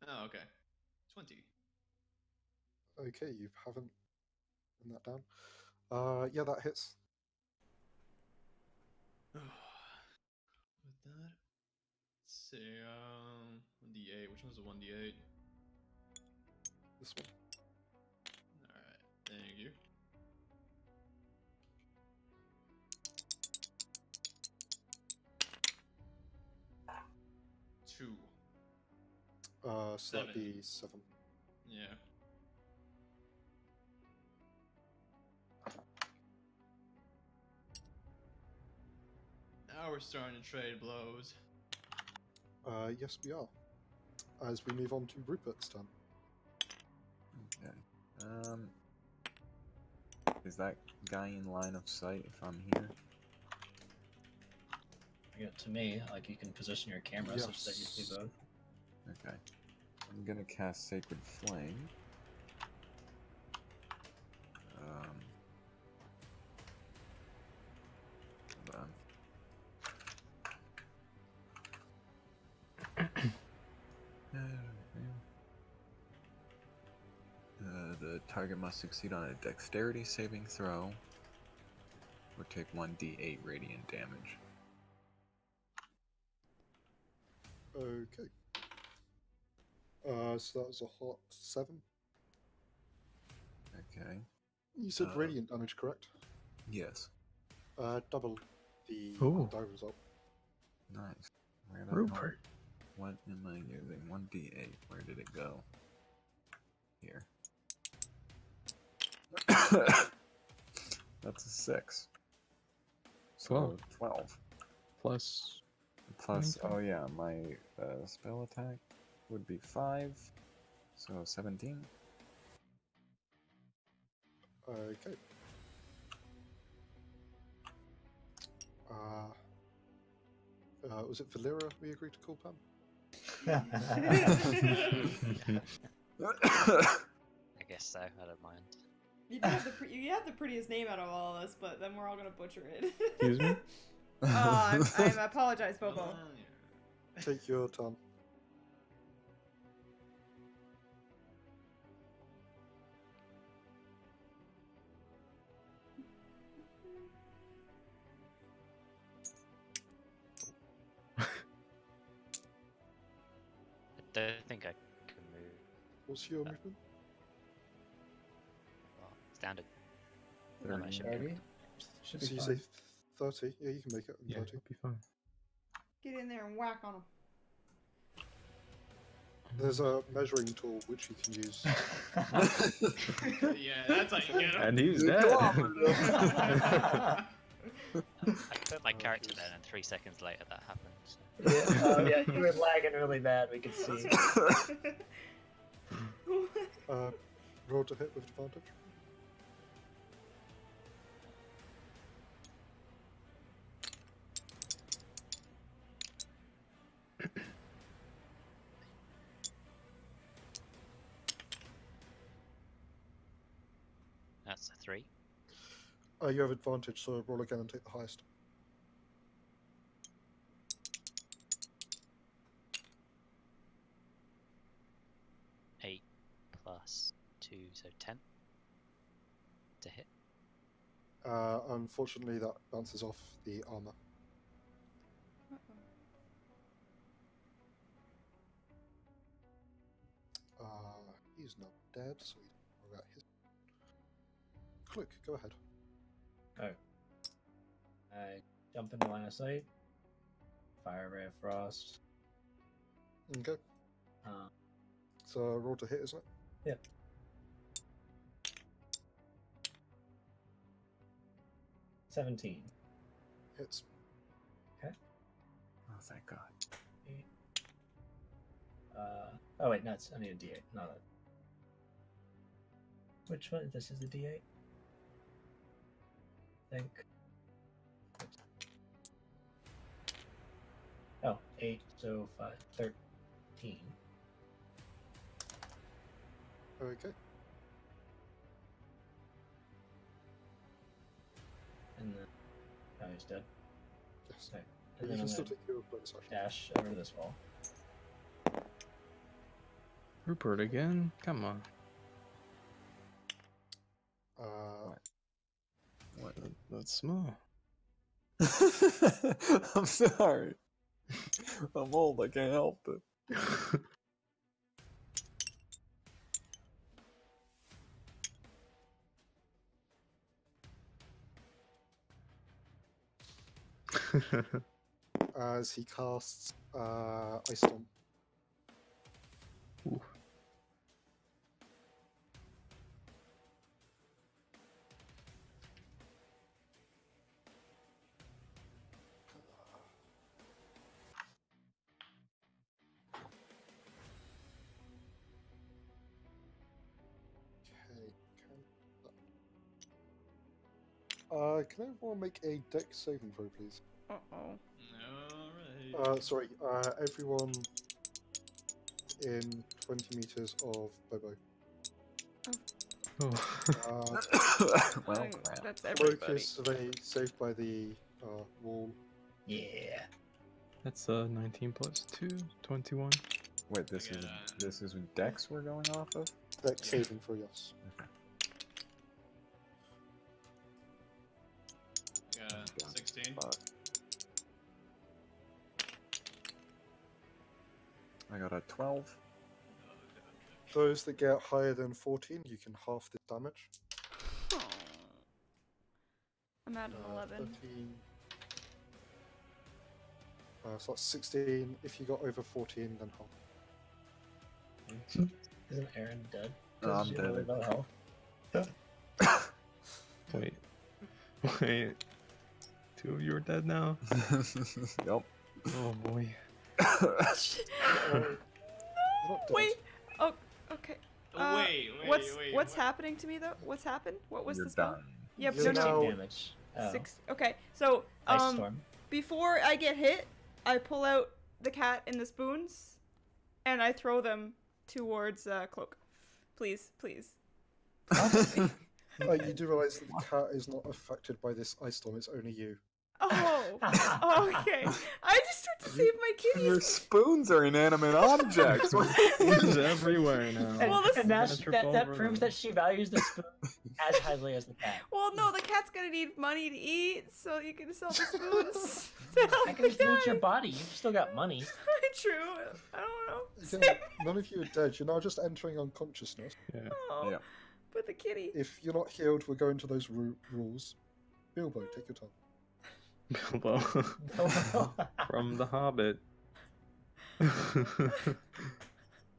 Oh, okay. 20. Okay, you haven't written that down. Yeah, that hits. With that, Say 1d8. Which one's the 1d8? This one. Alright, thank you. Two. So that'd be 7. Yeah. Now we're starting to trade blows. Yes, we are. As we move on to Rupert's turn. Okay. Is that guy in line of sight if I'm here? To me, like you can position your camera such that you see both. Okay. I'm gonna cast Sacred Flame. Hold on. The target must succeed on a dexterity saving throw or take 1d8 radiant damage. Okay. So that was a hot 7. Okay. You said radiant damage, correct? Yes. Double the Ooh. die result. Nice. Rupert. What am I using? 1d8. Where did it go? Here. That's a 6. So 12. Plus. Plus, oh yeah, my spell attack would be 5. So 17. Okay. Was it Valera we agreed to call Pam? I guess so. I don't mind. You have the prettiest name out of all of us, but then we're all gonna butcher it. Excuse me? I apologize, Bobo. Take your turn. I don't think I can move. What's your movement? Well, standard. 30. That should be 30? Should be So you fine. say 30? Yeah, you can make it. Yeah, 30. it'll be fine. Get in there and whack on him. There's a measuring tool which you can use. Yeah, that's how you get him. And he's dead. I put my character there, and 3 seconds later that happened. So. Yeah, you were lagging really bad, we could see. Roll to hit with advantage. That's a 3. You have advantage, so roll again and take the highest. Eight plus 2, so 10 to hit. Unfortunately, that bounces off the armor. He's not dead, so we don't worry about his. Click, go ahead. Oh. I jump into line of sight. Fire Ray of Frost. Okay. So roll to hit, isn't it? Yep. $17. Hits. Okay. Oh, thank God. 8. Oh wait, no, I need a D8. Not that. Which one? This is the D8? I think. Oh, 8, so 5, 13. Okay. And then. Oh, he's dead. Yes. Okay. But And you then can I'm still gonna take your bonus action. dash over to this wall. Rupert again? Come on. What? That's small. I'm sorry. I'm old, I can't help it. As he casts Ice Storm. Ooh. Can everyone make a dex saving throw, please? Uh-oh. Alright. Sorry, everyone in 20 meters of Bobo. Oh. Well, I think crap. that's everybody. Focus survey saved by the wall. Yeah. That's 19 plus 2, 21. Wait, this is Dex we're going off of? Dex saving throw, yes. Got 16. I got a 12. Those that get higher than 14, you can half the damage. Aw. I'm at an 11. 13. So that's 16. If you got over 14, then half. Isn't Aaron dead? No, I'm You're really dead. low health. Wait. Wait. 2 of you are dead now? Yup. Oh boy. Wait. Oh, okay. Wait, What's happening to me though? What's happened? What was You're the spell? done. Yep. You're No, now- no. Damage. Oh. 6. Okay. So Ice Storm. before I get hit, I pull out the cat and the spoons, and I throw them towards Cloak. Please, please. You do realize that the cat is not affected by this ice storm, it's only you. Oh, okay. I just have to save my kitty. Your spoons are inanimate objects. It's everywhere now. And, Well, this- and that Trip proves over that she values the spoon as highly as the cat. Well, no, the cat's gonna need money to eat, so you can sell the spoons to help I can the just loot your cat. body. You've still got money. True. I don't know. Again, none of you are dead, you're now just entering unconsciousness. Yeah. Oh, Yeah. but the kitty. If you're not healed, we're going to those rules. Bilbo, take your time. Bilbo. From The Hobbit.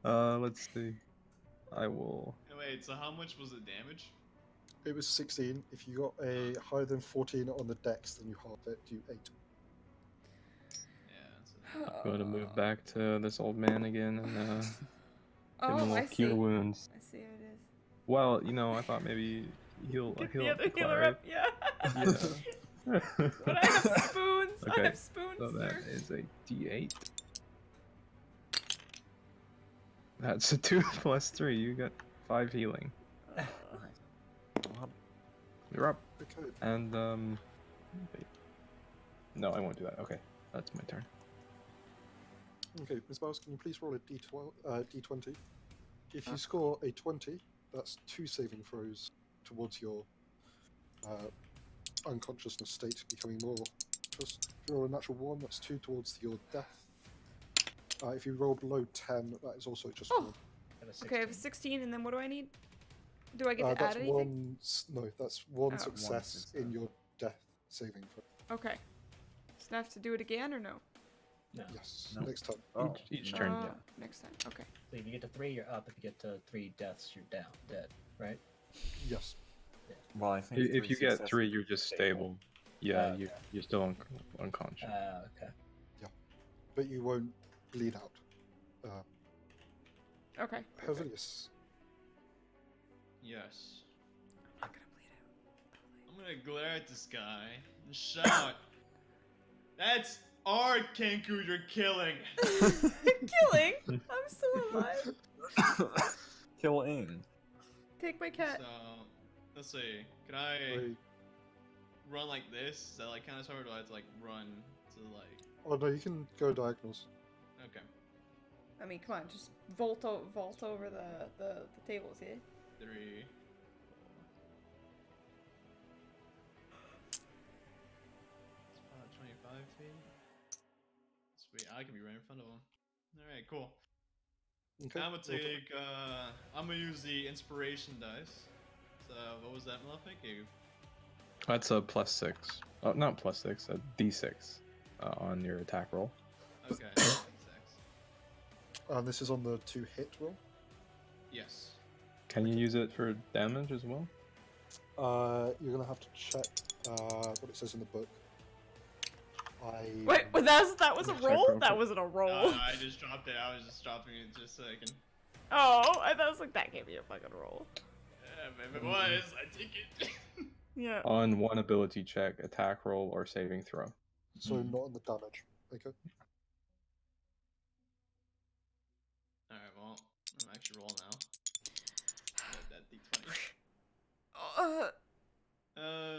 Let's see. I will. Wait, so how much was the damage? It was 16. If you got a higher than 14 on the dex, then you half it, do 8. Yeah, that's I'm gonna move back to this old man again and give him a Oh, little I see. cure wounds. I see how it is. Well, I thought maybe heal Get heal the up other the healer up, yeah. Yeah. But I have spoons. I Okay, have spoons, So that sir. is a D8. That's a 2 plus 3. You got 5 healing. You're up. Okay. And wait. No, I won't do that. Okay, that's my turn. Okay, Ms. Bowles, can you please roll a D20? If you score a 20, that's 2 saving throws towards your unconsciousness state becoming more conscious. If you roll a natural 1, that's 2 towards your death. If you roll below 10, that is also just 1. Okay, I have 16, and then what do I need? Do I get to add That's anything? that's one Oh. success in your death saving throw. Okay. So I have to do it again, or no? No. Yes, No. next time. Oh, Each no. turn. Oh, next time. Okay. So if you get to 3, you're up. If you get to 3 deaths, you're down, dead, right? Yes. Well, I think If you get successes 3, you're just stable. Yeah, you're still unconscious. Okay. But you won't bleed out. Okay. Hevelius. Yes. I'm not gonna bleed out. I'm gonna glare at this guy and shout, "That's our Kenku you're killing!" Killing? I'm still alive. Killing. Take my cat. So, let's see. Can I run like this? Is that like kind of hard, or do I have to like run to like? Oh no, you can go diagonals. Okay. I mean, come on, just vault over the tables, yeah? 3, 4. It's about 25 feet. Sweet. I can be right in front of him. Alright, cool. Okay. I'm gonna roll to- take, I'm gonna use the inspiration dice. So, what was that, Malefic? That's a +6. Oh, not +6, a D6 on your attack roll. Okay, 6. This is on the 2 hit roll. Yes. Can you use it for damage as well? You're gonna have to check what it says in the book. Wait, that was a Check roll? real That quick. wasn't a roll. I just dropped it. I was just dropping it just so I can. Oh, I thought it was like that gave me a fucking roll. If it was, I take it. Yeah. On one ability check, attack roll, or saving throw. So not on the damage. Okay. Alright, well, I'm actually roll now. That d20.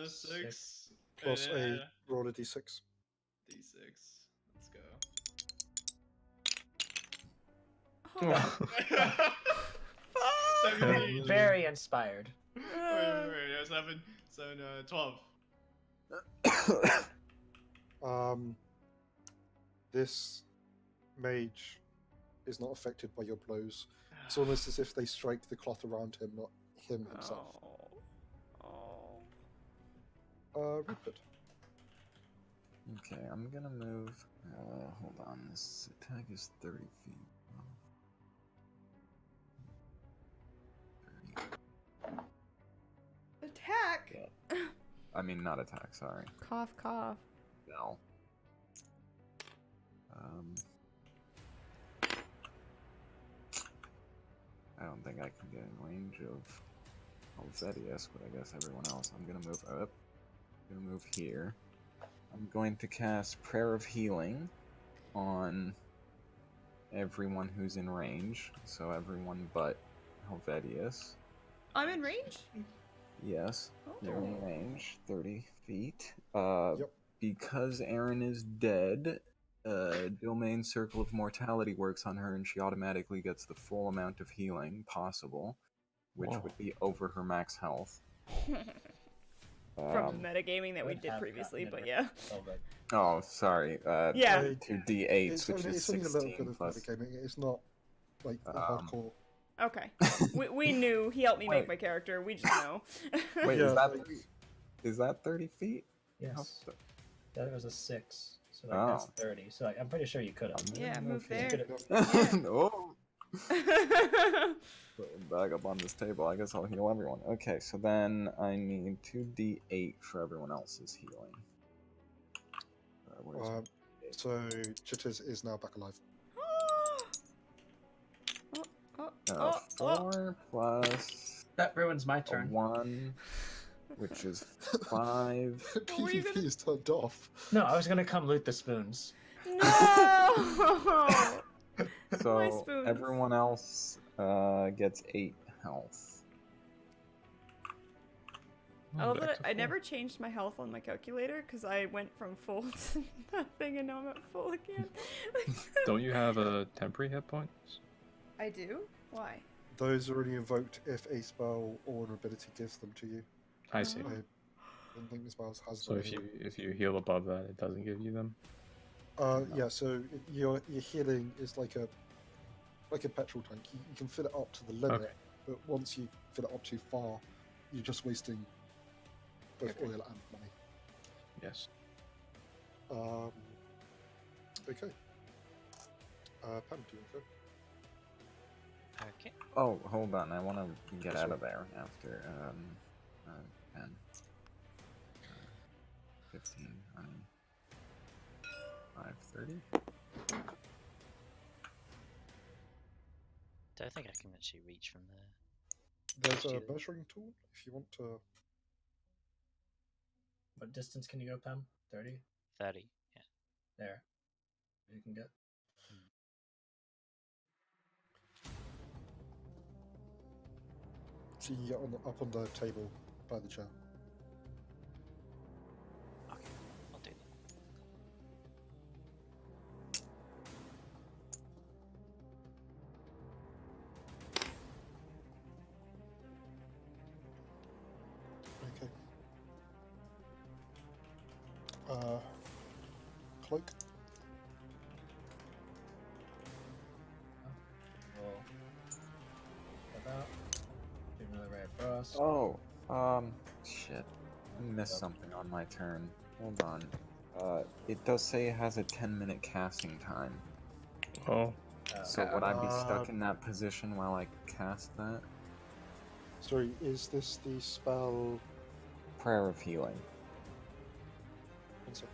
6. Plus and then, a roll a d6. d6. Let's go. Oh, fuck. 17. Very inspired. Wait, 7, 12. This mage is not affected by your blows. It's almost as if they strike the cloth around him, not him himself. Rupert. Okay, I'm gonna move. Hold on. This attack is 30 feet. 30. Attack! Yeah. I mean, not attack. Sorry. Cough, cough. No. I don't think I can get in range of Helvetius, but I guess everyone else. I'm gonna move up. I'm gonna move here. I'm going to cast Prayer of Healing on everyone who's in range. So everyone but Helvetius. I'm in range? Yes, you're Oh. in range, 30 feet. Yep. Because Erin is dead, Domain Circle of Mortality works on her, and she automatically gets the full amount of healing possible, which Whoa. would be over her max health. From the metagaming that we Would did have previously, gotten but it yeah. over. Oh, sorry. Yeah. 2 d8s, It's which only, is it's only a little bit 16 of plus. metagaming. It's not like a hardcore. Okay. We knew. He helped me make Wait. my character. We just know. Wait, Yeah, is like- that 30 feet? Yes. That was a 6. So Oh. that's 30. So I'm pretty sure you could have. Yeah, I'm move gonna there. move Yeah. No. Put it back up on this table. I guess I'll heal everyone. Okay, so then I need 2d8 for everyone else's healing. Where's my D8? So Chitters is now back alive. Oh. 4 plus That ruins my a turn. 1, which is 5. What were you PvP gonna- is turned off. No, I was gonna come loot the spoons. No! My So spoons. everyone else gets 8 health. I love Back that to I full. never changed my health on my calculator because I went from full to nothing and now I'm at full again. Don't you have a temporary hit points? I do? Why? Those are only invoked if a spell or an ability gives them to you. I see. Oh. I don't think the spells has So them. if you heal above that, it doesn't give you them. Yeah, so your healing is like a petrol tank. You can fill it up to the limit, Okay. but once you fill it up too far, you're just wasting both Okay. oil and money. Yes. Okay. Pam, do you want to go? Okay. Oh, hold on. I want to get out of there after 10, 15, 5:30. Don't think I can actually reach from there. There's a Do- measuring tool if you want to. What distance can you go, Pam? 30? 30. Yeah. There. You can get. So you can get up on the table by the chair. Okay. I'll do that. Okay. Cloak. another ray of frost. Oh, shit. I missed something on my turn. Hold on. It does say it has a 10-minute casting time. Oh. So would I be stuck in that position while I cast that? Sorry, is this the spell? Prayer of Healing. 1 second.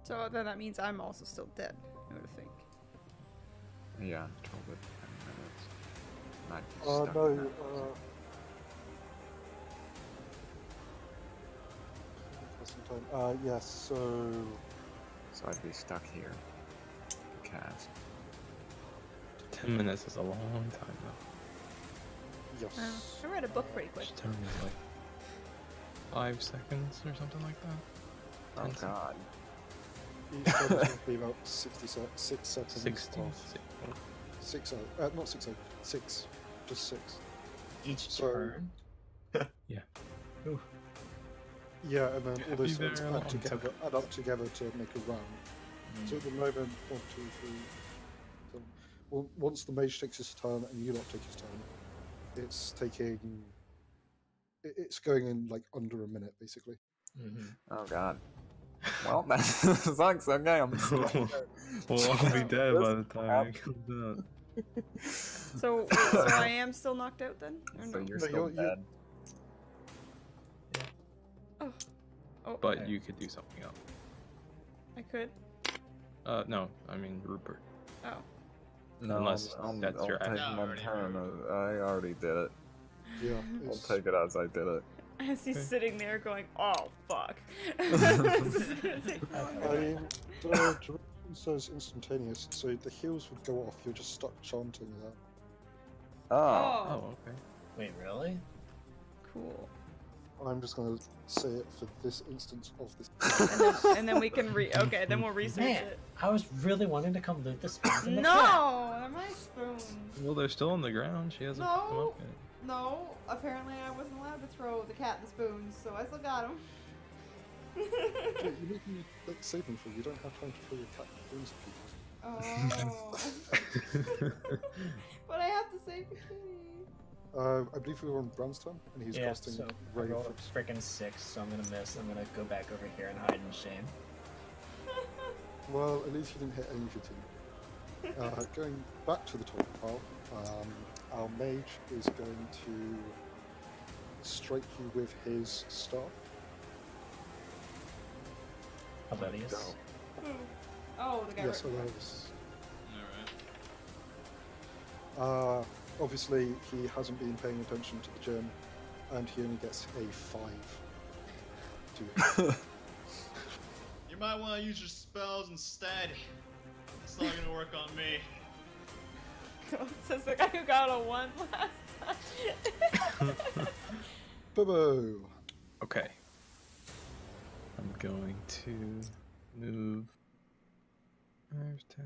So then that means I'm also still dead, I would think. Yeah, 12 to 10 minutes. Might be No, stuck in that position. Casting time. Yes, so So I'd be stuck here. To cast. 10 minutes is a long time though. yes. I read a book pretty quick. Each turn is like 5 seconds or something like that. Oh 10 seconds. god. Each time is going to be about 6 seconds 16. off. 6 not 6 6. Just 6. Each So- turn. Yeah, and then all those Be things there a add long up together to make a round. So at the moment, 1, 2, 3. So, well, once the mage takes his turn and you lot take his turn, it's taking. It's going in like under a minute, basically. Oh god. Well, that sucks. Okay, I'm We'll all be dead by the time it comes out. So, wait, so I am still knocked out then? Or So no? you're No, still you're- dead. Oh, But you could do something else. I could? No, I mean Rupert. Oh. No, Unless that's I'll your take action. my turn. I already did it. Yeah. I'll It's, take it as I did it. As he's Okay. sitting there going, oh, fuck. I mean, the duration says instantaneous, so the heals would go off. You're just stuck chanting that. Oh. Oh, okay. Wait, really? Cool. I'm just gonna say it for this instance of this. And then we can okay, then we'll research Man, it. I was really wanting to come loot the spoons in the No! cat. They're my spoons. Well, they're still on the ground. She hasn't picked them No. up yet. No, apparently I wasn't allowed to throw the cat the spoons, so I still got them. Yeah, you need to like save them for. You don't have time to throw your cat spoons at people. Oh. But I have to save the kitty. I believe we were on Brown's turn, and he's Yeah, casting so I Ray of rolled Frost. a freaking 6, so I'm gonna miss. I'm gonna go back over here and hide in shame. Well, at least you didn't hit any of your team. Going back to the top pile, our mage is going to strike you with his staff. Hilarious. Go. Oh, the guy Yes, right. Hilarious. Alright. Obviously, he hasn't been paying attention to the gym, and he only gets a 5. To You might want to use your spells instead. It's not gonna work on me. Says the guy who got a 1 last time. Bobo! Okay. I'm going to move 5, 10.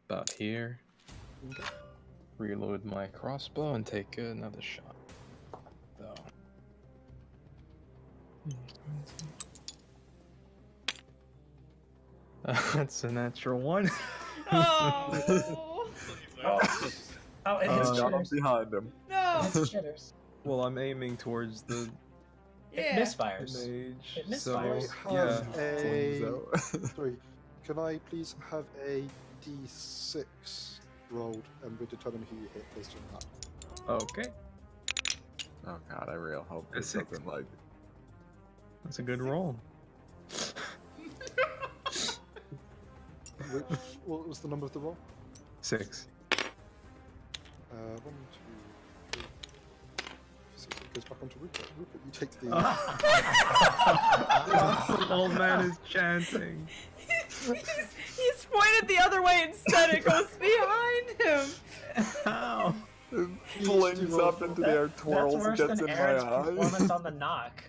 About here. Okay. Reload my crossbow and take another shot. So. That's a natural 1. Oh. Oh, it hits Got him jitters. behind him. No. It hits jitters. Well, I'm aiming towards the It Yeah. misfires. mage. It So, misfires. Have yeah. a... Sorry, can I please have a d6 rolled, and we determine who you hit based on that? Okay. Oh god, I real hope A this 6. doesn't like. That's a good roll. What was the number of the roll? 6. 1, 2, 3. 6. It goes back onto Rupert. Rupert, you take the. Old man is chanting. He's pointed the other way instead. It goes behind him. How? It flings up into the air, That's twirls, worse gets than in Aaron's my eye. performance on the knock.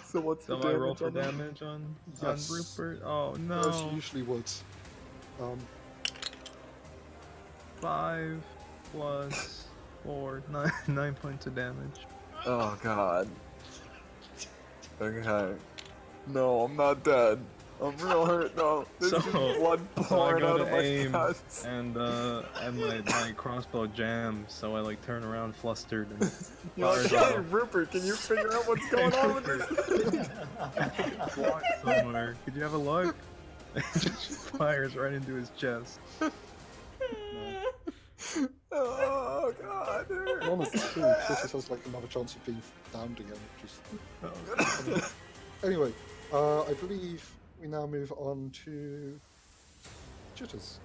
So what's the So I roll damage for on that? damage on Yes. Rupert? Oh As no. you usually would. 5 plus 4, 9 points of damage. Oh god. Okay. No, I'm not dead. I'm real hurt though. There's just blood So I pouring go out to of my aim, guts. and my crossbow jams, so I like turn around flustered and You're like, fires hey, off. Rupert, can you figure out what's going on with this? Block somewhere. Could you have a look? It just fires right into his chest. Oh god. One of the two, this has like another chance of being downed again. Just... Anyway, I believe we now move on to Jitters.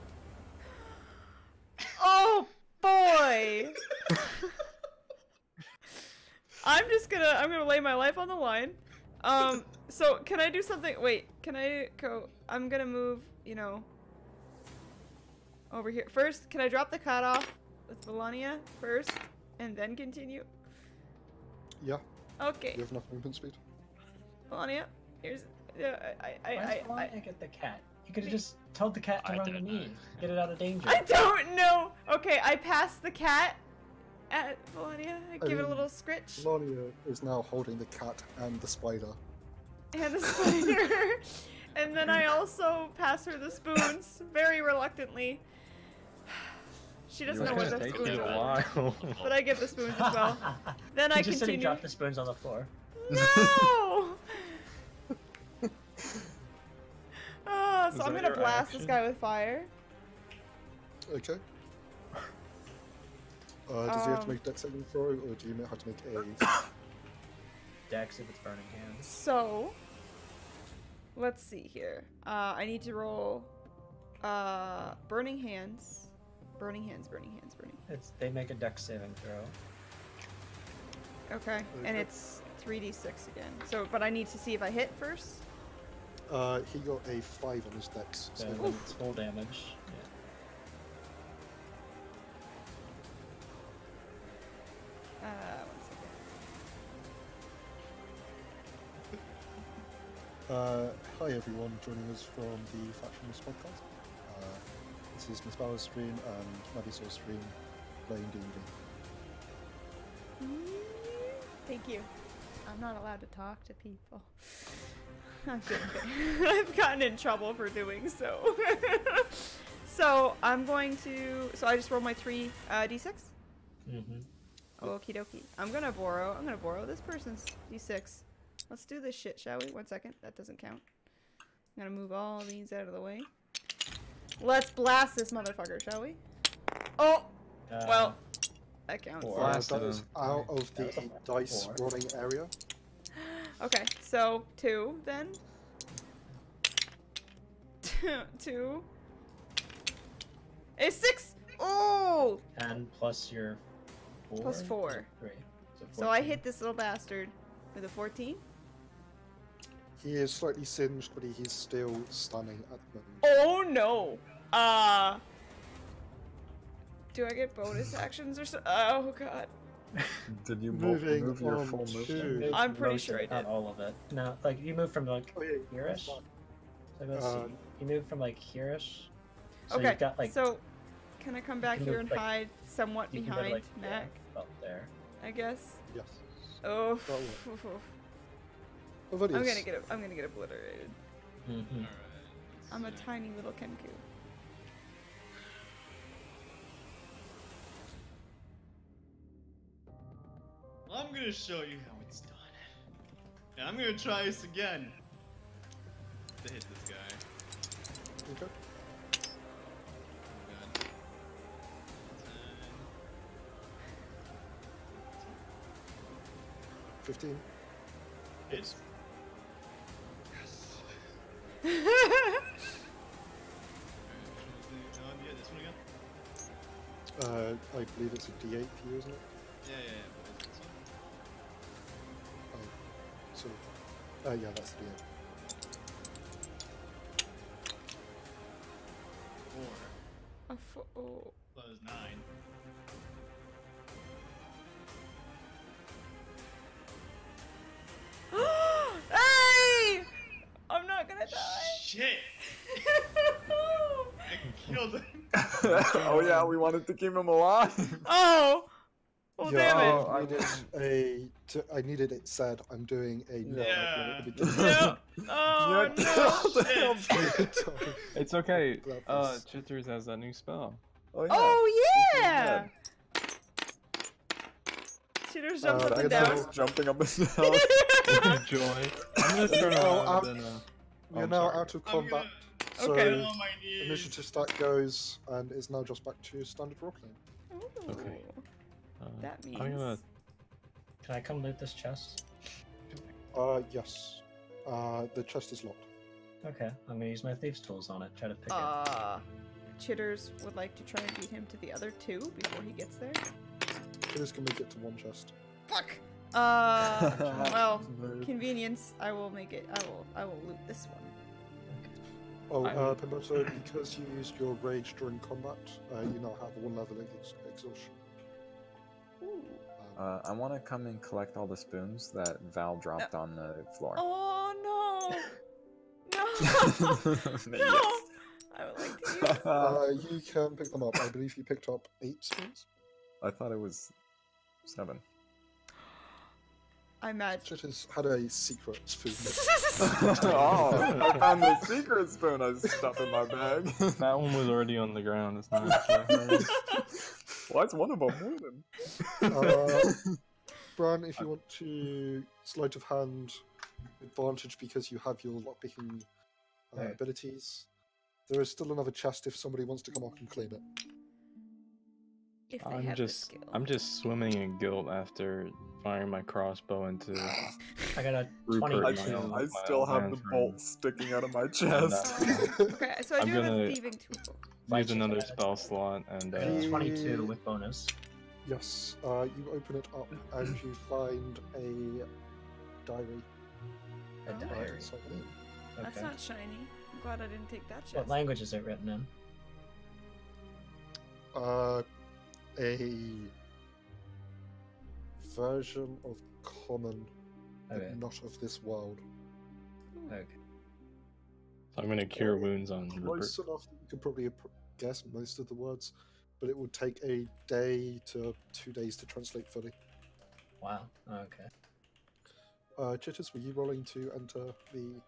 Oh boy! I'm gonna lay my life on the line. So can I do something? Wait, can I go? I'm gonna move, you know, over here. First, can I drop the cut off with Melania first, and then continue? Yeah, Okay, you have enough movement speed. Melania, here's. Why I get the cat? You could have just told the cat to I run to don't me. know. Get it out of danger. I don't know. Okay, I passed the cat at Melania. I give it a mean, little scritch. Melania is now holding the cat and the spider. And the spider. And then I also pass her the spoons, very reluctantly. She doesn't know It's what gonna the take spoons you a are, while. but I give the spoons as well. Then I You just said he continue. dropped the spoons on the floor. No! Oh, Is so I'm that gonna your blast this action? guy with fire. Okay. Does he have to make a dex saving throw, or do you have to make a... Dex if it's burning hands. So, let's see here. I need to roll burning hands. Burning hands. They make a dex saving throw. Okay, and it's 3d6 again. So, but I need to see if I hit first. He got a 5 on his dex. So Then it's full damage. Yeah. 1 second. Hi everyone, joining us from the Factionless podcast. This is Miss Bauer's stream and Maddie's stream playing D&D. Thank you. I'm not allowed to talk to people. I'm kidding. I've gotten in trouble for doing so. So I'm going to. So I just roll my 3 d6. Okie dokie. I'm gonna borrow this person's d6. Let's do this shit, shall we? 1 second. That doesn't count. I'm gonna move all these out of the way. Let's blast this motherfucker, shall we? Oh! Well, that counts. Four. Blast That is him. out of the That was a dice 4. rolling area. Okay, so 2 then. 2. A 6! Oh! And plus your 4. Plus 4. 3. So I hit this little bastard with a 14. He is slightly singed, but he's still stunning at the moment. Oh no! Do I get bonus actions or so? Oh god. Did you Moving move your on full to- movement? I'm pretty sure I did. Not all of it. No, like you moved from like Oh, yeah, here-ish. that's So let's see. You moved from like here-ish. So Okay, you've got like so can I come back can here move, and like- hide somewhat you can behind move, like, yeah, Mac? up there. I guess. Yes. Oh. That'll I'm work. gonna get obliterated. Mm-hmm. Alright. I'm a tiny little Kenku. I'm gonna show you how it's done. And I'm gonna try this again. To hit this guy. Okay. Oh god. 15. Hits. Oh, Yeah, this one again? I believe it's a D8 for you, isn't it? Yeah. So, yeah, that's the D8. 4 oh. plus 9. Hey! I'm not gonna die. Shit! I killed him. Oh yeah, we wanted to keep him alive. Oh! Oh, Yeah, damn it! I needed it said. I'm doing a no Yeah. at the beginning. Yeah. Oh, no. Shit. It's okay. Gladness. Chitters has that new spell. Oh, yeah. Oh, This is yeah! bad. Cheaters jump Uh, up and Dragon down. Tail. Jumping up and down. Joy. I'm gonna turn Oh, around and We're I'm now sorry. out of I'm combat. gonna So Okay. get on my knees. initiative stat goes and is now just back to standard roleplaying. Ooh. Okay. That means. I'm gonna. Can I come loot this chest? Yes. The chest is locked. Okay, I'm gonna use my thieves' tools on it. Try to pick Chitters would like to try and beat him to the other two before he gets there. Killers can make it to one chest. Fuck! Well, convenience. I will make it. I will loot this one. Oh, I'm- Pimboto, because you used your rage during combat, you now have 1 level exhaustion. Ooh. I want to come and collect all the spoons that Val dropped on the floor. Oh no! No! Yes. No! I would like to use. You can pick them up. I believe you picked up 8 spoons. I thought it was 7. I imagine. Chitters had a secret spoon. Oh, I found the secret spoon I stuffed in my bag. That one was already on the ground. It's not actually hers. Why is one of them moving? Bran, if you want to sleight of hand advantage because you have your lockpicking Right. abilities, there is still another chest if somebody wants to come up and claim it. If they I'm have just the skill. I'm just swimming in guilt after firing my crossbow into. I got a Rupert, 22. my- I still have the bolt sticking out of my chest. Okay, so I I'm do have a gonna- thieving tool. Use another spell slot and. Uh, 22 with bonus. Yes, you open it up and you find a diary. A Oh. diary. So, That's Okay. not shiny. I'm glad I didn't take that chest. What language is it written in? a version of common, Okay. but not of this world. Okay. So I'm gonna cure wounds on Rupert. Close enough that you could probably guess most of the words, but it would take a day to 2 days to translate fully. Wow. Okay. Chitters, were you rolling to enter the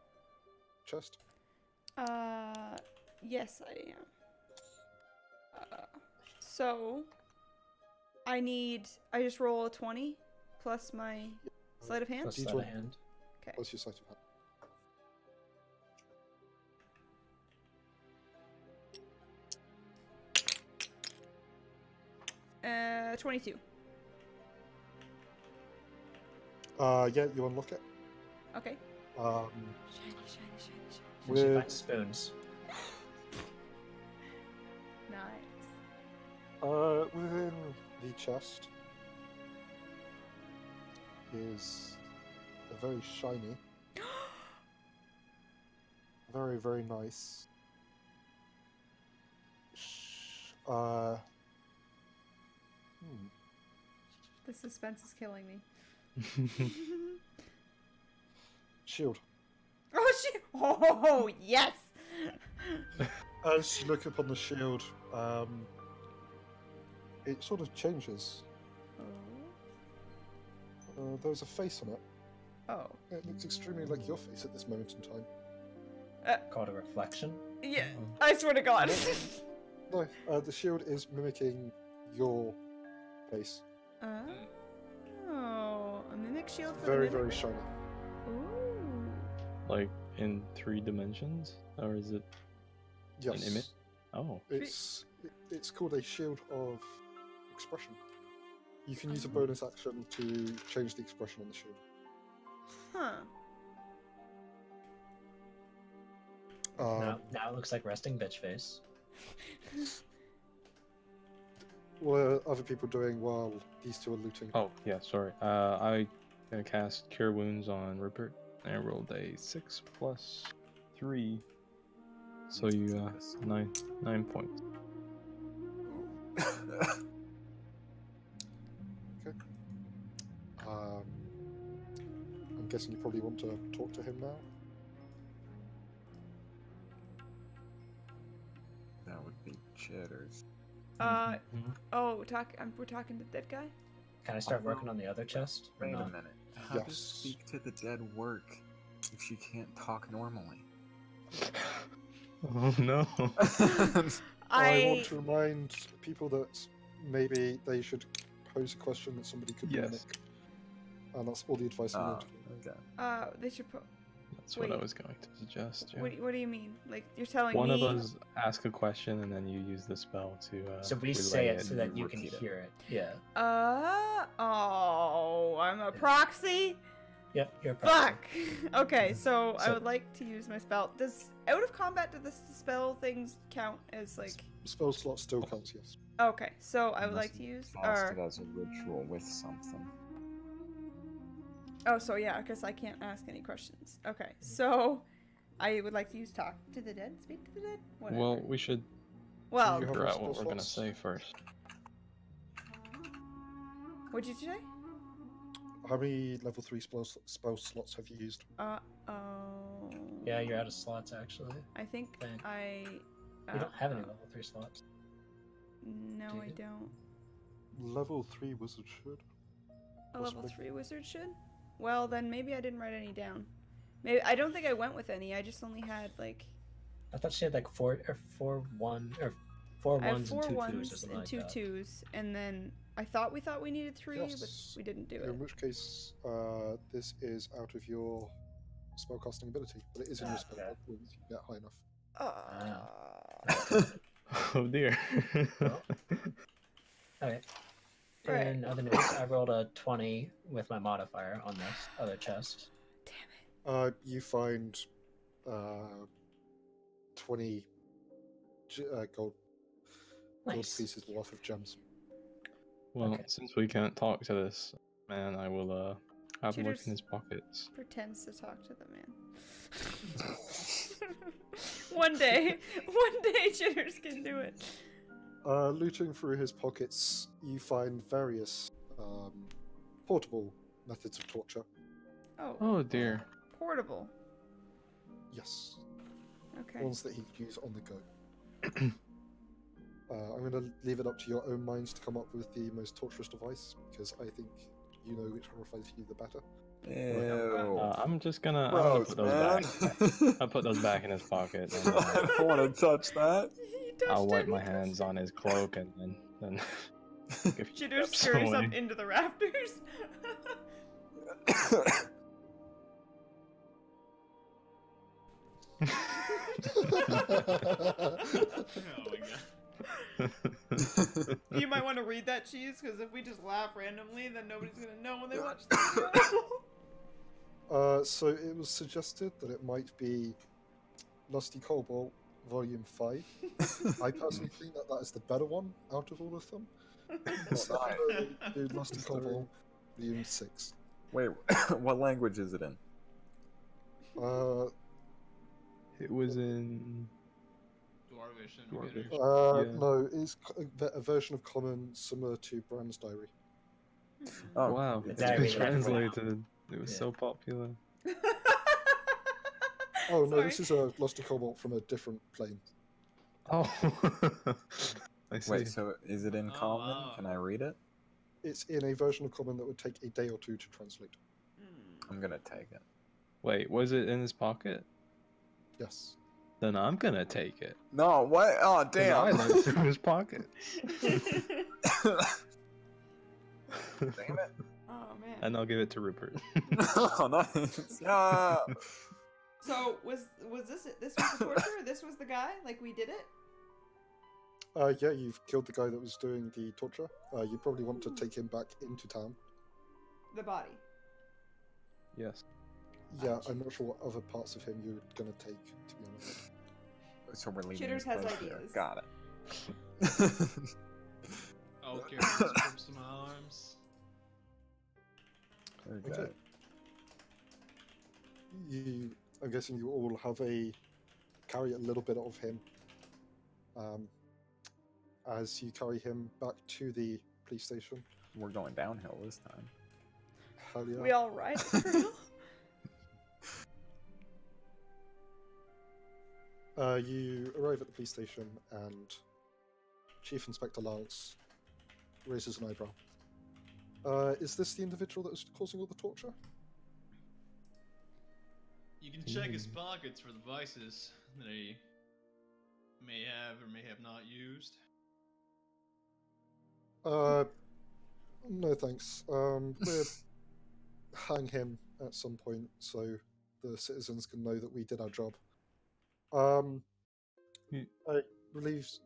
chest? Yes, I am. So, I just roll a 20 plus my sleight of hand? Plus These that one- hand. Okay. What's your sleight of hand? 22. Yeah, you unlock it. Okay. Um, Shiny, shiny, shiny, shiny. And she With- finds spoons. Nice. Within the chest is a very shiny, very, very nice. The suspense is killing me. Shield. Oh, oh, yes! As you look upon the shield, it sort of changes. There's a face on it. Oh. It looks extremely like your face at this moment in time. Called a reflection. Yeah, I swear to God. No, the shield is mimicking your face. Oh, a mimic shield for Very, the very mimic? shiny. Ooh. Like in 3 dimensions, or is it Yes. an image? Oh, It's called a shield of expression. You can use a bonus action to change the expression on the shield. Huh. Now it looks like resting bitch face. What are other people doing while these two are looting? oh yeah. Sorry. I gonna cast Cure Wounds on Rupert, and I rolled a 6 plus 3, so you 9 points. Okay. I'm guessing you probably want to talk to him now. That would be Chitters. Oh, we're talking to the dead guy? Can I start working on the other chest? Or Wait a not? minute. How does Yes. speak to the dead work if she can't talk normally? Oh no. I want to remind people that maybe they should pose a question that somebody could Yes. mimic. And that's all the advice I'm going Oh, to give. okay. They should put. That's what I Wait. was going to suggest. Yeah. What do you mean? Like you're telling One me? of us ask a question and then you use the spell to. So we relay say it so that you can repeat it. hear it. Yeah. Oh, I'm a proxy. Yep, you're probably. Fuck. Okay, so I So- would like to use my spell. Does out of combat do the spell things count as like? Spell slot still counts, yes. Okay, so I would Unless like to you use. cast it as a ritual with something. Oh, so yeah, because I can't ask any questions. Okay, so I would like to use talk to the dead, speak to the dead. Whatever. Well, we should Well, You have figure a out what spell we're gonna slots? say first. what'd you say? How many level 3 spell slots have you used? Oh. Yeah, you're out of slots actually. I think Thank- I. You don't have any level 3 slots. No, Do I you? don't. Level 3 wizard should. A level Possibly. 3 wizard should? Well, then maybe I didn't write any down. Maybe I don't think I went with any. I just only had like I thought she had like four ones I have and 4 two twos or ones something and like 2 that. twos, and then I thought we needed 3, Yes. but we didn't do In it. which case, this is out of your spellcasting ability, but it is in your spell Okay. book once you get high enough. Oh dear. Okay. Right. In other news, I rolled a 20 with my modifier on this other chest. You find 20 gold Nice. pieces worth of gems. Well, Okay. since we can't talk to this man, I will have him look Cheaters. in his pockets. Pretends to talk to the man. one day Jitters can do it. Looting through his pockets, you find various portable methods of torture. Oh dear. Portable. Yes, Okay. ones that he could use on the go. I'm going to leave it up to your own minds to come up with the most torturous device, because I think you know which horrifies you the better. Ew. I'm just gonna, Gross, put those man. back. I'll put those back in his pocket. And, I don't want to touch that. He touched I'll wipe it, my he hands touched on his cloak and then give it. Jitters steps scurries away. up into the rafters. Oh my god. You might want to read that, Cheese, because if we just laugh randomly, then nobody's gonna know when they watch the show. So it was suggested that it might be Lusty Cobalt Volume 5. I personally think that that is the better one out of all of them. So I'm gonna do Lusty Cobalt Volume 6. Wait, what language is it in? It was in. Dwarvish and Dwarvish. beginner. Yeah. No, it's a version of Common similar to Bran's Diary. Oh, Wow, the it's diary been that I wrote. translated. It was Yeah. so popular. Oh no, Sorry. this is a Lusty Cobalt from a different plane. Oh, I see. wait, so is it in Oh, common? wow. Can I read it? It's in a version of Common that would take a day or two to translate. I'm gonna take it. Wait, was it in his pocket? Yes. Then I'm gonna take it. No, what? Oh, 'Cause I damn. looked through his pocket. Damn it. Oh man. And I'll give it to Rupert. Oh, nice. Yeah. So was this was the torture? This was the guy? Like we did it? Yeah, you've killed the guy that was doing the torture. You probably want to take him back into town. The body. Yes. Yeah, I'm not sure what other parts of him you're gonna take, to be honest. So we're leaving. Jitters this has place here. ideas. Got it. Okay, from some arms. Okay. I'm guessing you all have carry a little bit of him. As you carry him back to the police station. We're going downhill this time. Hell yeah. We all ride the trail? You arrive at the police station and Chief Inspector Lance raises an eyebrow. Is this the individual that was causing all the torture? You can check his pockets for the vices that he may have or may have not used. No thanks. We'll hang him at some point so the citizens can know that we did our job. I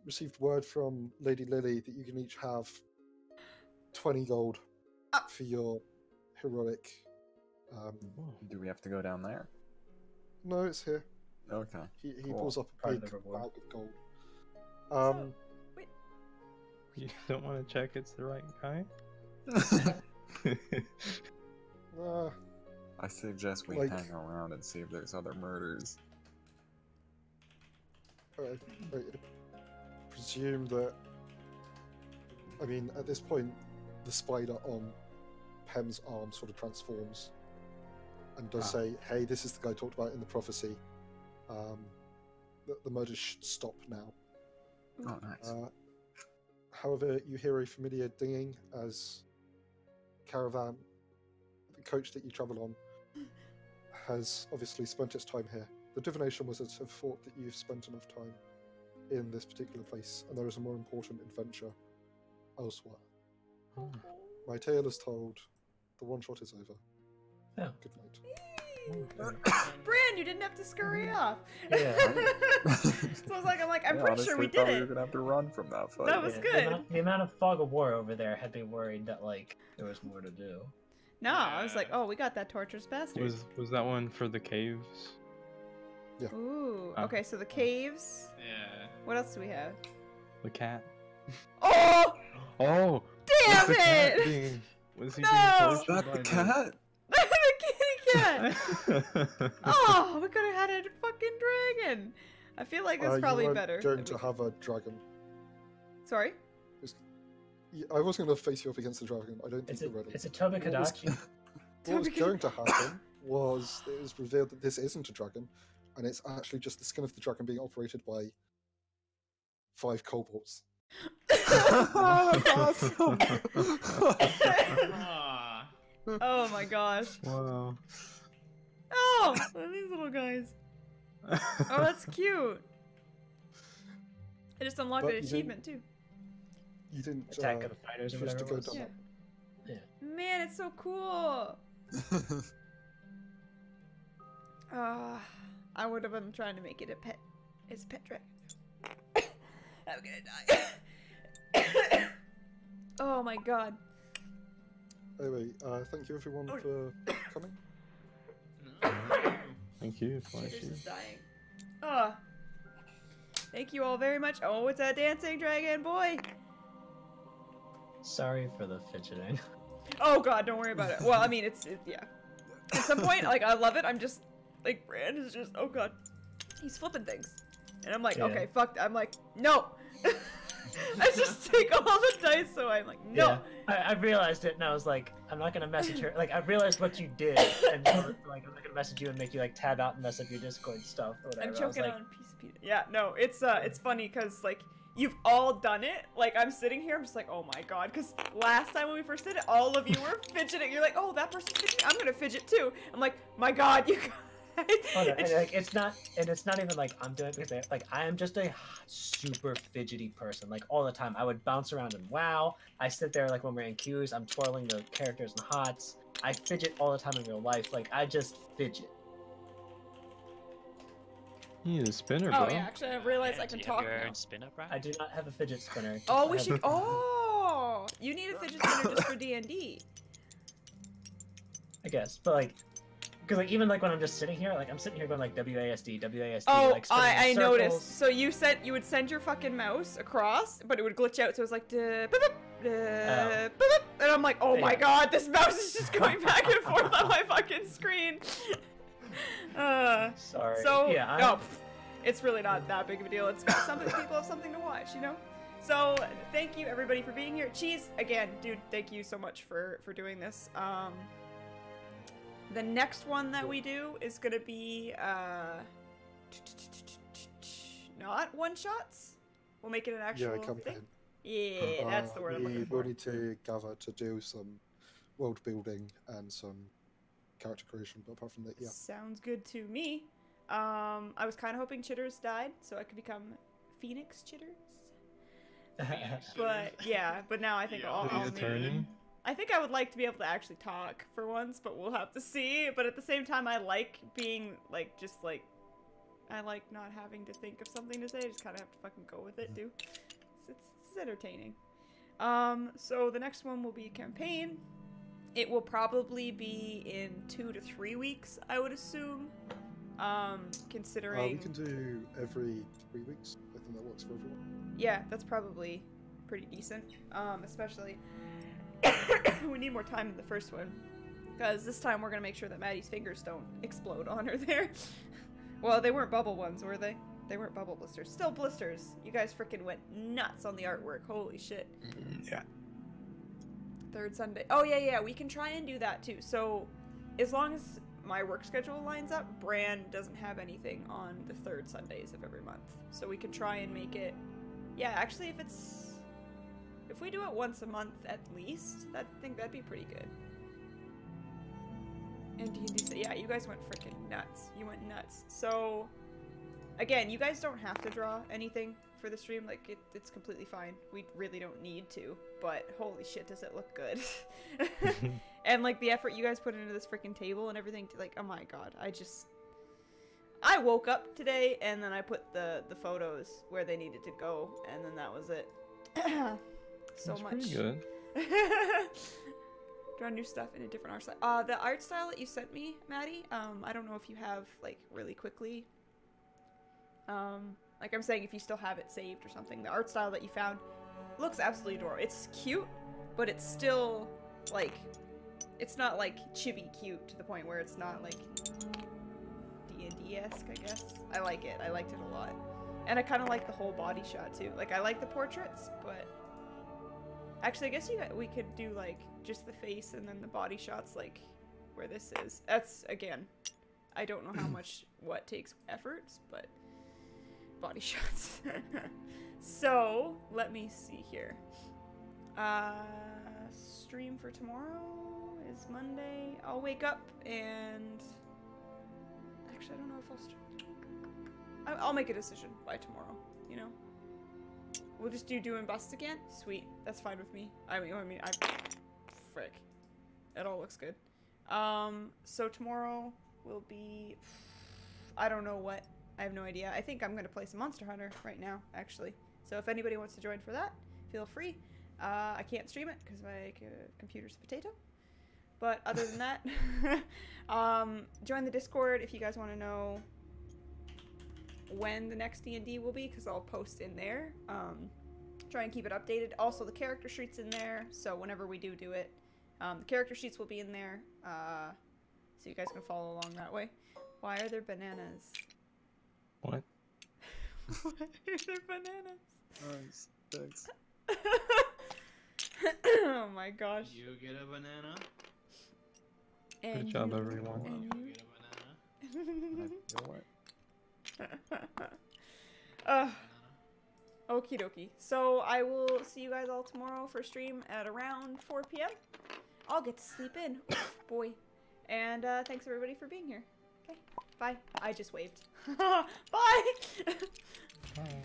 received word from Lady Lily that you can each have 20 gold for your heroic. Do we have to go down there? No, it's here. Okay. He Cool. pulls up a Part of big the bag reward. of gold. Wait. You don't want to check it's the right guy? I suggest we Like- hang around and see if there's other murders. I presume that. I mean, at this point, the spider on Pem's arm sort of transforms and does say, "Hey, this is the guy talked about in the prophecy. The murders should stop now." Oh, nice. However, you hear a familiar dinging as Caravan, the coach that you travel on, has obviously spent its time here. The divination was to have thought that you've spent enough time in this particular place, and there is a more important adventure elsewhere. My tale is told. The one shot is over. Yeah. Good night. Bran, you didn't have to scurry off. Yeah. So I'm pretty honestly, sure we thought did we were it. gonna have to run from that fight. That was Yeah, good. The amount of fog of war over there had me worried that like there was more to do. No, I was like, oh, we got that torturous bastard. Was that one for the caves? Ooh. Oh. Okay, so the caves. Yeah. What else do we have? The cat? Oh! Oh! Damn was the cat it! being- was he No! being Is that tortured the by cat? The kitty cat! the... Oh, we could have had a fucking dragon. I feel like that's probably you weren't better. going than to we- have a dragon. Sorry? I wasn't going to face you up against the dragon. I don't think It's you're a ready. it's a Tobikadachi. What was going to happen was it was revealed that this isn't a dragon, and it's actually just the skin of the dragon being operated by 5 kobolds. Ah. Oh my gosh. Wow. Oh, look at these little guys. Oh, that's cute. I just unlocked But an you achievement too. You didn't Attack of the Fighters or choose to whatever go it was. down Yeah. that Man, it's so cool. I would have been trying to make it a pet. It's a pet dragon. I'm gonna die. Oh my god. Anyway, thank you everyone for coming. Thank you. This is dying. Oh. Thank you all very much. Oh, it's a dancing dragon boy. Sorry for the fidgeting. Oh god, don't worry about it. Well, I mean, yeah. At some point, like, I love it. I'm just, like, Brand is just, oh god. He's flipping things. And I'm like, Yeah. okay, fuck. I'm like, no. I just take all the dice, so I'm like, no. Yeah, I realized it, and I was like, I'm not gonna message her. Like, I realized what you did, and so, like, I'm not gonna message you and make you like tab out and mess up your Discord stuff or whatever. I'm I was choking like, on a piece of pizza. Yeah, no, it's funny because like you've all done it. Like I'm sitting here, I'm just like, oh my god, because last time when we first did it, all of you were fidgeting. You're like, oh, that person's fidgeting. I'm gonna fidget too. I'm like, my god, you guys. Oh, no, and, like, it's not even like I'm doing it because like I am just a super fidgety person. Like all the time, I would bounce around and WoW. I sit there like when we're in queues, I'm twirling the characters and hots. I fidget all the time in real life. Like I just fidget. You need a spinner, bro. Oh yeah, actually, I realized I Do can you have talk your now. own spinner, Brad? I do not have a fidget spinner. Oh, I we have- should. Oh, you need a fidget spinner just for D&D. I guess, but like, because like even like when I'm just sitting here, like I'm sitting here going like WASD, WASD. Oh, like, spinning in I circles. noticed. So you would send your fucking mouse across, but it would glitch out. So it was like, duh, boop, boop, duh, boop, boop. And I'm like, oh my Yeah. god, this mouse is just going back and forth on my fucking screen. Sorry. So yeah, no, it's really not that big of a deal. It's something people have something to watch, you know. So thank you everybody for being here. Cheese again, dude. Thank you so much for doing this. The next one that we do is gonna be not one shots. We'll make it an actual Yeah, campaign. thing. Yeah, that's the word I'm looking We for. will need to gather to do some world building and some character creation. But apart from that, yeah. Sounds good to me. I was kind of hoping Chitters died so I could become Phoenix Chitters. But yeah, but now I think I'll Attorney. I think I would like to be able to actually talk for once, but we'll have to see. But at the same time, I like being like just like I like not having to think of something to say. I just kind of have to fucking go with it, too. It's entertaining. So the next one will be a campaign. It will probably be in 2 to 3 weeks, I would assume. Considering... we can do every 3 weeks. I think that works for everyone. Yeah, that's probably pretty decent. Especially... we need more time in the first one. Because this time we're going to make sure that Maddie's fingers don't explode on her there. Well, they weren't bubble ones, were they? They weren't bubble blisters. Still blisters. You guys freaking went nuts on the artwork. Holy shit. Yeah. Third Sunday. Oh, yeah, we can try and do that, too. So, as long as my work schedule lines up, Bran doesn't have anything on the third Sundays of every month. So we can try and make it... Yeah, actually, if we do it once a month at least, I think that'd be pretty good. And D&D, yeah, you guys went freaking nuts. You went nuts. So, again, you guys don't have to draw anything for the stream. Like, it's completely fine. We really don't need to. But holy shit, does it look good. And, like, the effort you guys put into this freaking table and everything, like, oh my god. I woke up today, and then I put the photos where they needed to go, and then that was it. So That's much. pretty good. Draw new stuff in a different art style. The art style that you sent me, Maddie, I don't know if you have, like, really quickly, like I'm saying, if you still have it saved or something, the art style that you found looks absolutely adorable. It's cute, but it's still, like, it's not, like, chibi cute to the point where it's not, like, D&D-esque, I guess. I like it. I liked it a lot. And I kind of like the whole body shot, too. Like, I like the portraits, but... Actually, I guess we could do, like, just the face and then the body shots, like, where this is. That's, again, I don't know how much what takes efforts, but body shots. So, let me see here. Stream for tomorrow is Monday. I'll wake up and... Actually, I don't know if I'll stream. I'll make a decision by tomorrow, you know? We'll just do and bust again? Sweet. That's fine with me. I mean, frick. It all looks good. So tomorrow will be... I don't know what. I have no idea. I think I'm going to play some Monster Hunter right now, actually. So if anybody wants to join for that, feel free. I can't stream it because my computer's a potato. But other than that, join the Discord if you guys want to know when the next D&D will be, because I'll post in there. Try and keep it updated. Also, the character sheet's in there, so whenever we do it, the character sheets will be in there, so you guys can follow along that way. Why are there bananas? What? Why are there bananas? Nice. Thanks. Oh my gosh. You get a banana. And Good job, you- everyone. and You you- get a banana. I feel it. Okie dokie. So I will see you guys all tomorrow for stream at around 4 p.m. I'll get to sleep in. Oof, boy. And thanks everybody for being here. Okay. Bye. I just waved. Bye! Bye.